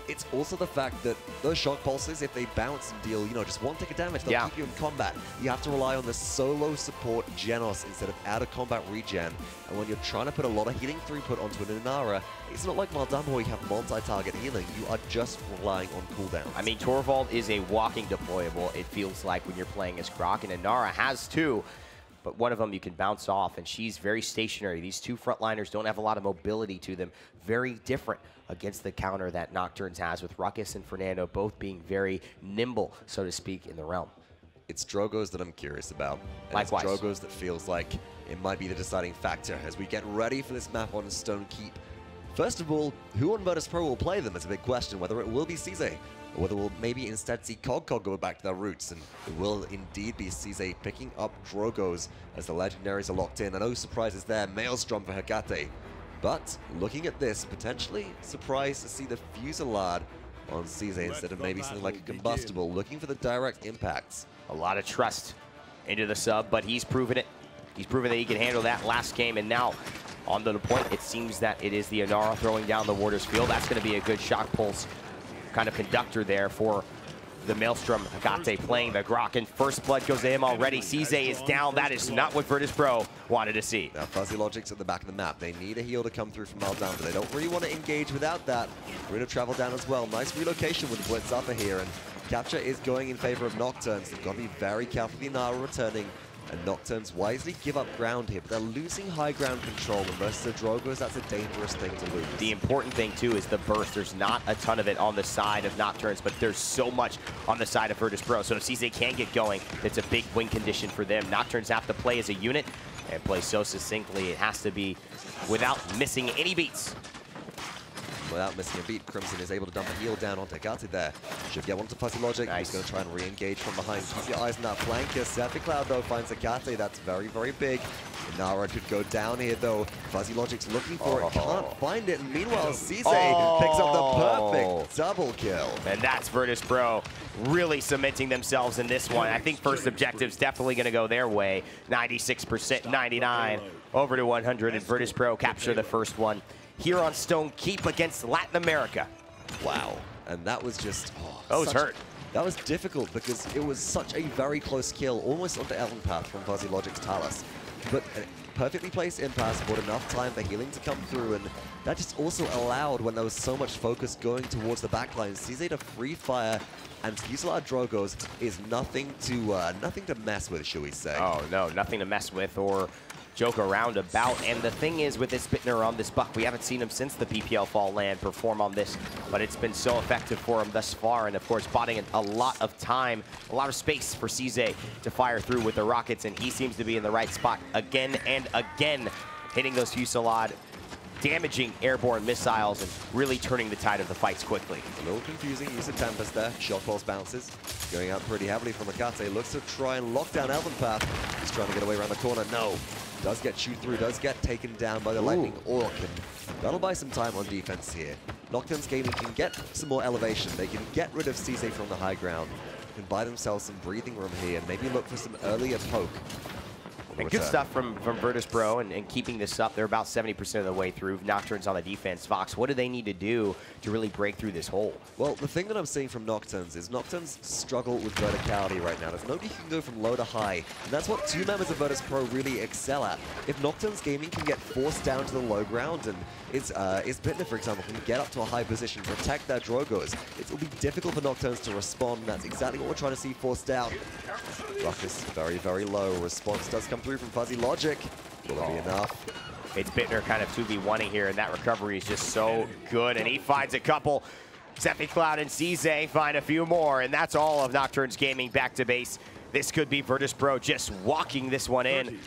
It's also the fact that those shock pulses, if they bounce and deal, you know, just one tick of damage, they'll keep you in combat. You have to rely on the solo support Genos instead of out-of-combat regen. And when you're trying to put a lot of healing throughput onto an Inara, it's not like Maldama where you have multi-target healing. You are just relying on cooldowns. I mean, Torvald is a walking deployable, it feels like, when you're playing as Grok, and Inara has two. But one of them you can bounce off, and she's very stationary. These two frontliners don't have a lot of mobility to them. Very different against the counter that Nocturns has, with Ruckus and Fernando both being very nimble, so to speak, in the realm. It's Drogoz that I'm curious about. And Likewise. It's Drogoz that feels like it might be the deciding factor as we get ready for this map on Stone Keep. First of all, who on Virtus.Pro will play them is a big question, whether it will be Sizze, or whether we'll maybe instead see CogCog go back to their roots, and it will indeed be Sizze picking up Drogoz as the legendaries are locked in. And no surprises there, Maelstrom for Hecate. But looking at this, potentially surprised to see the Fusillade on Sizze instead of maybe something like a Combustible, looking for the direct impacts. A lot of trust into the sub, but he's proven it. He's proven that he can handle that last game, and now on to the point, it seems that it is the Inara throwing down the Warder's Field. That's going to be a good shock pulse kind of conductor there for the Maelstrom. Hecate playing the Grok, and first blood goes to him already. Sizze is down. That is not what Virtus.Pro wanted to see. Now, Fuzzy Logic's at the back of the map. They need a heal to come through from Maldama, but they don't really want to engage without that. We're going to travel down as well. Nice relocation with Blitz Upper here, and capture is going in favor of Nocturns. They've got to be very careful. The Inara returning, and Nocturns wisely give up ground here, but they're losing high ground control, and versus the Drogoz, that's a dangerous thing to lose. The important thing, too, is the burst. There's not a ton of it on the side of Nocturns, but there's so much on the side of Virtus.Pro. So if Sizze can get going, it's a big win condition for them. Nocturns have to play as a unit and play so succinctly. It has to be without missing any beats. Without missing a beat, Crimson is able to dump a heal down onto Hecate there. Should get one to Fuzzy Logic. Nice. He's going to try and re-engage from behind. Keep your eyes on that flanker. Sephicloud, though, finds Hecate. That's very, very big. Inara could go down here, though. Fuzzy Logic's looking for it. Can't find it. And meanwhile, Sizze picks up the perfect double kill. And that's Virtus.Pro really cementing themselves in this one. I think first objective's definitely going to go their way. 96%, 99, over to 100, and Virtus.Pro capture the first one here on Stone Keep against Latin America. Wow. And that was just... that was hurt. That was difficult because it was such a very close kill, almost onto eLvenpath from Fuzzy Logic's Talus. But a perfectly placed Impasse bought enough time for healing to come through, and that just also allowed, when there was so much focus going towards the backline, Sizze to free fire, and Fusillade Drogoz is nothing to mess with, shall we say. Oh, no, nothing to mess with or joke around about. And the thing is, with isbittenner on this buck, we haven't seen him since the PPL Fall Land perform on this, but it's been so effective for him thus far, and of course botting a lot of time, a lot of space for Sizze to fire through with the rockets, and he seems to be in the right spot again and again, hitting those Fusillade, damaging airborne missiles, and really turning the tide of the fights quickly. A little confusing use of Tempest there. Shock pulse bounces. Going out pretty heavily from Hecate. Looks to try and lock down eLvenpath. He's trying to get away around the corner. No. Does get shoot through, does get taken down by the Lightning Orc, and that'll buy some time on defense here. Nocturns gaming can get some more elevation. They can get rid of Sizze from the high ground. Can buy themselves some breathing room here and maybe look for some earlier poke. And good stuff from Virtus.Pro and keeping this up. They're about 70% of the way through. Nocturns on the defense. Vox, what do they need to do to really break through this hole? Well, the thing that I'm seeing from Nocturns is Nocturns struggle with verticality right now. There's nobody who can go from low to high, and that's what two members of Virtus.Pro really excel at. If Nocturns gaming can get forced down to the low ground, and isbittenner, for example, can get up to a high position, protect their Drogoz, it will be difficult for Nocturns to respond. That's exactly what we're trying to see forced out. Ruckus very, very low. Response does come through from Fuzzy Logic. Will it be enough? Isbittenner kind of 2v1ing here, and that recovery is just so good, and he finds a couple. Sephicloud and Sizze find a few more, and that's all of Nocturns Gaming back to base. This could be Virtus.Pro just walking this one in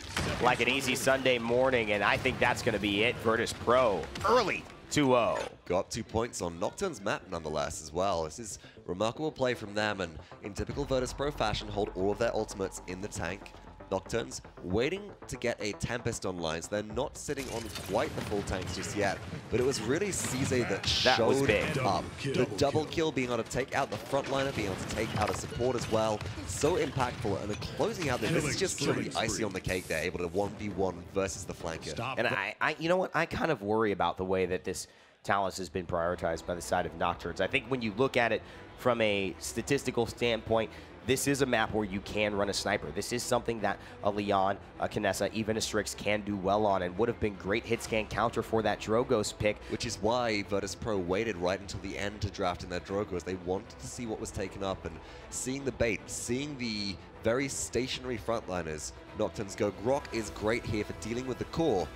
like an easy Sunday morning, and I think that's going to be it. Virtus.Pro early 2-0. Got 2 points on Nocturns map nonetheless as well. This is remarkable play from them, and in typical Virtus.Pro fashion, hold all of their ultimates in the tank. Nocturns waiting to get a Tempest online, so they're not sitting on quite the full tanks just yet. But it was really Sizze that showed up. The double kill, being able to take out the frontliner, being able to take out a support as well. So impactful, and closing out this is just sort of the icing on the cake there, able to 1v1 versus the flanker. And you know what, I kind of worry about the way that this Talus has been prioritized by the side of Nocturns. I think when you look at it from a statistical standpoint, this is a map where you can run a sniper. This is something that a Leon, a Kinessa, even a Strix can do well on, and would have been great hit scan counter for that Drogoz pick. Which is why Virtus.Pro waited right until the end to draft in their Drogoz. They wanted to see what was taken up, and seeing the bait, seeing the very stationary frontliners, Nocturns go, Grok is great here for dealing with the core.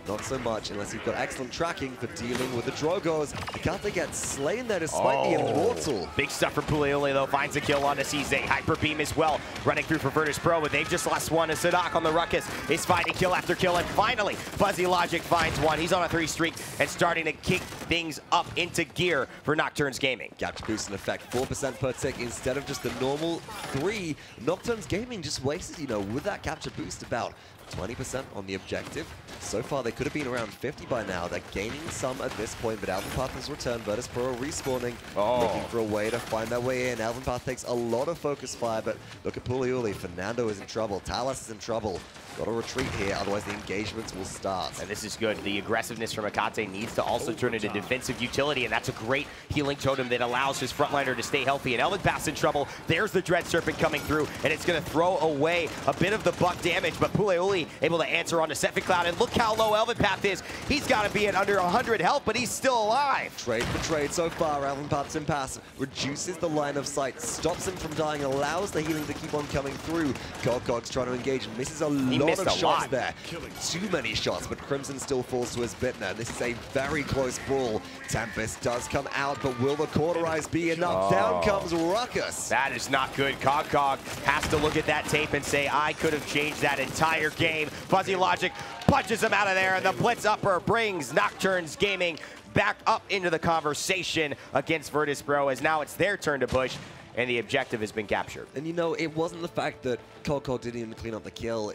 Not so much unless you've got excellent tracking for dealing with the Drogoz. Etaceh gets slain there despite the Immortal. Big stuff from Puleule, though, finds a kill onto Sizze. Hyper Beam as well, running through for Virtus.Pro, but they've just lost one. And Saadhak on the Ruckus is finding kill after kill, and finally, Fuzzy Logic finds one. He's on a 3 streak and starting to kick things up into gear for Nocturns Gaming. Capture boost in effect, 4% per tick instead of just the normal 3. Nocturns Gaming just wasted, you know, with that capture boost about 20% on the objective. So far, they could have been around 50 by now. They're gaining some at this point, but eLvenpath has returned. Virtus.Pro respawning, looking for a way to find their way in. eLvenpath takes a lot of focus fire, but look at Puleule. Fernando is in trouble. Talus is in trouble. Got to retreat here, otherwise the engagements will start. And this is good. The aggressiveness from Etaceh needs to also turn into defensive utility, and that's a great healing totem that allows his frontliner to stay healthy. And eLvenpath's in trouble. There's the Dread Serpent coming through, and it's going to throw away a bit of the buck damage, but Puleule able to answer onto Sephicloud, and look how low eLvenpath is. He's got to be at under 100 health, but he's still alive. Trade for trade so far. eLvenpath's impasse reduces the line of sight, stops him from dying, allows the healing to keep on coming through. CogCog's trying to engage, misses a lot of shots there. Too many shots, but Crimson still falls to Isbittenner. This is a very close brawl. Tempest does come out, but will the cauterize be enough? Down comes Ruckus. That is not good. CogCog has to look at that tape and say, I could have changed that entire game. Fuzzy Logic punches him out of there, and the Blitz Upper brings Nocturns Gaming back up into the conversation against Virtus.Pro, as now it's their turn to push, and the objective has been captured. And you know, it wasn't the fact that CogCog didn't even clean up the kill.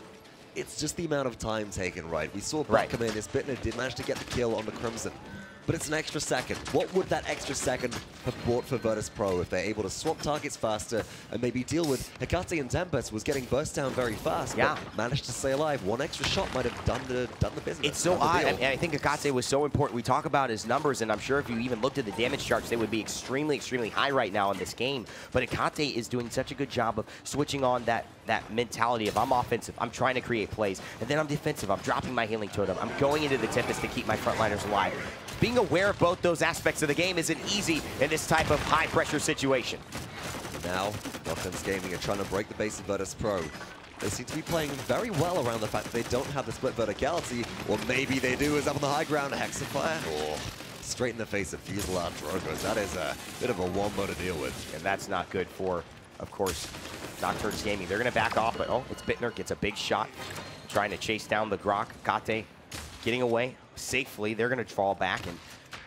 It's just the amount of time taken, right? We saw Black come in, Isbittenner did manage to get the kill on the Crimson, but it's an extra second. What would that extra second have brought for Virtus.Pro if they're able to swap targets faster and maybe deal with Etaceh and Tempest was getting burst down very fast, but managed to stay alive. One extra shot might have done the business. It's so odd, and I think Etaceh was so important. We talk about his numbers, and I'm sure if you even looked at the damage charts, they would be extremely, extremely high right now in this game. But Etaceh is doing such a good job of switching on that mentality of I'm offensive, I'm trying to create plays, and then I'm defensive, I'm dropping my healing totem, I'm going into the Tempest to keep my frontliners alive. Being aware of both those aspects of the game isn't easy in this type of high-pressure situation. Now, Nocturns Gaming are trying to break the base of Virtus.Pro. They seem to be playing very well around the fact that they don't have the split verticality, or maybe they do, as up on the high ground, Hexafire, or straight in the face of Fuselage Drogoz. That is a bit of a wombo to deal with. And that's not good for, of course, Nocturns Gaming. They're going to back off, but Isbittenner gets a big shot, trying to chase down the Grok. Etaceh getting away safely. They're going to fall back, and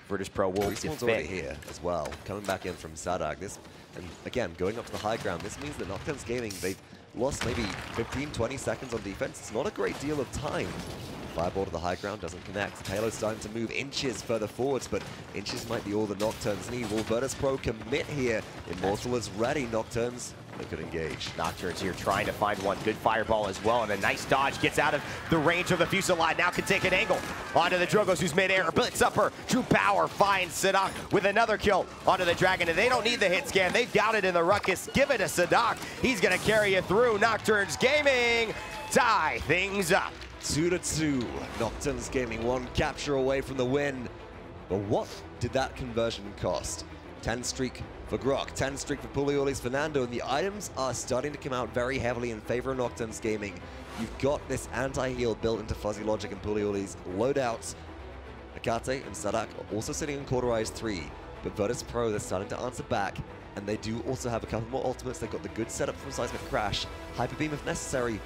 Virtus.Pro will defend. Already here as well, coming back in from Saadhak. And again, going up to the high ground, this means that Nocturns Gaming, they've lost maybe 15, 20 seconds on defense. It's not a great deal of time. Fireball to the high ground doesn't connect. Halo's starting to move inches further forwards, but inches might be all the Nocturns need. Will Virtus.Pro commit here? Immortal is ready. Nocturns, they could engage. Nocturns here trying to find one. Good fireball as well, and a nice dodge. Gets out of the range of the Fuselage. Now can take an angle onto the Drogoz, who's mid-air. Blitz Upper. True Power finds Saadhak with another kill onto the Dragon, and they don't need the hit scan. They've got it in the Ruckus. Give it to Saadhak. He's going to carry you through. Nocturns Gaming tie things up. 2-2. Nocturns Gaming one capture away from the win. But what did that conversion cost? 10 streak for Grok, 10 streak for Puleule's Fernando, and the items are starting to come out very heavily in favor of Nocturns Gaming. You've got this anti-heal built into Fuzzy Logic and Puleule's loadouts. Etaceh and Saadhak are also sitting on Cauterized 3, but Virtus.Pro, they're starting to answer back, and they do also have a couple more ultimates. They've got the good setup from Seismic Crash, Hyper Beam if necessary.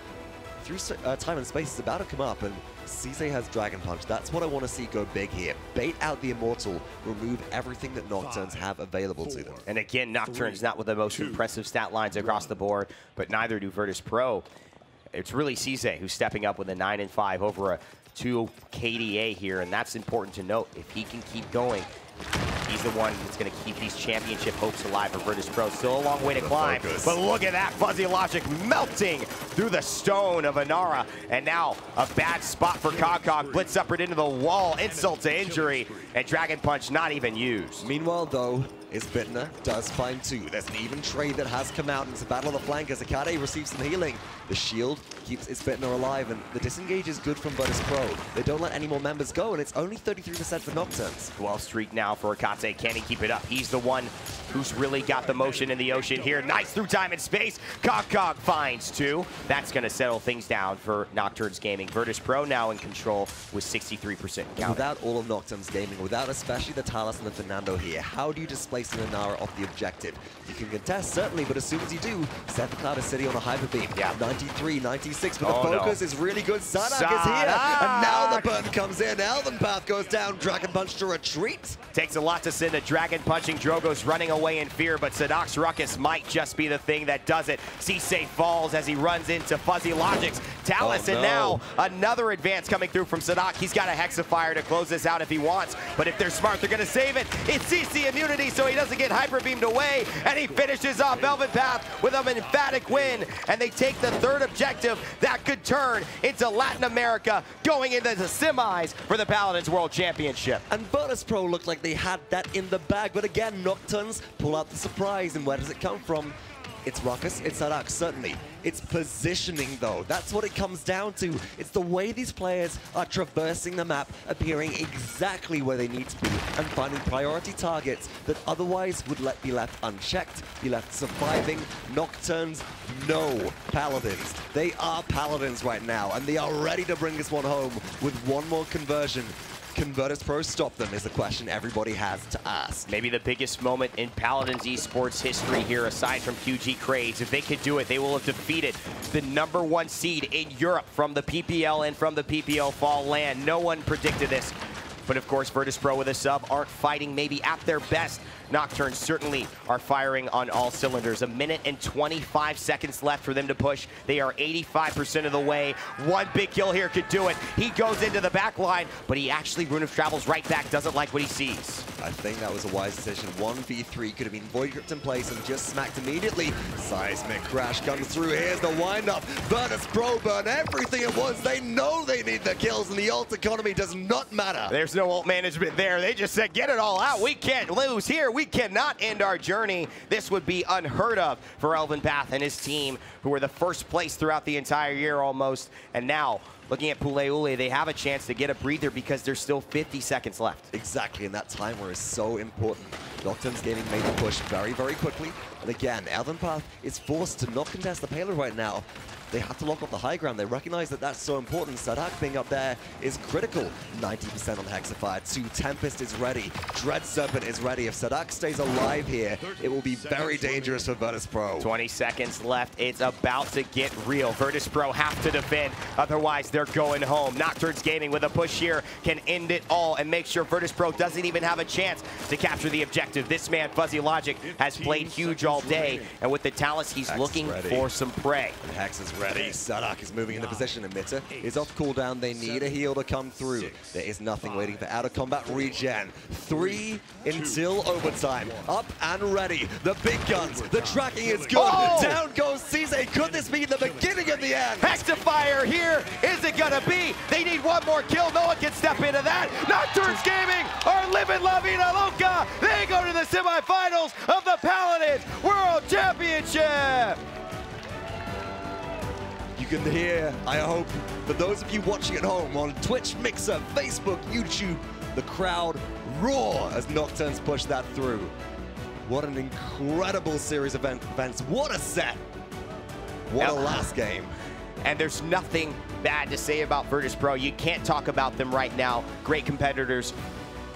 Through time and space is about to come up, and Sizze has Dragon Punch. That's what I want to see go big here. Bait out the Immortal, remove everything that Nocturns have available to them. And again, Nocturns not with the most impressive stat lines across the board, but neither do Virtus.Pro. It's really Sizze who's stepping up with a 9 and 5 over a 2 KDA here, and that's important to note. If he can keep going, he's the one that's going to keep these championship hopes alive for Virtus.Pro. Still a long way to climb, but look at that Fuzzy Logic melting through the stone of Inara. And now a bad spot for CogCog. Blitz upward into the wall, insult to injury, and Dragon Punch not even used. Meanwhile, though, isbittenner does find 2. There's an even trade that has come out, and it's a battle of the flank as Akade receives some healing. The shield keeps isbittenner alive, and the disengage is good from Virtus.Pro. They don't let any more members go, and it's only 33% for Nocturns. 12 streak now for Etaceh. Can he keep it up? He's the one who's really got the motion in the ocean here. Nice through time and space. CogCog finds 2. That's going to settle things down for Nocturns Gaming. Virtus.Pro now in control with 63% count. Without all of Nocturns Gaming, without especially the Talus and the Fernando here, how do you displace an Inara off the objective? You can contest, certainly, but as soon as you do, Sephicloud is sitting on a Hyper Beam. Yeah. 93, 96, but the focus is really good. Saadhak is here, and now the burn comes in. eLvenpath goes down, Dragon Punch to retreat. Takes a lot to send a Dragon Punching. Drogo's running away in fear, but Saadhak's Ruckus might just be the thing that does it. Sizze falls as he runs into Fuzzy Logic's Talus, and now another advance coming through from Saadhak. He's got a Hexifier to close this out if he wants, but if they're smart, they're gonna save it. It's CC immunity, so he doesn't get Hyper Beamed away, and he finishes off eLvenpath with an emphatic win, and they take the third objective that could turn into Latin America, going into the semis for the Paladins World Championship. And Virtus.Pro looked like they had that in the bag, but again, Nocturns pull out the surprise, and where does it come from? It's Ruckus, it's Saadhak, certainly. It's positioning, though. That's what it comes down to. It's the way these players are traversing the map, appearing exactly where they need to be, and finding priority targets that otherwise would be left unchecked, be left surviving. Nocturns, no Paladins. They are Paladins right now, and they are ready to bring this one home with one more conversion. Can Virtus.Pro stop them is the question everybody has to ask. Maybe the biggest moment in Paladins esports history here, aside from QG Craze. If they could do it, they will have defeated the #1 seed in Europe from the PPL and from the PPL Fall Land. No one predicted this. But of course, Virtus.Pro with a sub aren't fighting maybe at their best. Nocturns certainly are firing on all cylinders. 1 minute and 25 seconds left for them to push. They are 85% of the way. One big kill here could do it. He goes into the back line, but he actually Rune of Travel's right back, doesn't like what he sees. I think that was a wise decision. 1v3 could have been Void Crypt in place and just smacked immediately. Seismic Crash comes through. Here's the wind-up. Virtus.Pro burn everything at once. They know they need the kills, and the ult economy does not matter. There's no ult management there. They just said, get it all out. We can't lose here. We cannot end our journey. This would be unheard of for eLvenpath and his team, who were the first place throughout the entire year almost. And now, looking at Puleule, they have a chance to get a breather because there's still 50 seconds left. Exactly, and that timer is so important. Nocturns Gaming made the push very, very quickly. And again, eLvenpath is forced to not contest the payload right now. They have to lock up the high ground. They recognize that that's so important. Saadhak being up there is critical. 90% on Hexifier. 2 Tempest is ready. Dread Serpent is ready. If Saadhak stays alive here, it will be very dangerous for Virtus.Pro. 20 seconds left. It's about to get real. Virtus.Pro have to defend. Otherwise, they're going home. Nocturns Gaming with a push here can end it all and make sure Virtus.Pro doesn't even have a chance to capture the objective. This man, Fuzzy Logic, has played huge all day. And with the Talus, he's looking for some prey. Hex is ready. Saadhak is moving into position. Emitter is off cooldown. They need a heal to come through. There is nothing waiting for out of combat regen. 3 until overtime. Up and ready. The big guns. The tracking is good. Down goes Sizze. Could this be the beginning of the end? Hexifier here. Is it gonna be? They need one more kill. No one can step into that. Nocturns Gaming are living La Vida Loca. They go to the semifinals of the Paladins World Championship. You can hear, I hope, for those of you watching at home on Twitch, Mixer, Facebook, YouTube, the crowd roar as Nocturns push that through. What an incredible series of events. What a set. What a last game. And there's nothing bad to say about Virtus.Pro. You can't talk about them right now. Great competitors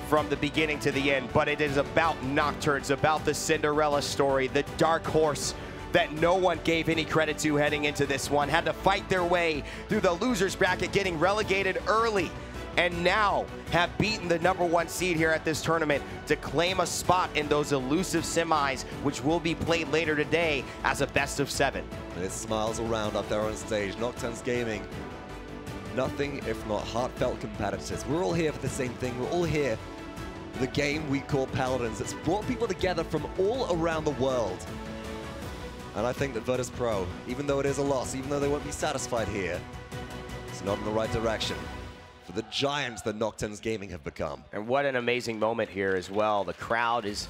from the beginning to the end, but it is about Nocturns, about the Cinderella story, the dark horse that no one gave any credit to heading into this one, had to fight their way through the losers bracket, getting relegated early, and now have beaten the #1 seed here at this tournament to claim a spot in those elusive semis, which will be played later today as a best of 7. And it smiles around up there on stage. Nocturns Gaming, nothing if not heartfelt competitors. We're all here for the same thing. We're all here for the game we call Paladins. It's brought people together from all around the world. And I think that Virtus.Pro, even though it is a loss, even though they won't be satisfied here, it's not in the right direction for the giants that Nocturns Gaming have become. And what an amazing moment here as well. The crowd is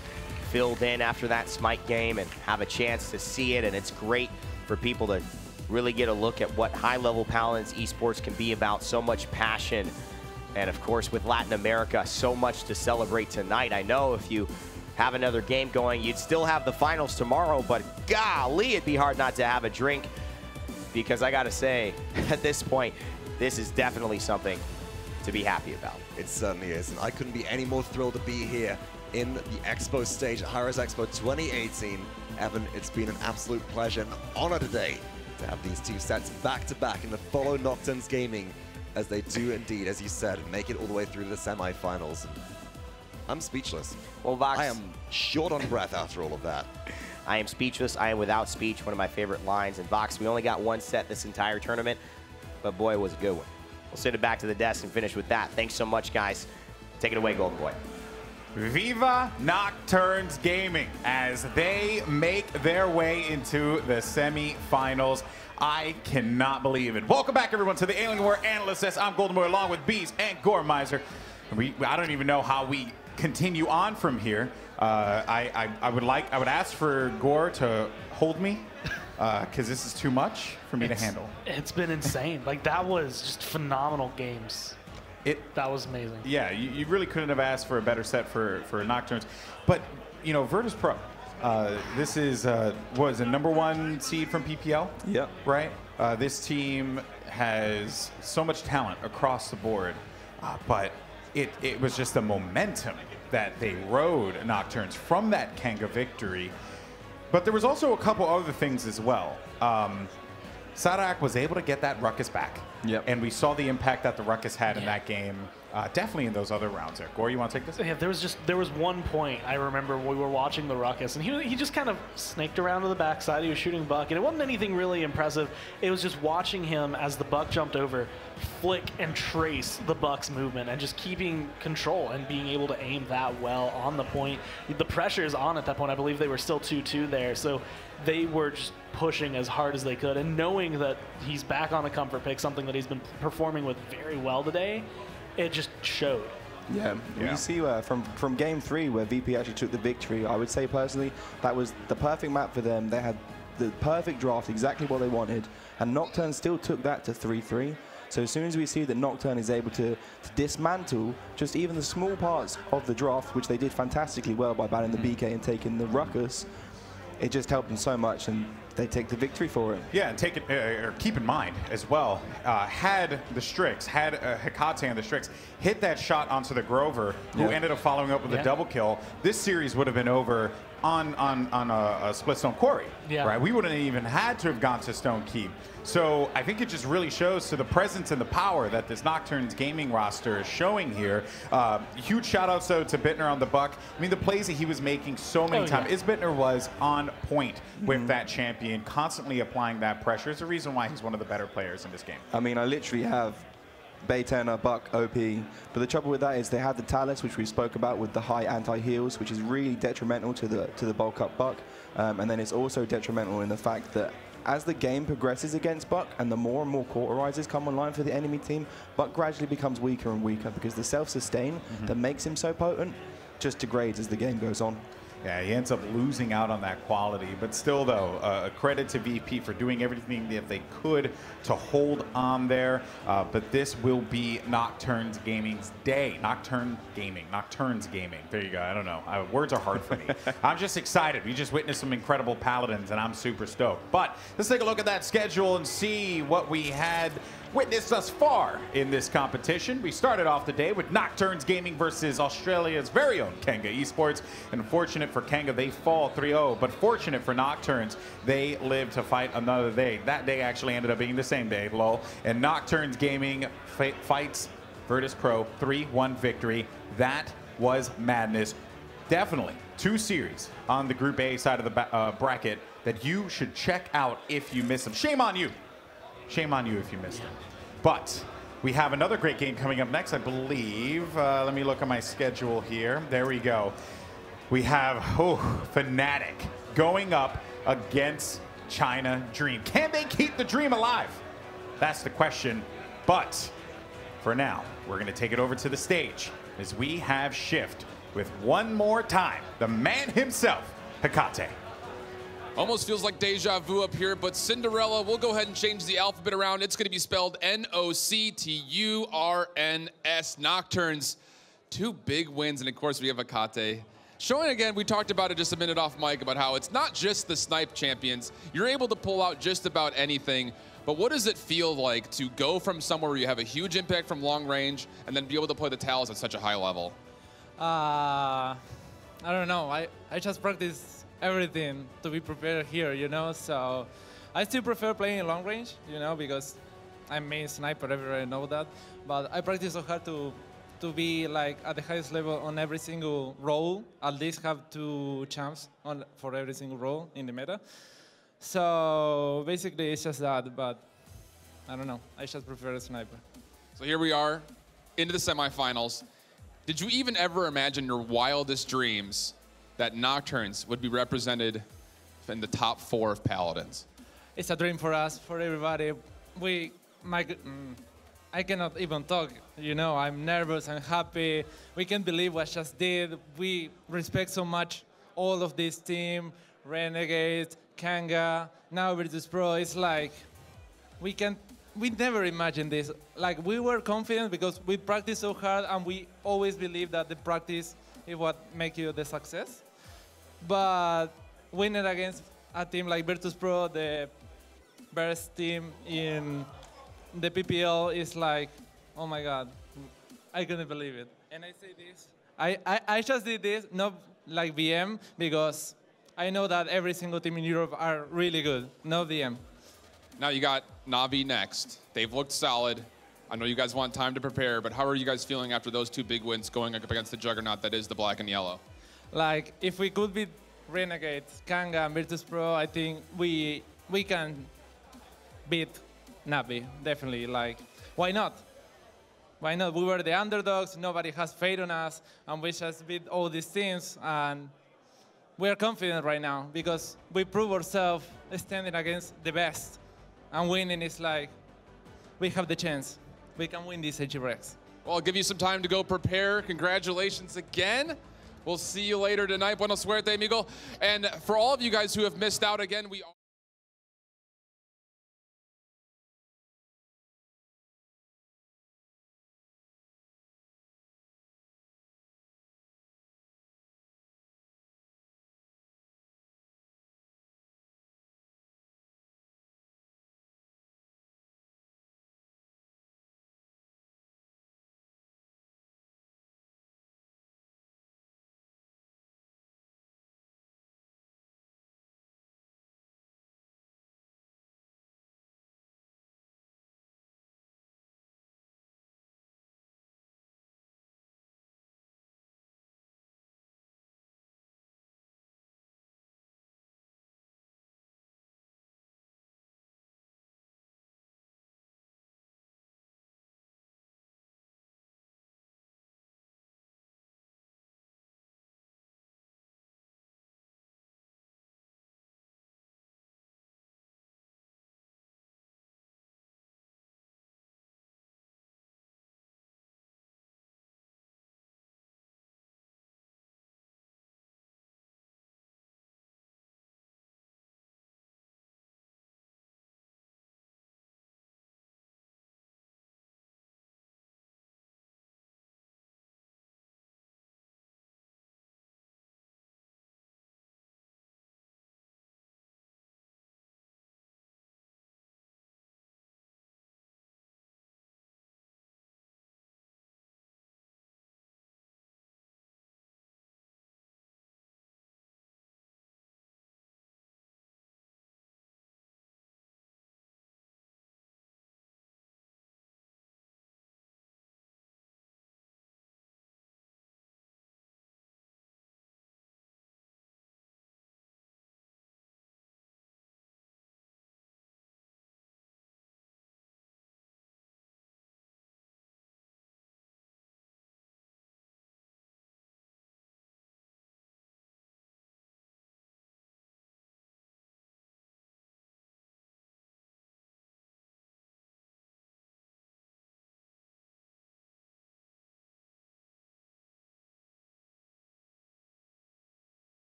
filled in after that Smite game and have a chance to see it, and it's great for people to really get a look at what high-level Paladins esports can be about. So much passion, and of course with Latin America, so much to celebrate tonight. I know if you have another game going, you'd still have the finals tomorrow, but golly, it'd be hard not to have a drink, because I gotta say, at this point, this is definitely something to be happy about. It certainly is, and I couldn't be any more thrilled to be here in the Expo stage at Hi-Rez Expo 2018. Evan, it's been an absolute pleasure and honor today to have these two sets back to back and to follow Nocturns Gaming as they do indeed, as you said, make it all the way through to the semifinals. I'm speechless. Well, Vox, I am short on breath after all of that. I am speechless. I am without speech. One of my favorite lines. And Vox, we only got one set this entire tournament, but boy, it was a good one. We'll send it back to the desk and finish with that. Thanks so much, guys. Take it away, Golden Boy. Viva Nocturns Gaming as they make their way into the semi-finals. I cannot believe it. Welcome back, everyone, to the Alienware Analysts. I'm Golden Boy along with Bees and Goremizer. I don't even know how we continue on from here. I would ask for Gore to hold me because this is too much for me to handle. It's been insane. Like, that was just phenomenal games. That was amazing. Yeah, you really couldn't have asked for a better set for Nocturns. But, you know, Virtus.Pro, this is, what is it, #1 seed from PPL? Yep. Right? This team has so much talent across the board, but it was just the momentum that they rode Nocturns from that Kanga victory. But there was also a couple other things as well. Saadhak was able to get that Ruckus back. Yep. And we saw the impact that the Ruckus had in that game, definitely in those other rounds there. Gore, you want to take this? Yeah, there was one point I remember we were watching the Ruckus, and he just kind of snaked around to the backside. He was shooting Buck, and it wasn't anything really impressive. It was just watching him as the Buck jumped over, flick and trace the Buck's movement, and just keeping control and being able to aim that well on the point. The pressure is on at that point. I believe they were still 2-2 there, so they were just pushing as hard as they could, and knowing that he's back on a comfort pick, something that he's been performing with very well today, it just showed. Yeah, you see from game 3 where VP actually took the victory, I would say personally that was the perfect map for them. They had the perfect draft, exactly what they wanted, and Nocturne still took that to 3-3. So as soon as we see that Nocturne is able to dismantle just even the small parts of the draft, which they did fantastically well by banning the BK and taking the Ruckus, it just helped them so much, and they take the victory for it. Yeah, and keep in mind as well, had the Strix, had Hecate and the Strix hit that shot onto the Grover, who ended up following up with a double kill, this series would have been over on a split Stone Quarry. Yeah. Right? We wouldn't even had to have gone to Stone Keep. So I think it just really shows to the presence and the power that this Nocturnes gaming roster is showing here. Huge shout outs though to Bittner on the Buck. I mean, the plays that he was making so many times. isbittenner was on point with that champion, constantly applying that pressure. It's the reason why he's one of the better players in this game. I mean, I literally have Baytenner, Buck, OP, but the trouble with that is they have the Talus, which we spoke about with the high anti-heals, which is really detrimental to the bulk up Buck, and then it's also detrimental in the fact that as the game progresses against Buck and the more and more cauterizers come online for the enemy team, Buck gradually becomes weaker and weaker because the self-sustain that makes him so potent just degrades as the game goes on. Yeah, he ends up losing out on that quality. But still, though, a credit to VP for doing everything that they could to hold on there. But this will be Nocturns Gaming's day. Nocturns Gaming. There you go. I don't know. Words are hard for me. I'm just excited. We just witnessed some incredible Paladins, and I'm super stoked. But let's take a look at that schedule and see what we had witnessed thus far in this competition. We started off the day with Nocturns Gaming versus Australia's very own Kenga Esports. And fortunate for Kenga, they fall 3-0. But fortunate for Nocturns, they live to fight another day. That day actually ended up being the same day, lol. And Nocturns Gaming fights Virtus.Pro 3-1 victory. That was madness. Definitely 2 series on the Group A side of the bracket that you should check out if you miss them. Shame on you. Shame on you if you missed it. But we have another great game coming up next, I believe. Let me look at my schedule here. There we go. We have Fnatic going up against China Dream. Can they keep the dream alive? That's the question. But for now, we're going to take it over to the stage as we have Shift with one more time, the man himself, Etaceh. Almost feels like deja vu up here, but Cinderella, we'll go ahead and change the alphabet around. It's going to be spelled Nocturns. Nocturns. 2 big wins, and of course we have Etaceh. Showing again, we talked about it just a minute off mic about how it's not just the snipe champions. You're able to pull out just about anything, but what does it feel like to go from somewhere where you have a huge impact from long range and then be able to play the towers at such a high level? I don't know. I just practice everything to be prepared here, you know, so I still prefer playing in long range, you know, because I'm main sniper, everybody know that, but I practice so hard to be like at the highest level on every single role, at least have 2 champs for every single role in the meta. So basically it's just that, but I don't know, I just prefer a sniper. So here we are into the semifinals. Did you even ever imagine your wildest dreams that Nocturns would be represented in the top 4 of Paladins? It's a dream for us, for everybody. I cannot even talk, you know, I'm nervous, I'm happy. We can't believe what just did. We respect so much all of this team, Renegade, Kanga, now Virtus.Pro. It's like, we never imagined this. Like, we were confident because we practiced so hard and we always believe that the practice is what makes you the success. But winning against a team like Virtus.Pro, the best team in the PPL, is like, oh my God, I couldn't believe it. And I say this, I just did this, not like VM, because I know that every single team in Europe are really good, no VM. Now you got Na'Vi next. They've looked solid. I know you guys want time to prepare, but how are you guys feeling after those 2 big wins going up against the juggernaut that is the black and yellow? Like, if we could beat Renegade, Kanga, and Virtus.Pro, I think we can beat Na'Vi, definitely. Like, why not? Why not? We were the underdogs, nobody has faith on us, and we just beat all these teams, and we are confident right now because we prove ourselves standing against the best, and winning is like, we have the chance. We can win this Hi-Rez. Well, I'll give you some time to go prepare. Congratulations again. We'll see you later tonight. Buena suerte, amigo. And for all of you guys who have missed out, again, we